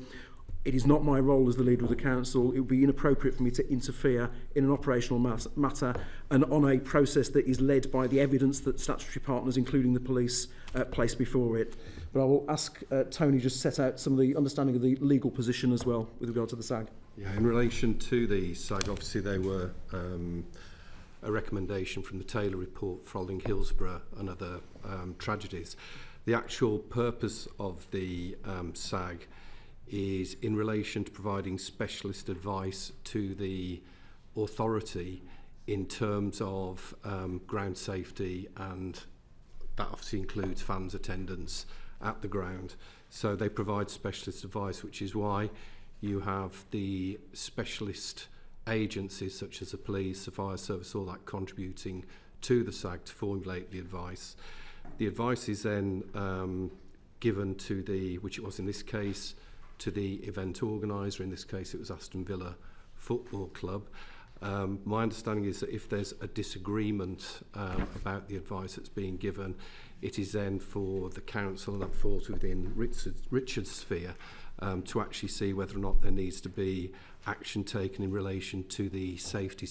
it is not my role as the leader of the council. It would be inappropriate for me to interfere in an operational matter and on a process that is led by the evidence that statutory partners, including the police, place before it. But I will ask Tony just set out some of the understanding of the legal position as well with regard to the SAG. Yeah, in relation to the SAG, obviously they were a recommendation from the Taylor report following Hillsborough and other tragedies. The actual purpose of the SAG is in relation to providing specialist advice to the authority in terms of ground safety, and that obviously includes fans' attendance at the ground. So they provide specialist advice, which is why you have the specialist agencies such as the police, the fire service, all that contributing to the SAG to formulate the advice. The advice is then given to the, which it was in this case, to the event organiser. In this case it was Aston Villa Football Club. My understanding is that if there's a disagreement about the advice that's being given, it is then for the council, and that falls within Richard's sphere, to actually see whether or not there needs to be action taken in relation to the safety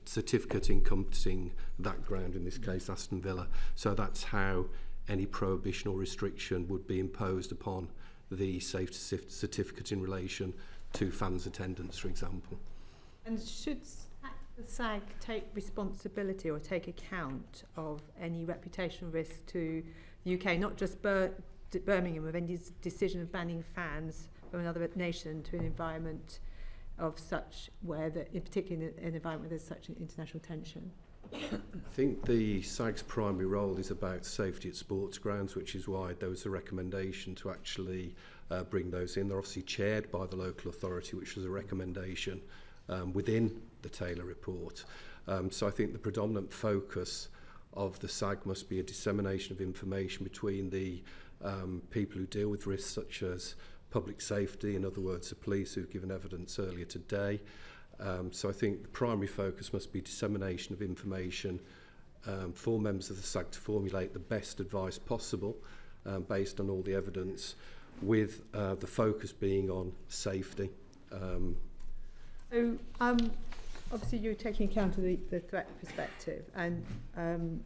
certificate encompassing that ground, in this case Aston Villa. So that's how any prohibition or restriction would be imposed upon the safety certificate in relation to fans' attendance, for example. And should the SAG take responsibility or take account of any reputational risk to the UK, not just Birmingham, of any decision of banning fans from another nation to an environment of such, where, in particular in an environment where there's such an international tension? I think the SAG's primary role is about safety at sports grounds, which is why there was a recommendation to actually bring those in. They're obviously chaired by the local authority, which was a recommendation within the Taylor report. So I think the predominant focus of the SAG must be a dissemination of information between the people who deal with risks such as public safety, in other words the police who've given evidence earlier today. So I think the primary focus must be dissemination of information for members of the SAG to formulate the best advice possible based on all the evidence, with the focus being on safety. So obviously you're taking account of the threat perspective, and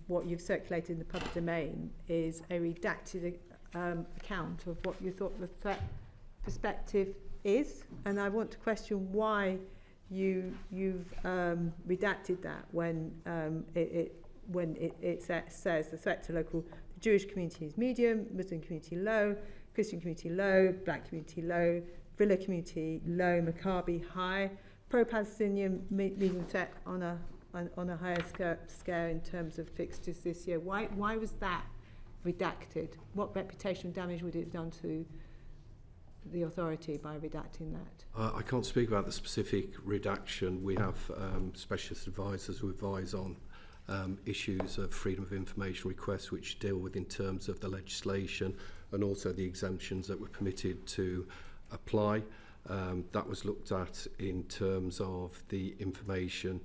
what you've circulated in the public domain is a redacted account of what you thought the threat perspective is, and I want to question why you've redacted that when it says the threat to the Jewish community is medium, Muslim community low, Christian community low, black community low, Villa community low, Maccabi high, pro-Palestinian medium threat on a higher scale in terms of fixtures this year. Why was that redacted? What reputational damage would it have done to the authority by redacting that? I can't speak about the specific redaction. We have specialist advisors who advise on issues of freedom of information requests, which deal with in terms of the legislation and also the exemptions that were permitted to apply. That was looked at in terms of the information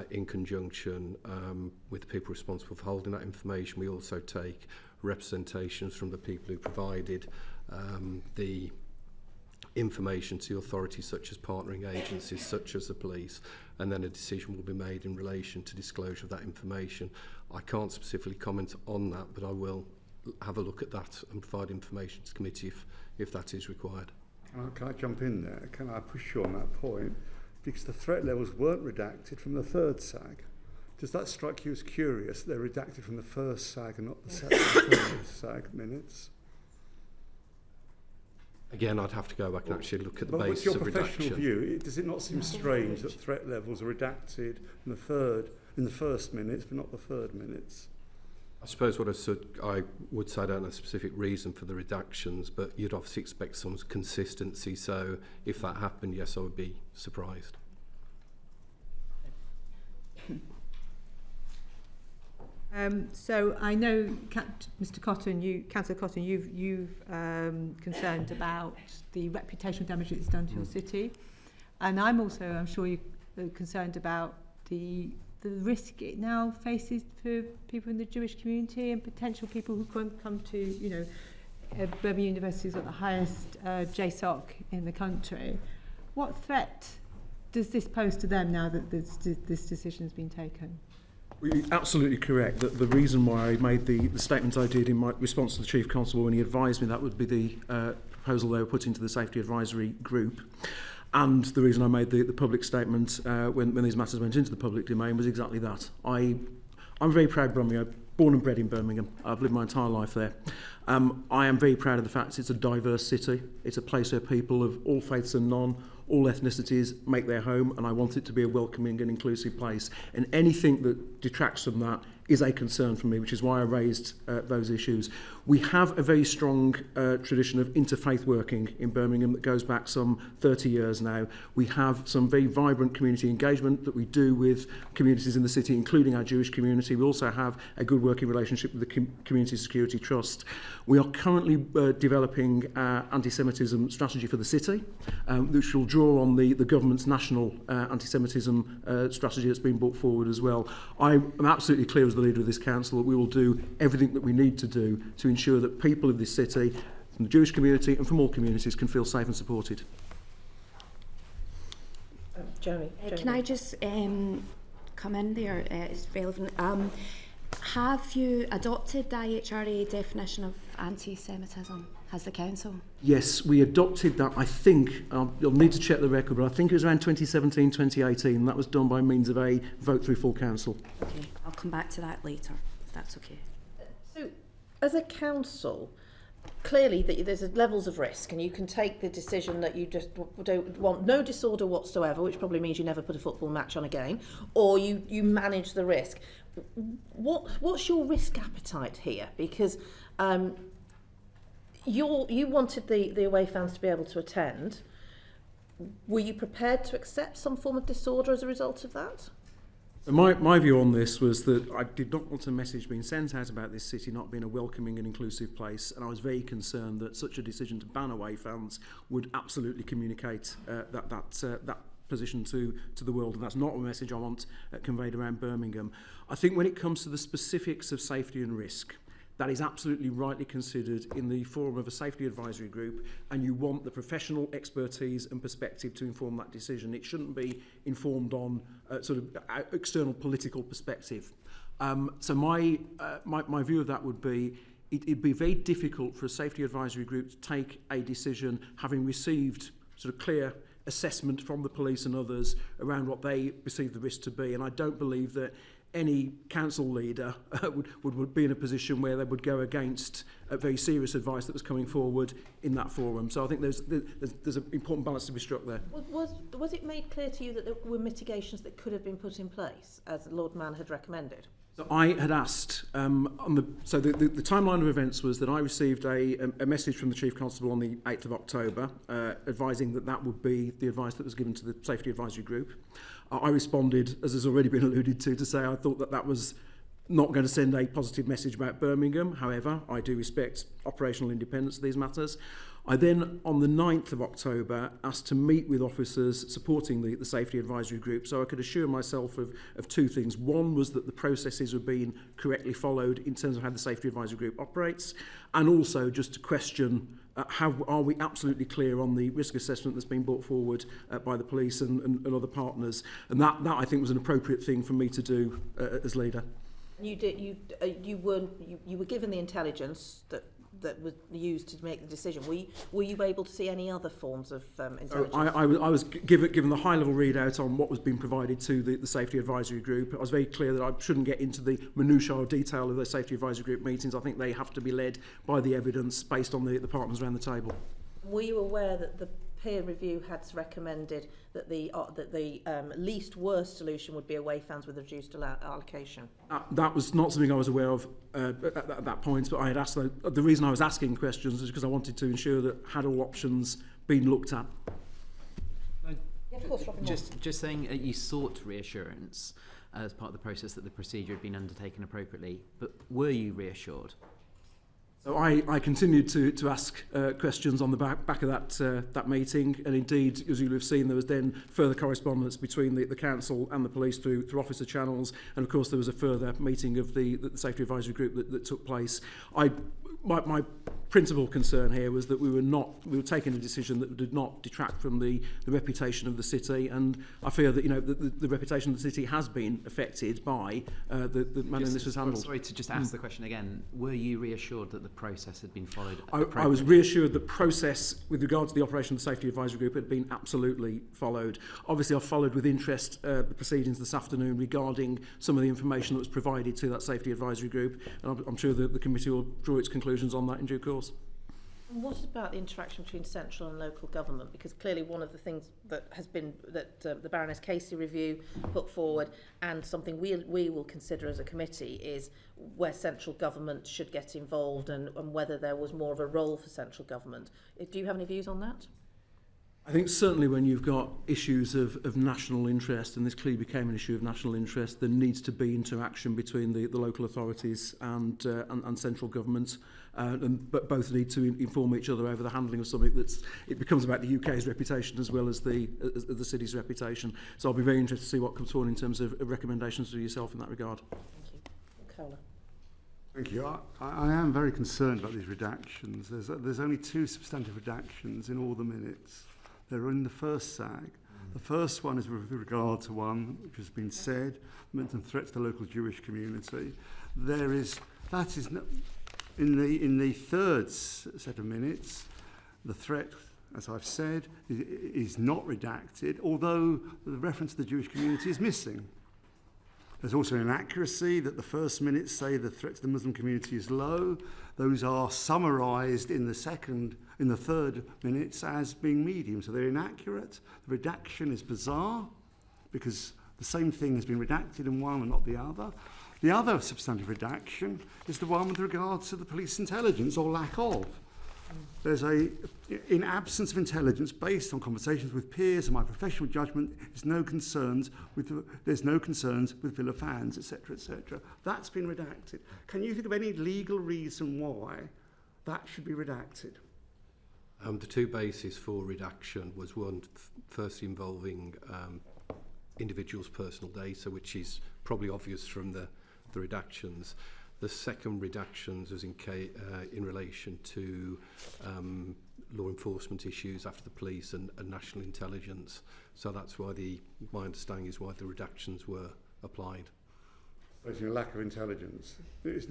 in conjunction with the people responsible for holding that information. We also take representations from the people who provided the information to authorities such as partnering agencies such as the police, and then a decision will be made in relation to disclosure of that information. I can't specifically comment on that, but I will have a look at that and provide information to the committee if that is required. Can I jump in there? Can I push you on that point? Because the threat levels weren't redacted from the third SAG. Does that strike you as curious? They're redacted from the first SAG and not the second SAG minutes? Again, I'd have to go back and actually look at the basis basis of redaction. What's your professional view? Does it not seem strange that threat levels are redacted in the first minutes, but not the third minutes? I suppose what I would say, I don't know a specific reason for the redactions, but you'd obviously expect some consistency. So if that happened, yes, I would be surprised. So I know, Mr. Cotton, Councillor Cotton, you've concerned about the reputational damage it's done to your city, and I'm sure you're concerned about the risk it now faces for people in the Jewish community and potential people who come to, Birmingham University's got the highest JSOC in the country. What threat does this pose to them now that this decision has been taken? Well, you're absolutely correct. That the reason why I made the statement I did in my response to the Chief Constable when he advised me that would be the proposal they were putting to the Safety Advisory Group, and the reason I made the public statement when these matters went into the public domain was exactly that. I'm very proud Birmingham. Born and bred in Birmingham. I've lived my entire life there. I am very proud of the fact it's a diverse city. It's a place where people of all faiths and none, all ethnicities make their home, and I want it to be a welcoming and inclusive place. And anything that detracts from that is a concern for me, which is why I raised those issues. We have a very strong tradition of interfaith working in Birmingham that goes back some 30 years now. We have some very vibrant community engagement that we do with communities in the city, including our Jewish community. We also have a good working relationship with the Community Security Trust. We are currently developing our anti-Semitism strategy for the city, which will draw on the government's national anti-Semitism strategy that's been brought forward as well. I am absolutely clear as the leader of this council that we will do everything that we need to do to ensure that people of this city, from the Jewish community and from all communities, can feel safe and supported. Jeremy. Can I just come in there? It's relevant. Have you adopted the IHRA definition of anti-Semitism? Has the council? Yes, we adopted that. I think, you'll need to check the record, but I think it was around 2017, 2018, and that was done by means of a vote through full council. Okay, I'll come back to that later, if that's okay. So, as a council, clearly there's levels of risk, and you can take the decision that you just don't want no disorder whatsoever, which probably means you never put a football match on again, or you manage the risk. What's your risk appetite here? Because you wanted the away fans to be able to attend. Were you prepared to accept some form of disorder as a result of that? My view on this was that I did not want a message being sent out about this city not being a welcoming and inclusive place, and I was very concerned that such a decision to ban away fans would absolutely communicate that position to the world, and that's not a message I want conveyed around Birmingham. I think when it comes to the specifics of safety and risk, that is absolutely rightly considered in the forum of a safety advisory group, and you want the professional expertise and perspective to inform that decision. It shouldn't be informed on sort of external political perspective. So my view of that would be it'd be very difficult for a safety advisory group to take a decision having received sort of clear assessment from the police and others around what they perceive the risk to be, and I don't believe that any council leader would be in a position where they would go against very serious advice that was coming forward in that forum. So I think there's an important balance to be struck there. Was it made clear to you that there were mitigations that could have been put in place, as Lord Mann had recommended? So I had asked, the timeline of events was that I received a message from the Chief Constable on the 8th of October advising that would be the advice that was given to the Safety Advisory Group. I responded, as has already been alluded to say I thought that was not going to send a positive message about Birmingham. However, I do respect operational independence of these matters. I then, on the 9th of October, asked to meet with officers supporting the Safety Advisory Group so I could assure myself of two things. One was that the processes were being correctly followed in terms of how the Safety Advisory Group operates, and also just to question how are we absolutely clear on the risk assessment that's been brought forward by the police and other partners. And that I think was an appropriate thing for me to do as leader. You were given the intelligence that was used to make the decision. Were you able to see any other forms of intelligence? I was given the high-level readout on what was being provided to the Safety Advisory Group. I was very clear that I shouldn't get into the minutiae or detail of the Safety Advisory Group meetings. I think they have to be led by the evidence based on the partners around the table. Were you aware that the peer review had recommended that the least worst solution would be away fans with reduced allocation? That was not something I was aware of at that point, but I had asked. The reason I was asking questions is because I wanted to ensure that had all options been looked at. Yeah, of course, just saying you sought reassurance as part of the process that the procedure had been undertaken appropriately, but were you reassured? So I continued to ask questions on the back of that meeting, and indeed, as you'll have seen, there was then further correspondence between the council and the police through officer channels, and of course there was a further meeting of the Safety Advisory Group that took place. My principal concern here was that we were taking a decision that did not detract from the reputation of the city, and I fear that the reputation of the city has been affected by the manner this was handled. Sorry to just ask the question again. Were you reassured that the process had been followed? I was reassured that process with regard to the operation of the Safety Advisory Group had been absolutely followed. Obviously, I've followed with interest the proceedings this afternoon regarding some of the information that was provided to that Safety Advisory Group, and I'm sure that the committee will draw its conclusions on that in due course. And what about the interaction between central and local government? Because clearly one of the things that has been that the Baroness Casey review put forward, and something we will consider as a committee, is where central government should get involved and whether there was more of a role for central government. Do you have any views on that? I think certainly when you've got issues of national interest, and this clearly became an issue of national interest, there needs to be interaction between the local authorities and central government, but both need to inform each other over the handling of something it becomes about the UK's reputation as well as the city's reputation. So I'll be very interested to see what comes forward in terms of recommendations to yourself in that regard. Thank you. Cola. Thank you. I am very concerned about these redactions. There's only 2 substantive redactions in all the minutes. They're in the first SAG. The first one is with regard to one which has been said, mentioned threat to the local Jewish community. In the third set of minutes, the threat, as I've said, is not redacted, although the reference to the Jewish community is missing. There's also an inaccuracy that the first minutes say the threat to the Muslim community is low. Those are summarised in the third minutes as being medium, so they're inaccurate. The redaction is bizarre because the same thing has been redacted in one and not the other. The other substantive redaction is the one with regard to the police intelligence or lack of. There's in absence of intelligence based on conversations with peers and my professional judgment, there's no concerns with Villa fans, etc., etc. That's been redacted. Can you think of any legal reason why that should be redacted? The 2 bases for redaction was one, first involving individuals' personal data, which is probably obvious from the redactions. The second redactions was in relation to law enforcement issues after the police and national intelligence. So that's why my understanding is why the redactions were applied. There's a lack of intelligence. It's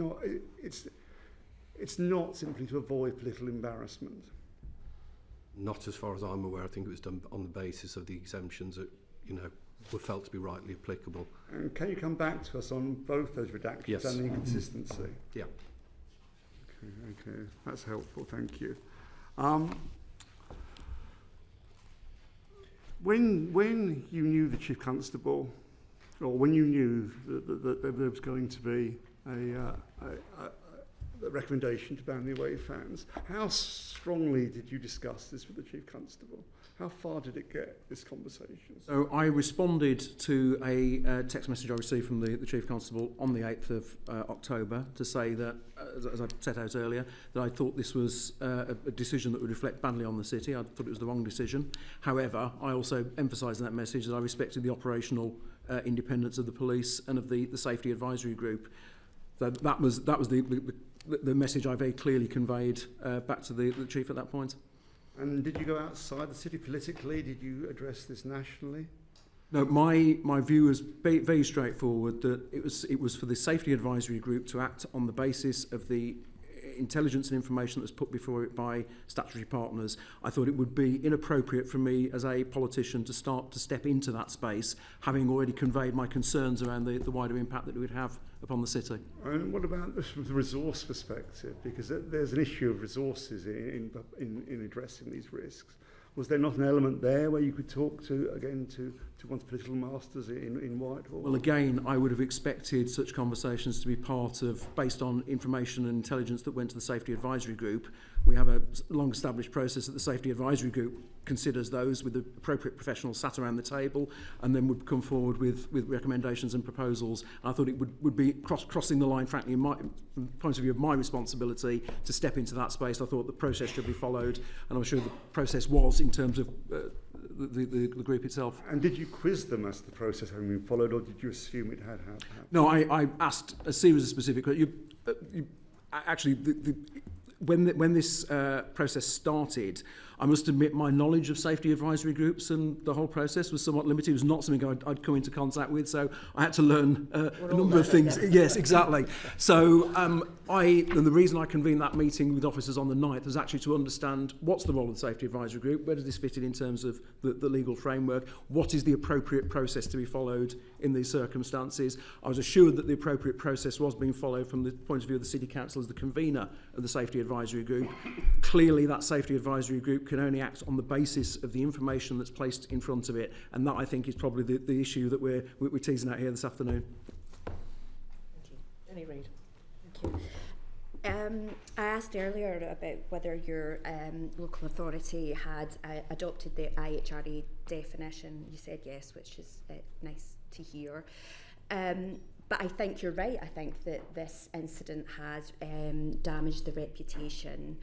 not simply to avoid political embarrassment. Not as far as I'm aware. I think it was done on the basis of the exemptions that, were felt to be rightly applicable. And can you come back to us on both those redactions Yes. and the inconsistency? Yeah. Okay, that's helpful, thank you. When you knew the Chief Constable, or when you knew that there was going to be a recommendation to ban the away fans, how strongly did you discuss this with the Chief Constable? How far did it get, this conversation? So I responded to a text message I received from the Chief Constable on the 8th of October to say that, as I set out earlier, that I thought this was a decision that would reflect badly on the city. I thought it was the wrong decision. However, I also emphasised in that message that I respected the operational independence of the police and of the safety advisory group. So that was the message I very clearly conveyed back to the Chief at that point. And did you go outside the city politically? Did you address this nationally? No, my view was very straightforward, that it was for the safety advisory group to act on the basis of the intelligence and information that was put before it by statutory partners. I thought it would be inappropriate for me as a politician to step into that space, having already conveyed my concerns around the wider impact that it would have upon the city. And what about this from the resource perspective? Because there's an issue of resources in addressing these risks. Was there not an element there where you could talk to one's political masters in Whitehall? Well, again, I would have expected such conversations to be part of, based on information and intelligence that went to the Safety Advisory Group. We have a long-established process that the Safety Advisory Group considers those with the appropriate professionals sat around the table and then would come forward with recommendations and proposals. I thought it would be crossing the line, frankly, from the point of view of my responsibility to step into that space. I thought the process should be followed, and I'm sure the process was in terms of the group itself. And did you quiz them as the process had been followed, or did you assume it had happened? No, I asked a series of specific questions. Actually, when this process started, I must admit my knowledge of safety advisory groups and the whole process was somewhat limited. It was not something I'd come into contact with, so I had to learn a number of things. Yes, exactly. So and the reason I convened that meeting with officers on the 9th was actually to understand what's the role of the safety advisory group, where does this fit in terms of the legal framework, what is the appropriate process to be followed in these circumstances. I was assured that the appropriate process was being followed from the point of view of the City Council as the convener of the Safety Advisory Group. Clearly that Safety Advisory Group can only act on the basis of the information that's placed in front of it, and that I think is probably the issue that we're teasing out here this afternoon. Thank you. Jenny Reid. Thank you. I asked earlier about whether your local authority had adopted the IHRA definition. You said yes, which is nice to hear. But I think you're right. I think that this incident has damaged the reputation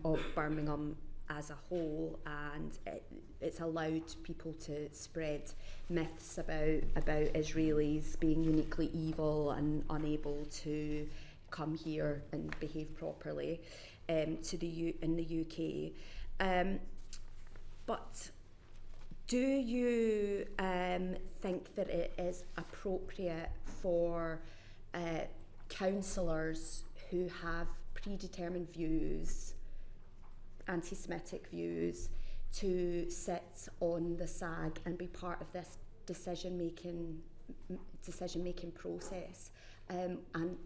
of Birmingham as a whole, and it's allowed people to spread myths about Israelis being uniquely evil and unable to come here and behave properly in the UK. But do you think that it is appropriate for councillors who have predetermined views, anti-Semitic views, to sit on the SAG and be part of this decision-making process? And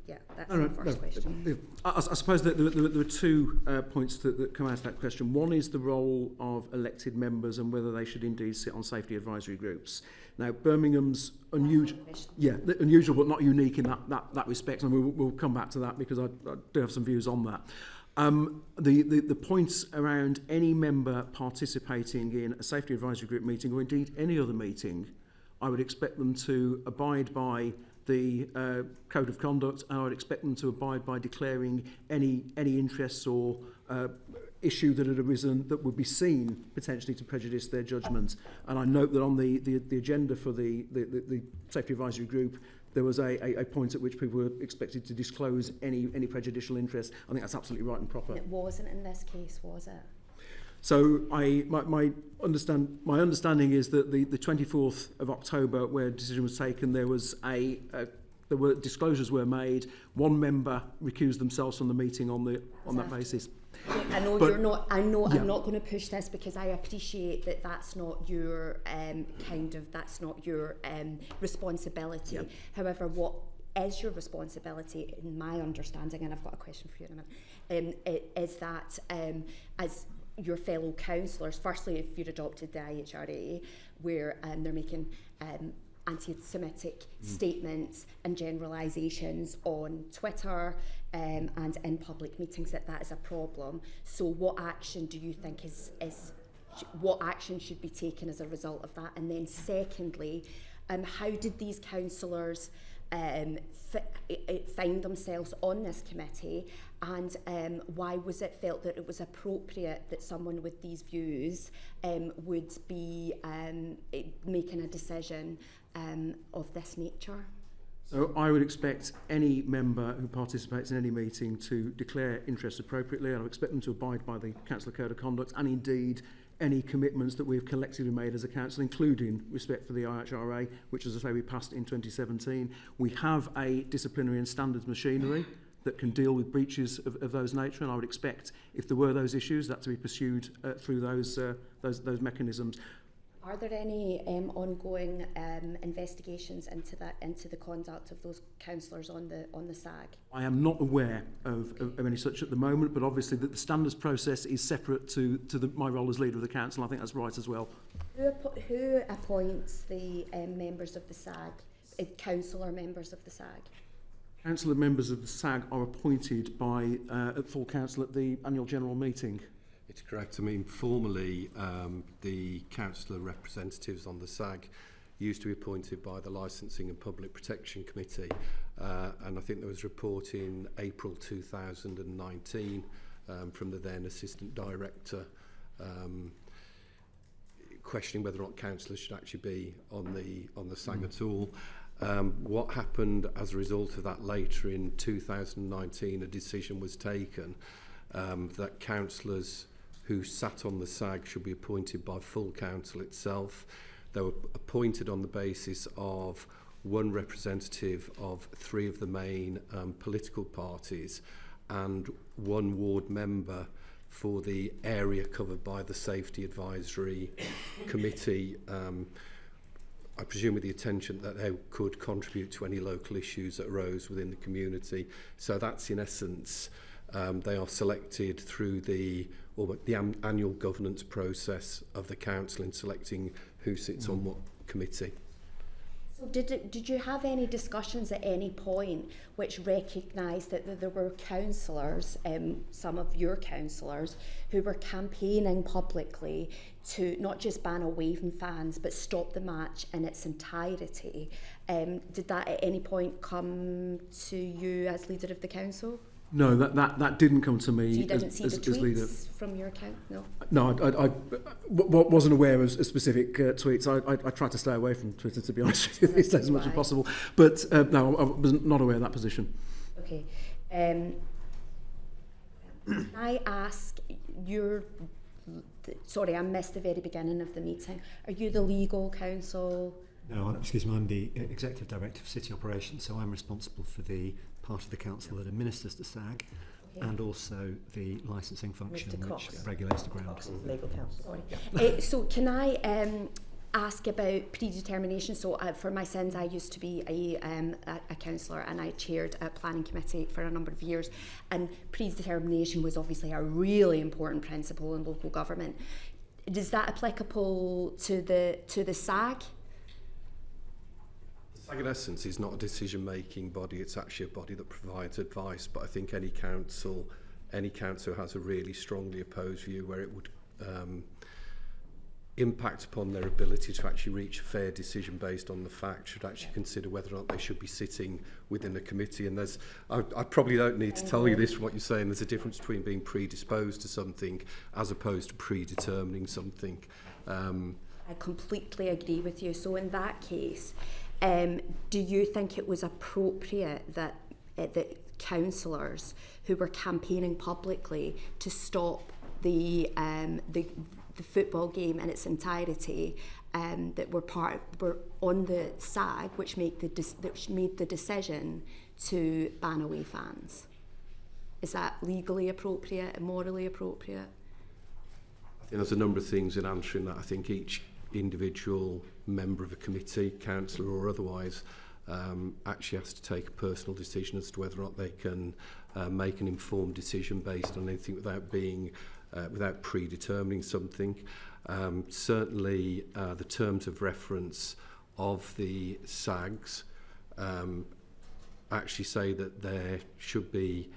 yeah, that's the first question. I suppose that there were two points that come out of that question. One is the role of elected members and whether they should indeed sit on safety advisory groups. Now, Birmingham's unusual but not unique in that respect, and we'll come back to that because I do have some views on that. The points around any member participating in a safety advisory group meeting, or indeed any other meeting, I would expect them to abide by the code of conduct, and I would expect them to abide by declaring any interests or issue that had arisen that would be seen potentially to prejudice their judgment. And I note that on the agenda for the safety advisory group, there was a point at which people were expected to disclose any prejudicial interest. I think that's absolutely right and proper. It wasn't in this case, was it? So my understanding is that the 24th of October, where a decision was taken, there were disclosures were made. One member recused themselves from the meeting on that basis. I know you're not. I know yeah. I'm not going to push this because I appreciate that that's not your that's not your responsibility. Yeah. However, what is your responsibility, in my understanding, and I've got a question for you in a minute, is that as your fellow councillors, firstly, if you'd adopted the IHRA, where they're making anti-Semitic statements and generalisations on Twitter and in public meetings, that is a problem. So what action do you think what action should be taken as a result of that? And then secondly, how did these councillors find themselves on this committee, and why was it felt that it was appropriate that someone with these views would be making a decision of this nature? So I would expect any member who participates in any meeting to declare interest appropriately, and I would expect them to abide by the Council Code of Conduct and indeed any commitments that we've collectively made as a council, including respect for the IHRA, which, as I say, we passed in 2017. We have a disciplinary and standards machinery that can deal with breaches of those nature, and I would expect, if there were those issues, that to be pursued through those mechanisms. Are there any ongoing investigations into the conduct of those councillors on the SAG? I am not aware of any such at the moment, but obviously the standards process is separate to my role as leader of the council. I think that's right as well. Who appoints the members of the SAG, councillor members of the SAG? Councillor members of the SAG are appointed by at full council at the annual general meeting. It's correct. I mean, formally, the councillor representatives on the SAG used to be appointed by the Licensing and Public Protection Committee, and I think there was a report in April 2019 from the then Assistant Director questioning whether or not councillors should actually be on the SAG at all. What happened as a result of that later in 2019, a decision was taken that councillors who sat on the SAG should be appointed by full council itself. They were appointed on the basis of one representative of 3 of the main political parties and 1 ward member for the area covered by the Safety Advisory Committee, I presume with the intention that they could contribute to any local issues that arose within the community. So that's in essence, they are selected through the annual governance process of the council in selecting who sits on what committee. So did you have any discussions at any point which recognised that there were councillors, some of your councillors, who were campaigning publicly to not just ban away from fans but stop the match in its entirety? Did that at any point come to you as leader of the council? No, that didn't come to me. So you didn't see the tweets leader from your account? No. No, I wasn't aware of specific tweets. I tried to stay away from Twitter, to be honest with you, these days as much as possible. But no, I was not aware of that position. Okay. I ask sorry, I missed the very beginning of the meeting. Are you the legal counsel? No, excuse me, I'm the Executive Director of City Operations, so I'm responsible for the part of the council that administers the SAG and also the licensing function which regulates the ground. Legal counsel. Sorry. So can I ask about predetermination? So for my sins, I used to be a councillor and I chaired a planning committee for a number of years, and predetermination was obviously a really important principle in local government. Is that applicable to the SAG? SAG in essence is not a decision-making body, it's actually a body that provides advice, but I think any council has a really strongly opposed view where it would impact upon their ability to actually reach a fair decision based on the fact, should actually consider whether or not they should be sitting within a committee. And I probably don't need to tell you this from what you're saying, there's a difference between being predisposed to something as opposed to predetermining something. I completely agree with you. So in that case, do you think it was appropriate that the councillors who were campaigning publicly to stop the football game in its entirety that were on the SAG, which made the decision to ban away fans? Is that legally appropriate and morally appropriate? I think there's a number of things in answering that. I think each individual member of a committee, councillor or otherwise, actually has to take a personal decision as to whether or not they can make an informed decision based on anything without predetermining something. Certainly the terms of reference of the SAGs actually say that there should be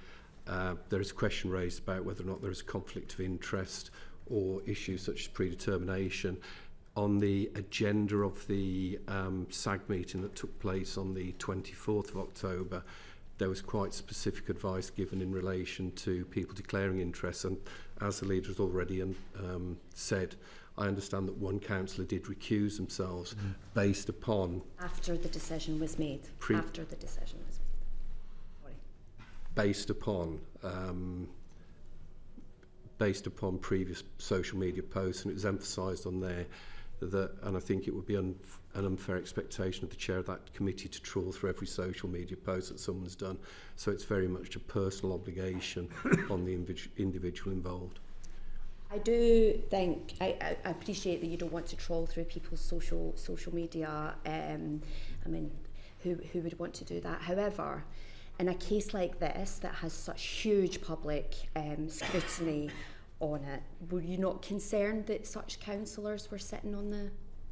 there is a question raised about whether or not there is a conflict of interest or issues such as predetermination. On the agenda of the SAG meeting that took place on the 24th of October, there was quite specific advice given in relation to people declaring interest, and as the leader has already said, I understand that one councillor did recuse themselves based upon... After the decision was made. Based upon previous social media posts, and it was emphasised on there that, and I think it would be an unfair expectation of the chair of that committee to trawl through every social media post that someone's done. So it's very much a personal obligation on the individual involved. I do think, I appreciate that you don't want to trawl through people's social media. I mean, who would want to do that? However, in a case like this that has such huge public scrutiny on it, were you not concerned that such councillors were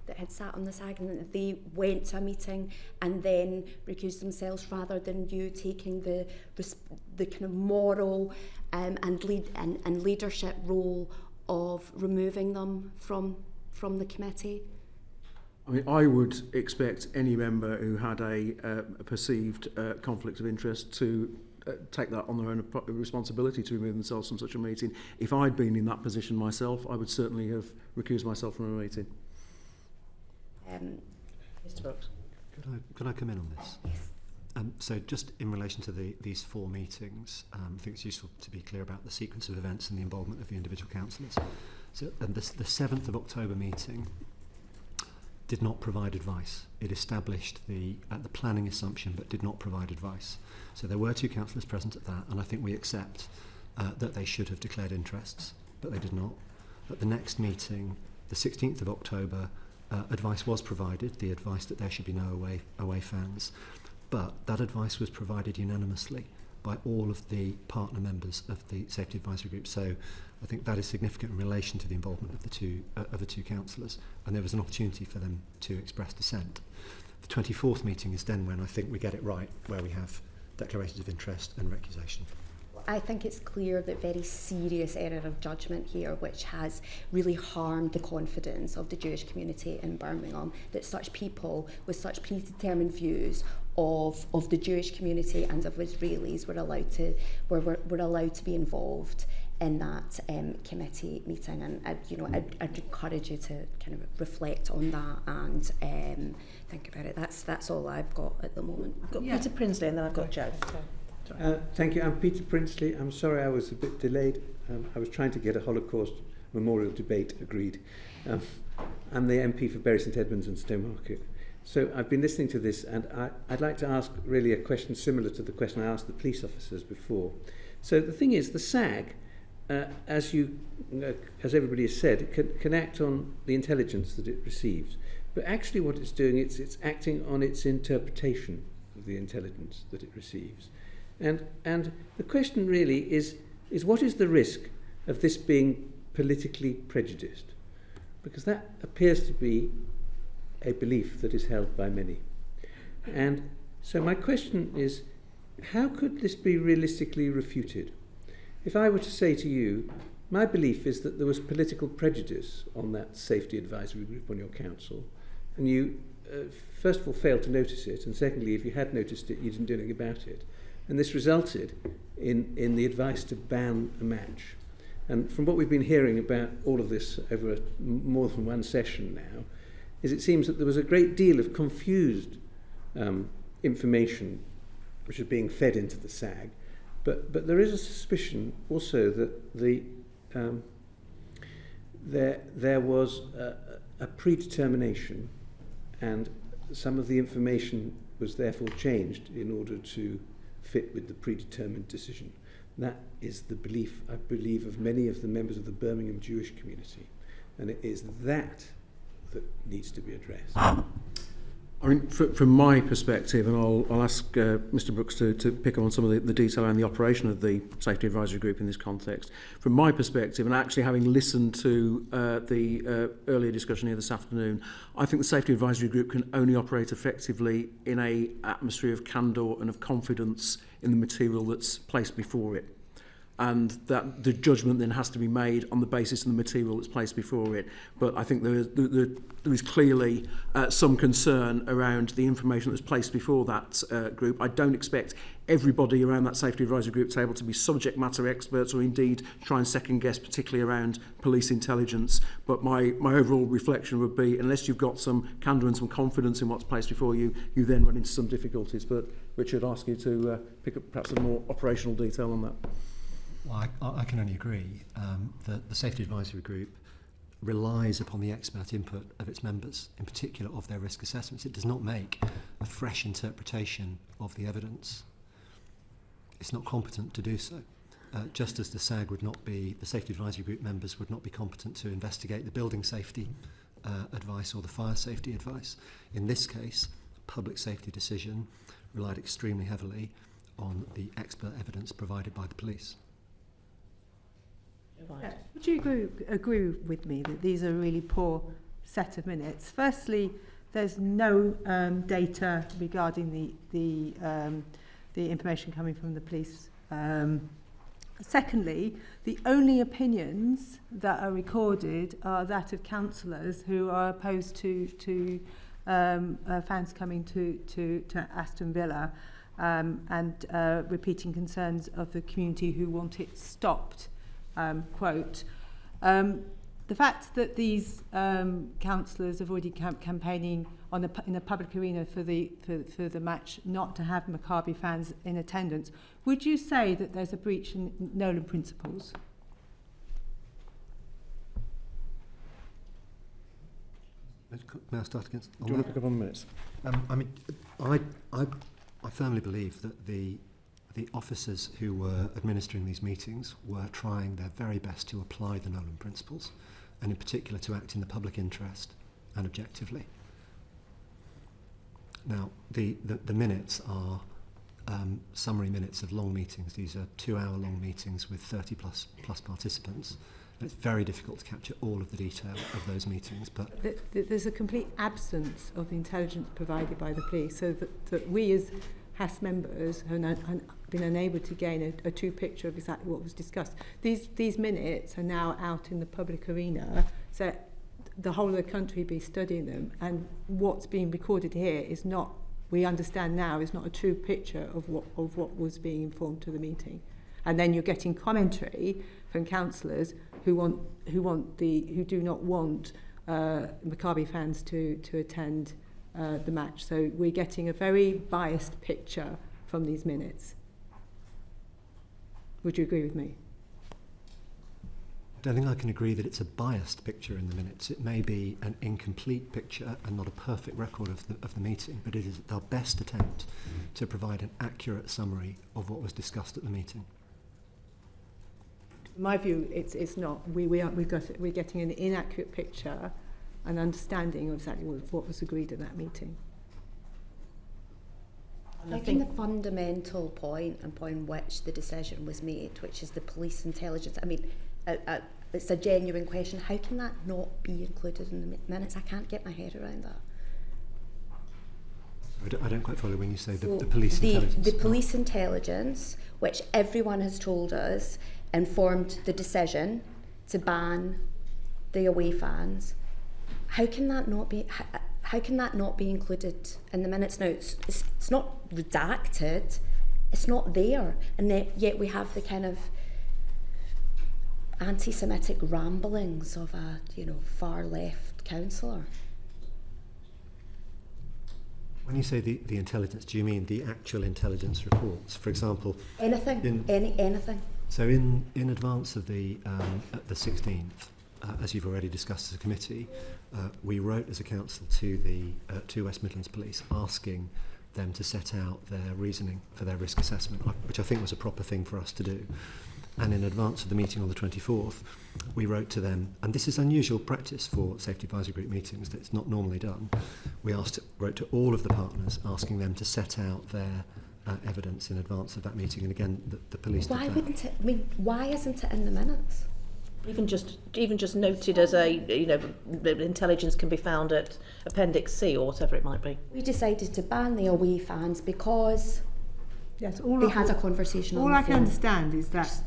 that had sat on the SAG and that they went to a meeting and then recused themselves rather than you taking the kind of moral and leadership role of removing them from the committee? I mean, I would expect any member who had a perceived conflict of interest to take that on their own responsibility to remove themselves from such a meeting. If I'd been in that position myself, I would certainly have recused myself from a meeting. Mr. Brooks. Could I come in on this? Yes. So just in relation to these 4 meetings, I think it's useful to be clear about the sequence of events and the involvement of the individual councillors. So the 7th of October meeting did not provide advice. It established the planning assumption but did not provide advice. So there were 2 councillors present at that, and I think we accept that they should have declared interests, but they did not. At the next meeting, the 16th of October, advice was provided, the advice that there should be no away fans, but that advice was provided unanimously by all of the partner members of the Safety Advisory Group. So I think that is significant in relation to the involvement of the two councillors, and there was an opportunity for them to express dissent. The 24th meeting is then when I think we get it right, where we have declarations of interest and recusation. I think it's clear that very serious error of judgment here, which has really harmed the confidence of the Jewish community in Birmingham, that such people with such predetermined views of the Jewish community and of Israelis were allowed to be involved in that committee meeting. And I'd encourage you to kind of reflect on that and think about it. That's all I've got at the moment. I've got Peter Prinsley and then I've got Joe. Thank you. I'm Peter Prinsley. I'm sorry I was a bit delayed. I was trying to get a Holocaust memorial debate agreed. I'm the MP for Bury St Edmunds and Stowmarket. So I've been listening to this, and I'd like to ask really a question similar to the question I asked the police officers before. So the thing is, the SAG, as everybody has said, it can act on the intelligence that it receives. But actually what it's doing, it's acting on its interpretation of the intelligence that it receives. And the question really is what is the risk of this being politically prejudiced? Because that appears to be a belief that is held by many. And so my question is, how could this be realistically refuted? If I were to say to you, my belief is that there was political prejudice on that safety advisory group on your council, and you, first of all, failed to notice it, and secondly, if you had noticed it, you didn't do anything about it. And this resulted in the advice to ban a match. And from what we've been hearing about all of this over more than one session now, is it seems that there was a great deal of confused information which is being fed into the SAG, but there is a suspicion also that there was a predetermination, and some of the information was therefore changed in order to fit with the predetermined decision. That is the belief, I believe, of many of the members of the Birmingham Jewish community, and it is that needs to be addressed. I mean, from my perspective, and I'll ask Mr. Brooks to pick up on some of the detail around the operation of the Safety Advisory Group in this context. From my perspective, and actually having listened to the earlier discussion here this afternoon, I think the Safety Advisory Group can only operate effectively in an atmosphere of candour and of confidence in the material that's placed before it. And that the judgment then has to be made on the basis of the material that's placed before it. But I think there is clearly some concern around the information that's placed before that group. I don't expect everybody around that Safety Advisory Group table to be subject matter experts or indeed try and second guess, particularly around police intelligence. But my overall reflection would be, unless you've got some candour and some confidence in what's placed before you, you then run into some difficulties. But Richard, I'd ask you to pick up perhaps some more operational detail on that. Well, I can only agree that the Safety Advisory Group relies upon the expert input of its members, in particular of their risk assessments. It does not make a fresh interpretation of the evidence. It's not competent to do so. Just as the SAG would not be, the Safety Advisory Group members would not be competent to investigate the building safety advice or the fire safety advice. In this case, public safety decision relied extremely heavily on the expert evidence provided by the police. Yeah. Would you agree with me that these are a really poor set of minutes? Firstly, there's no data regarding the information coming from the police. Secondly, the only opinions that are recorded are that of councillors who are opposed to fans coming to Aston Villa and repeating concerns of the community who want it stopped. Quote. The fact that these councillors have already campaigning on in the public arena for the match not to have Maccabi fans in attendance, would you say that there's a breach in Nolan principles? May I start against? Do you want to pick up on the minutes? I mean, I firmly believe that the officers who were administering these meetings were trying their very best to apply the Nolan principles, and in particular to act in the public interest and objectively. Now, the minutes are summary minutes of long meetings. These are 2-hour-long meetings with 30 plus participants. And it's very difficult to capture all of the detail of those meetings. But there's a complete absence of the intelligence provided by the police, so that we as HAS members have been unable to gain a true picture of exactly what was discussed. These minutes are now out in the public arena, so the whole of the country be studying them, and what's being recorded here is not, we understand now, is not a true picture of what was being informed to the meeting. And then you're getting commentary from councillors who do not want Maccabi fans to attend the match. So we're getting a very biased picture from these minutes. Would you agree with me? I don't think I can agree that it's a biased picture in the minutes. It may be an incomplete picture and not a perfect record of the meeting, but it is our best attempt to provide an accurate summary of what was discussed at the meeting. In my view, it's not. We're getting an inaccurate picture, an understanding of exactly what was agreed at that meeting. I think the fundamental point upon which the decision was made, which is the police intelligence, I mean, it's a genuine question. How can that not be included in the minutes? I can't get my head around that. I don't quite follow when you say the police intelligence. The police intelligence, which everyone has told us, informed the decision to ban the away fans. How can that not be? How can that not be included in the minutes? Now, it's not redacted. It's not there, and yet we have the kind of anti-Semitic ramblings of a far left councillor. When you say the intelligence, do you mean the actual intelligence reports? For example, anything, anything. So in advance of the 16th, as you've already discussed as a committee, we wrote as a council to West Midlands Police asking them to set out their reasoning for their risk assessment, which I think was a proper thing for us to do. And in advance of the meeting on the 24th, we wrote to them, and this is unusual practice for safety advisory group meetings, that's not normally done. We wrote to all of the partners asking them to set out their evidence in advance of that meeting, and again the police Why did that. wouldn't it? I mean, why isn't it in the minutes? Even just noted as intelligence can be found at Appendix C or whatever it might be. We decided to ban the away fans because yes, they had a conversation. All I can understand is that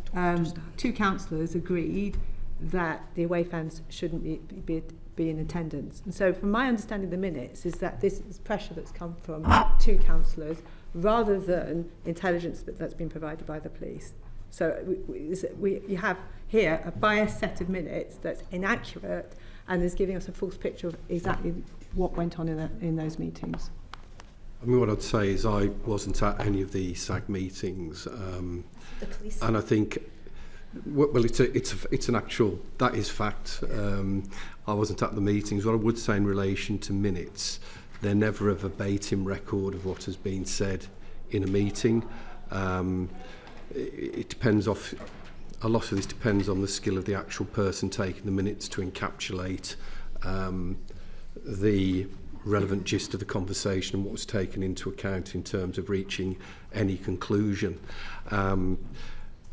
two councillors agreed that the away fans shouldn't be in attendance. And so from my understanding of the minutes is that this is pressure that's come from two councillors rather than intelligence that's been provided by the police. So you have here a biased set of minutes that's inaccurate and is giving us a false picture of exactly what went on in those meetings. I mean, what I'd say is I wasn't at any of the SAG meetings, The police. and I think, well, it's an actual, that is fact. I wasn't at the meetings. What I would say in relation to minutes, they're never a verbatim record of what has been said in a meeting. It depends a lot of this depends on the skill of the actual person taking the minutes to encapsulate the relevant gist of the conversation and what was taken into account in terms of reaching any conclusion.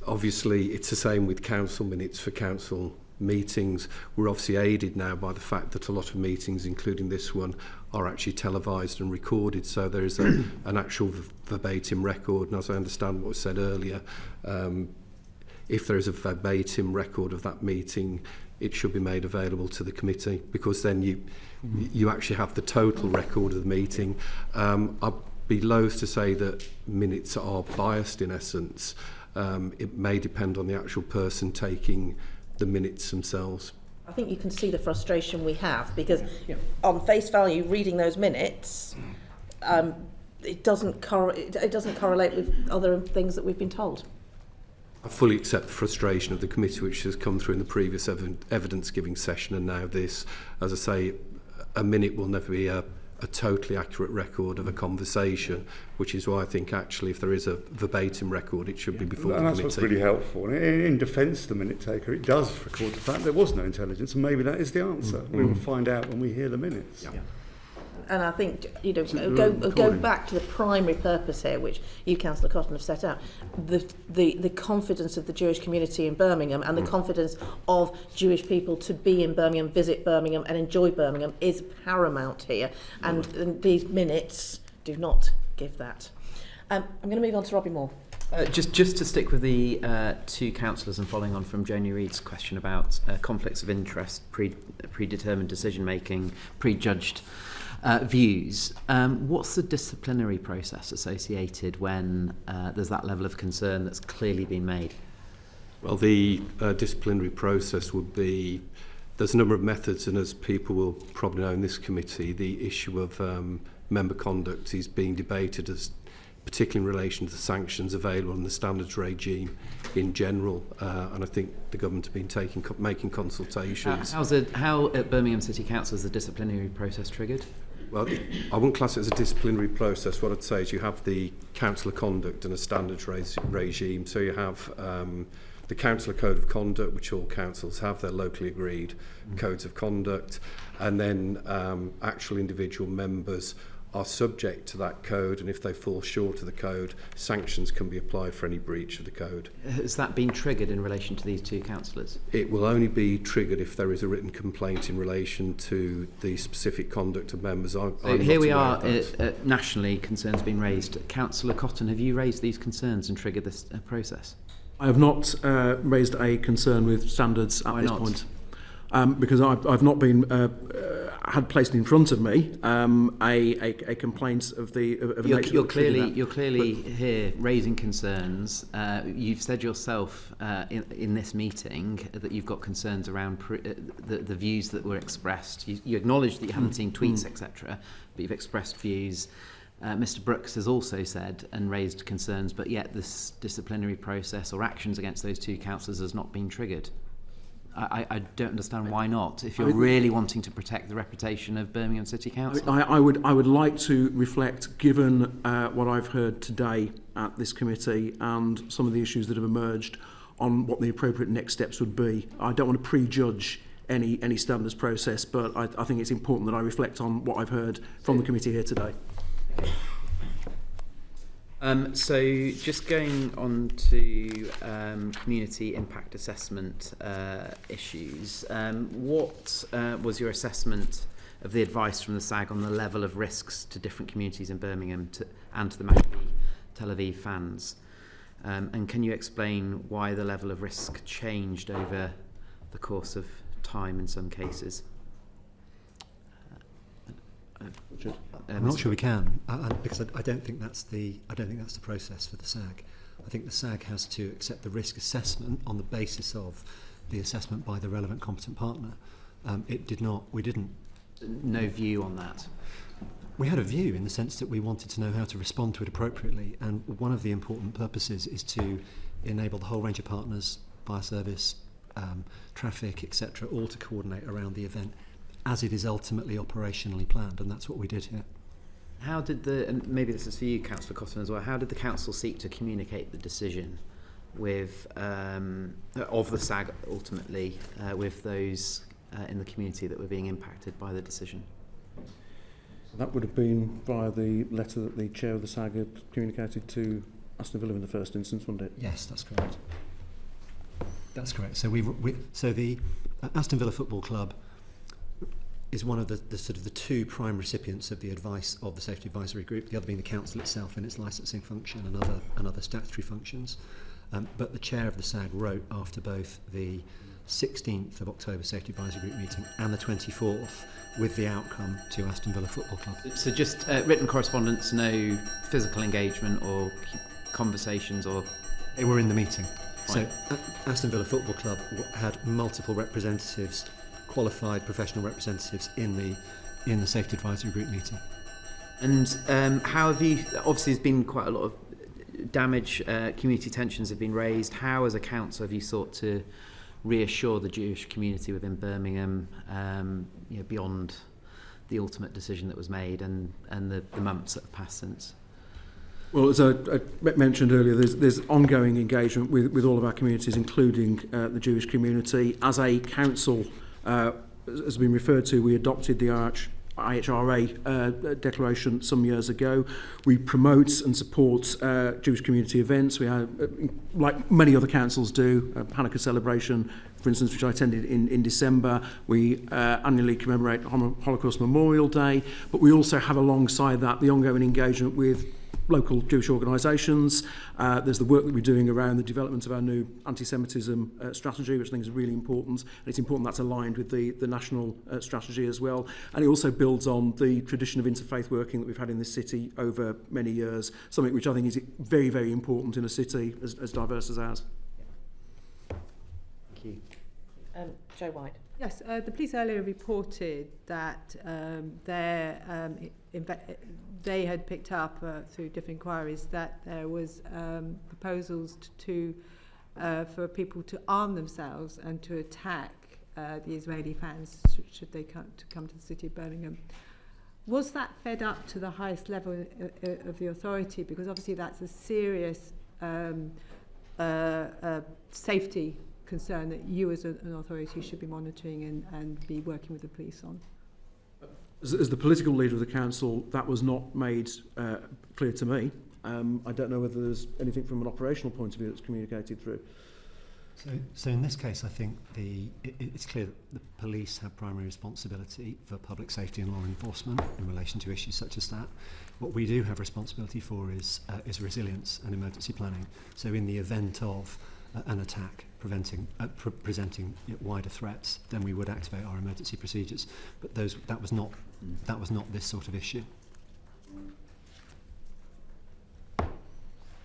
Obviously, it's the same with council minutes for council meetings. We're obviously aided now by the fact that a lot of meetings, including this one, are actually televised and recorded, so there is an actual verbatim record. And as I understand what was said earlier, if there is a verbatim record of that meeting, it should be made available to the committee, because then you actually have the total record of the meeting. I'd be loath to say that minutes are biased in essence. It may depend on the actual person taking the minutes themselves. I think you can see the frustration we have, because on face value, reading those minutes, it doesn't correlate with other things that we've been told. I fully accept the frustration of the committee, which has come through in the previous evidence-giving session, and now this. As I say, a minute will never be a totally accurate record of a conversation, which is why I think actually if there is a verbatim record, it should be before the committee. That's what's really helpful. In defence of the minute taker, it does record the fact there was no intelligence, and maybe that is the answer. We will find out when we hear the minutes. Yeah. And I think, go back to the primary purpose here, which you, Councillor Cotton, have set out. The confidence of the Jewish community in Birmingham and the confidence of Jewish people to be in Birmingham, visit Birmingham and enjoy Birmingham is paramount here. And these minutes do not give that. I'm going to move on to Robbie Moore. Just to stick with the two councillors and following on from Joni Reid's question about conflicts of interest, predetermined decision-making, prejudged views. What's the disciplinary process associated when there's that level of concern that's clearly been made? Well, the disciplinary process would be, there's a number of methods, and as people will probably know in this committee, the issue of member conduct is being debated, as particularly in relation to the sanctions available in the standards regime in general, and I think the government have been making consultations. How at Birmingham City Council is the disciplinary process triggered? Well, I wouldn't class it as a disciplinary process. What I'd say is you have the councillor conduct and a standards regime. So you have the councillor code of conduct, which all councils have, their locally agreed codes of conduct, and then actual individual members are subject to that code, and if they fall short of the code, sanctions can be applied for any breach of the code. Has that been triggered in relation to these two councillors? It will only be triggered if there is a written complaint in relation to the specific conduct of members. Here we are, nationally, concerns being raised. Councillor Cotton, have you raised these concerns and triggered this process? I have not raised a concern with standards at this point. Because I've not been had placed in front of me a complaint of the nature. You're clearly here raising concerns. You've said yourself in this meeting that you've got concerns around the views that were expressed. You acknowledge that you haven't seen tweets, etc., but you've expressed views. Mr. Brooks has also said and raised concerns, but yet this disciplinary process or actions against those two councillors has not been triggered. I don't understand why not, if you're really wanting to protect the reputation of Birmingham City Council. I would like to reflect, given what I've heard today at this committee and some of the issues that have emerged, on what the appropriate next steps would be. I don't want to prejudge any standards process, but I think it's important that I reflect on what I've heard from the committee here today. So just going on to community impact assessment issues, what was your assessment of the advice from the SAG on the level of risks to different communities in Birmingham and to the Maccabi Tel Aviv fans? And can you explain why the level of risk changed over the course of time in some cases? I'm not sure we can, because I don't think that's the process for the SAG. I think the SAG has to accept the risk assessment on the basis of the assessment by the relevant competent partner. We didn't. No view on that. We had a view in the sense that we wanted to know how to respond to it appropriately, and one of the important purposes is to enable the whole range of partners, fire service, traffic, etc., all to coordinate around the event as it is ultimately operationally planned, and that's what we did here. How did and maybe this is for you, Councillor Cotton, as well, how did the council seek to communicate the decision with of the SAG ultimately with those in the community that were being impacted by the decision? That would have been via the letter that the chair of the SAG had communicated to Aston Villa in the first instance, wasn't it? Yes, that's correct. That's correct. So the Aston Villa Football Club is one of the sort of the two prime recipients of the advice of the Safety Advisory Group, the other being the council itself in its licensing function and other statutory functions. But the chair of the SAG wrote after both the 16th of October Safety Advisory Group meeting and the 24th with the outcome to Aston Villa Football Club. So just written correspondence, no physical engagement or conversations or... They were in the meeting. Fine. So Aston Villa Football Club had multiple representatives qualified professional representatives in the Safety Advisory Group meeting. And how have you, obviously there's been quite a lot of damage, community tensions have been raised. How as a council have you sought to reassure the Jewish community within Birmingham beyond the ultimate decision that was made and the months that have passed since? Well, as I mentioned earlier, there's ongoing engagement with all of our communities, including the Jewish community. As a council, as has been referred to, we adopted the IHRA declaration some years ago. We promote and support Jewish community events. We have, like many other councils do, a Hanukkah celebration, for instance, which I attended in December. We annually commemorate Holocaust Memorial Day, but we also have alongside that the ongoing engagement with local Jewish organisations. There's the work that we're doing around the development of our new anti-Semitism strategy, which I think is really important. And it's important that's aligned with the national strategy as well. And it also builds on the tradition of interfaith working that we've had in this city over many years, something which I think is very, very important in a city as diverse as ours. Thank you. Jo White. Yes, the police earlier reported that they had picked up through different inquiries that there was proposals for people to arm themselves and to attack the Israeli fans should they come to the city of Birmingham. Was that fed up to the highest level of the authority? Because obviously that's a serious safety concern that you as an authority should be monitoring and be working with the police on. As the political leader of the council, that was not made clear to me. I don't know whether there's anything from an operational point of view that's communicated through. So in this case, I think it's clear that the police have primary responsibility for public safety and law enforcement in relation to issues such as that. What we do have responsibility for is resilience and emergency planning. So in the event of an attack presenting wider threats, then we would activate our emergency procedures. But that was not this sort of issue.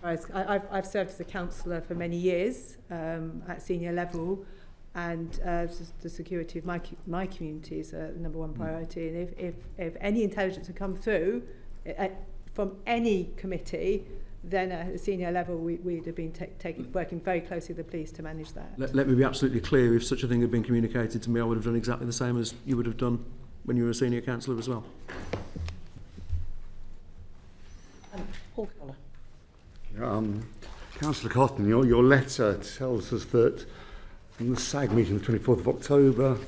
I've served as a councillor for many years at senior level, and the security of my community is the number one priority. And if any intelligence had come through from any committee, then at a senior level we'd have been working very closely with the police to manage that. Let me be absolutely clear, if such a thing had been communicated to me, I would have done exactly the same as you would have done when you were a senior councillor as well. Paul Collar. Councillor Cotton, your letter tells us that from the SAG meeting on the 24th of October,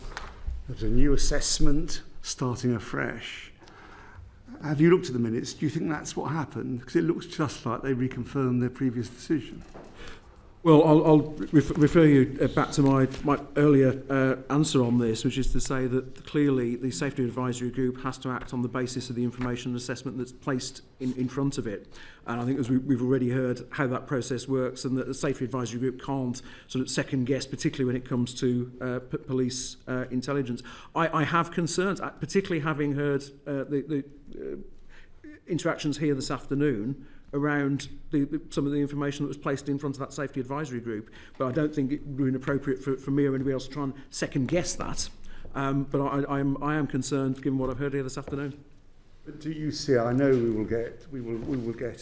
there's a new assessment starting afresh. Have you looked at the minutes? Do you think that's what happened? Because it looks just like they reconfirmed their previous decision. Well, I'll refer you back to my earlier answer on this, which is to say that clearly the Safety Advisory Group has to act on the basis of the information and assessment that's placed in front of it. And I think as we've already heard how that process works, and that the Safety Advisory Group can't sort of second guess, particularly when it comes to police intelligence. I have concerns, particularly having heard the interactions here this afternoon around some of the information that was placed in front of that Safety Advisory Group. But I don't think it would be inappropriate for me or anybody else to try and second guess that. But I am concerned, given what I've heard here this afternoon. But do you see? I know we will get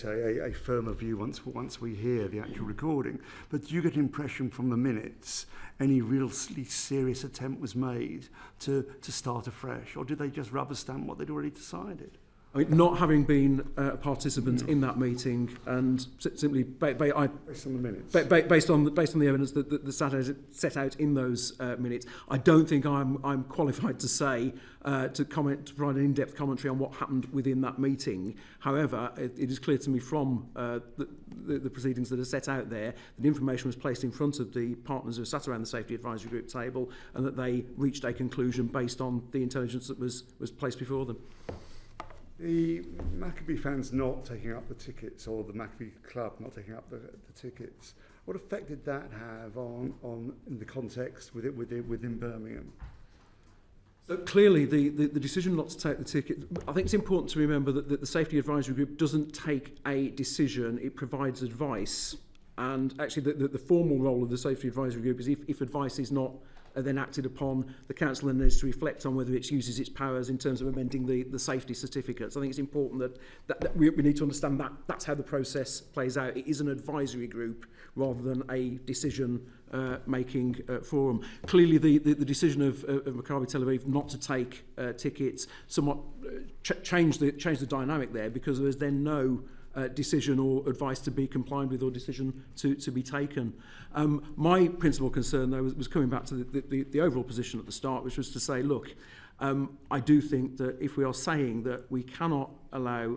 a firmer view once we hear the actual recording. But do you get an impression from the minutes any really serious attempt was made to start afresh, or did they just rubber stamp what they'd already decided? I mean, not having been a participant in that meeting, and simply based on the minutes, based on the evidence that set out in those minutes, I don't think I'm qualified to say to provide an in-depth commentary on what happened within that meeting. However, it is clear to me from the proceedings that are set out there that information was placed in front of the partners who sat around the Safety Advisory Group table, and that they reached a conclusion based on the intelligence that was placed before them. The Maccabi fans not taking up the tickets, or the Maccabi club not taking up the tickets, what effect did that have on in the context within Birmingham? So clearly, the decision not to take the ticket, I think it's important to remember that the Safety Advisory Group doesn't take a decision, it provides advice. And actually, the formal role of the Safety Advisory Group is if advice is not then acted upon, the council then needs to reflect on whether it uses its powers in terms of amending the safety certificates. I think it's important that we need to understand that that's how the process plays out. It is an advisory group rather than a decision making forum. Clearly the decision of Maccabi Tel Aviv not to take tickets somewhat changed the dynamic there, because there was then no decision or advice to be complied with or decision to be taken. My principal concern, though, was coming back to the overall position at the start, which was to say, look, I do think that if we are saying that we cannot allow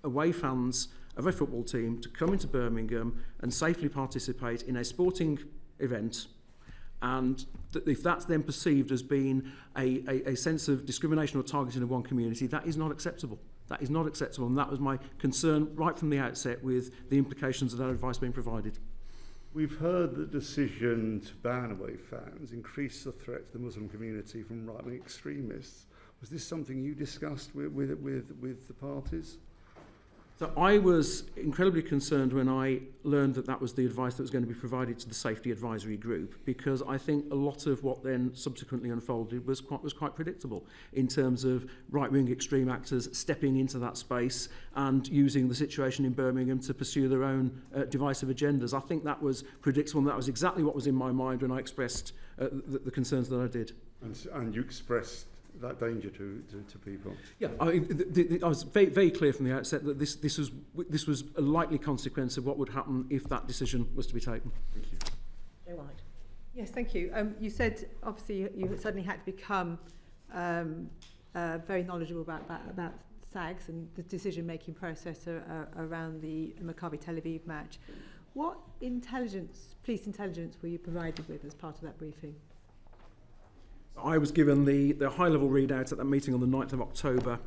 away fans of a football team to come into Birmingham and safely participate in a sporting event, and if that's then perceived as being a sense of discrimination or targeting of one community, that is not acceptable. That is not acceptable, and that was my concern right from the outset with the implications of that advice being provided. We've heard the decision to ban away fans increase the threat to the Muslim community from right-wing extremists. Was this something you discussed with the parties? So I was incredibly concerned when I learned that that was the advice that was going to be provided to the Safety Advisory Group, because I think a lot of what then subsequently unfolded was quite predictable in terms of right-wing extreme actors stepping into that space and using the situation in Birmingham to pursue their own divisive agendas. I think that was predictable, and that was exactly what was in my mind when I expressed the concerns that I did. And you expressed that danger to people? Yeah, I was very clear from the outset that this was a likely consequence of what would happen if that decision was to be taken. Thank you. Joe White. Yes, thank you. You said obviously you suddenly had to become very knowledgeable about SAGs and the decision-making process around the Maccabi Tel Aviv match. What police intelligence were you provided with as part of that briefing? I was given the high-level readout at that meeting on the 9th of October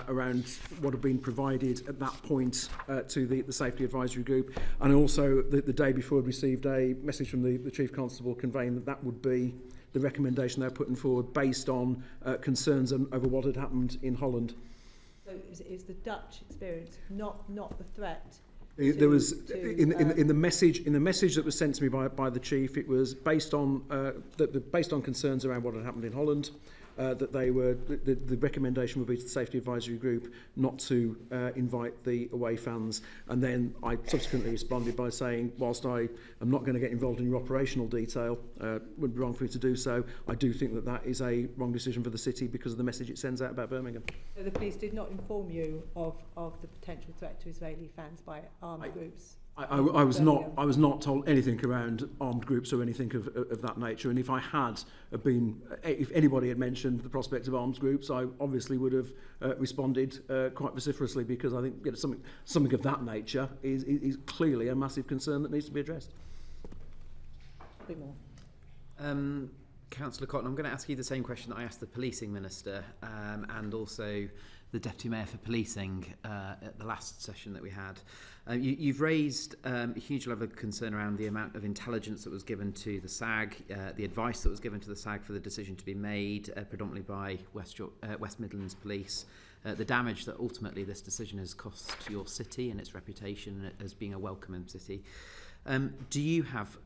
around what had been provided at that point to the Safety Advisory Group, and also the day before I received a message from the Chief Constable conveying that would be the recommendation they're putting forward based on concerns over what had happened in Holland. So is the Dutch experience not the threat? There was in the message that was sent to me by the chief. It was based on based on concerns around what had happened in Holland. That the recommendation would be to the Safety Advisory Group not to invite the away fans. And then I subsequently responded by saying, whilst I am not going to get involved in your operational detail, would be wrong for me to do so, I do think that is a wrong decision for the city because of the message it sends out about Birmingham. So the police did not inform you of the potential threat to Israeli fans by armed groups? I was not told anything around armed groups or anything of that nature, and if anybody had mentioned the prospect of armed groups, I obviously would have responded quite vociferously, because I think something of that nature is clearly a massive concern that needs to be addressed. A bit more. Councillor Cotton, I'm going to ask you the same question that I asked the policing minister and also the Deputy Mayor for Policing at the last session that we had. You've raised a huge level of concern around the amount of intelligence that was given to the SAG, the advice that was given to the SAG for the decision to be made, predominantly by West Midlands Police, the damage that ultimately this decision has cost your city and its reputation as being a welcoming city. Do you have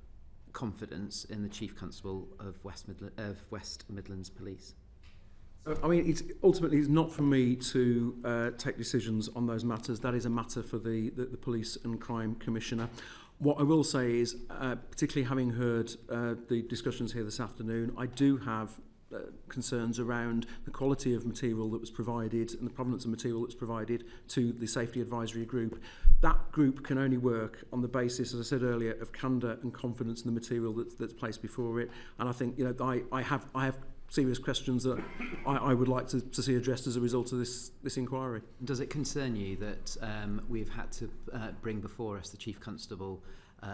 confidence in the Chief Constable of West Midlands Police? I mean, it's ultimately not for me to take decisions on those matters. That is a matter for the Police and Crime Commissioner. What I will say is, particularly having heard the discussions here this afternoon, I do have concerns around the quality of material that was provided and the provenance of material that was provided to the Safety Advisory Group. That group can only work on the basis, as I said earlier, of candour and confidence in the material that's placed before it. And I think, I have serious questions that I would like to see addressed as a result of this inquiry. Does it concern you that we've had to bring before us the Chief Constable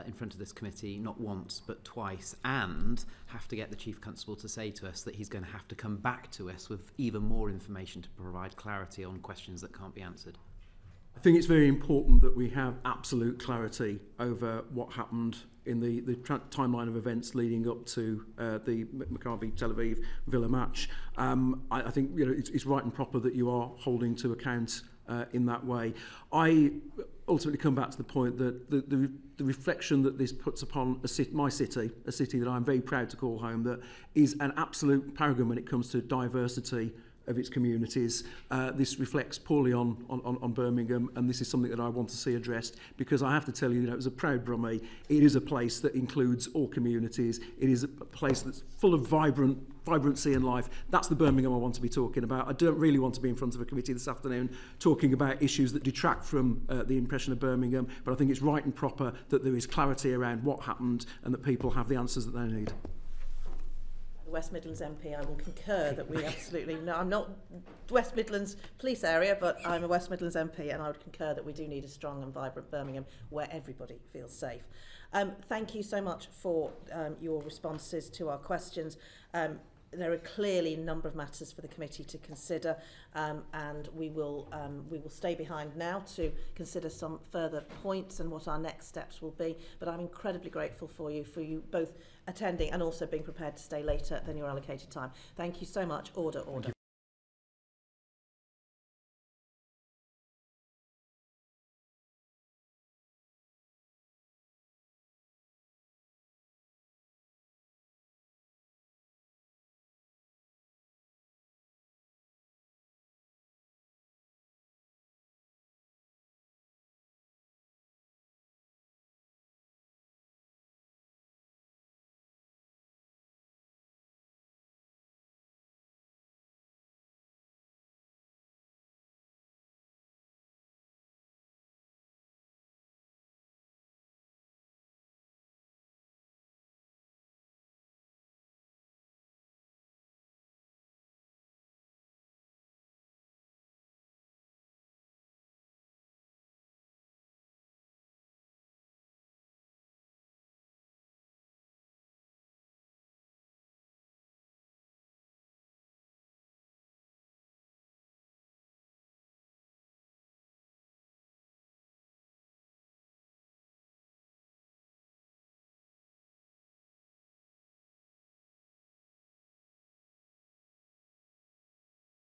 in front of this committee not once but twice, and have to get the Chief Constable to say to us that he's going to have to come back to us with even more information to provide clarity on questions that can't be answered? I think it's very important that we have absolute clarity over what happened in the timeline of events leading up to the Maccabi Tel Aviv Villa match. I think it's right and proper that you are holding to account in that way. I ultimately come back to the point that the reflection that this puts upon my city, a city that I'm very proud to call home, that is an absolute paragon when it comes to diversity of its communities. This reflects poorly on Birmingham, and this is something that I want to see addressed, because I have to tell you, as a proud Brummie, it is a place that includes all communities. It is a place that's full of vibrancy and life. That's the Birmingham I want to be talking about. I don't really want to be in front of a committee this afternoon talking about issues that detract from the impression of Birmingham, but I think it's right and proper that there is clarity around what happened and that people have the answers that they need. West Midlands MP, I will concur that we absolutely, no, I'm not West Midlands Police area, but I'm a West Midlands MP, and I would concur that we do need a strong and vibrant Birmingham where everybody feels safe. Thank you so much for your responses to our questions. There are clearly a number of matters for the committee to consider, and we will stay behind now to consider some further points and what our next steps will be. But I'm incredibly grateful for you both attending and also being prepared to stay later than your allocated time. Thank you so much. Order.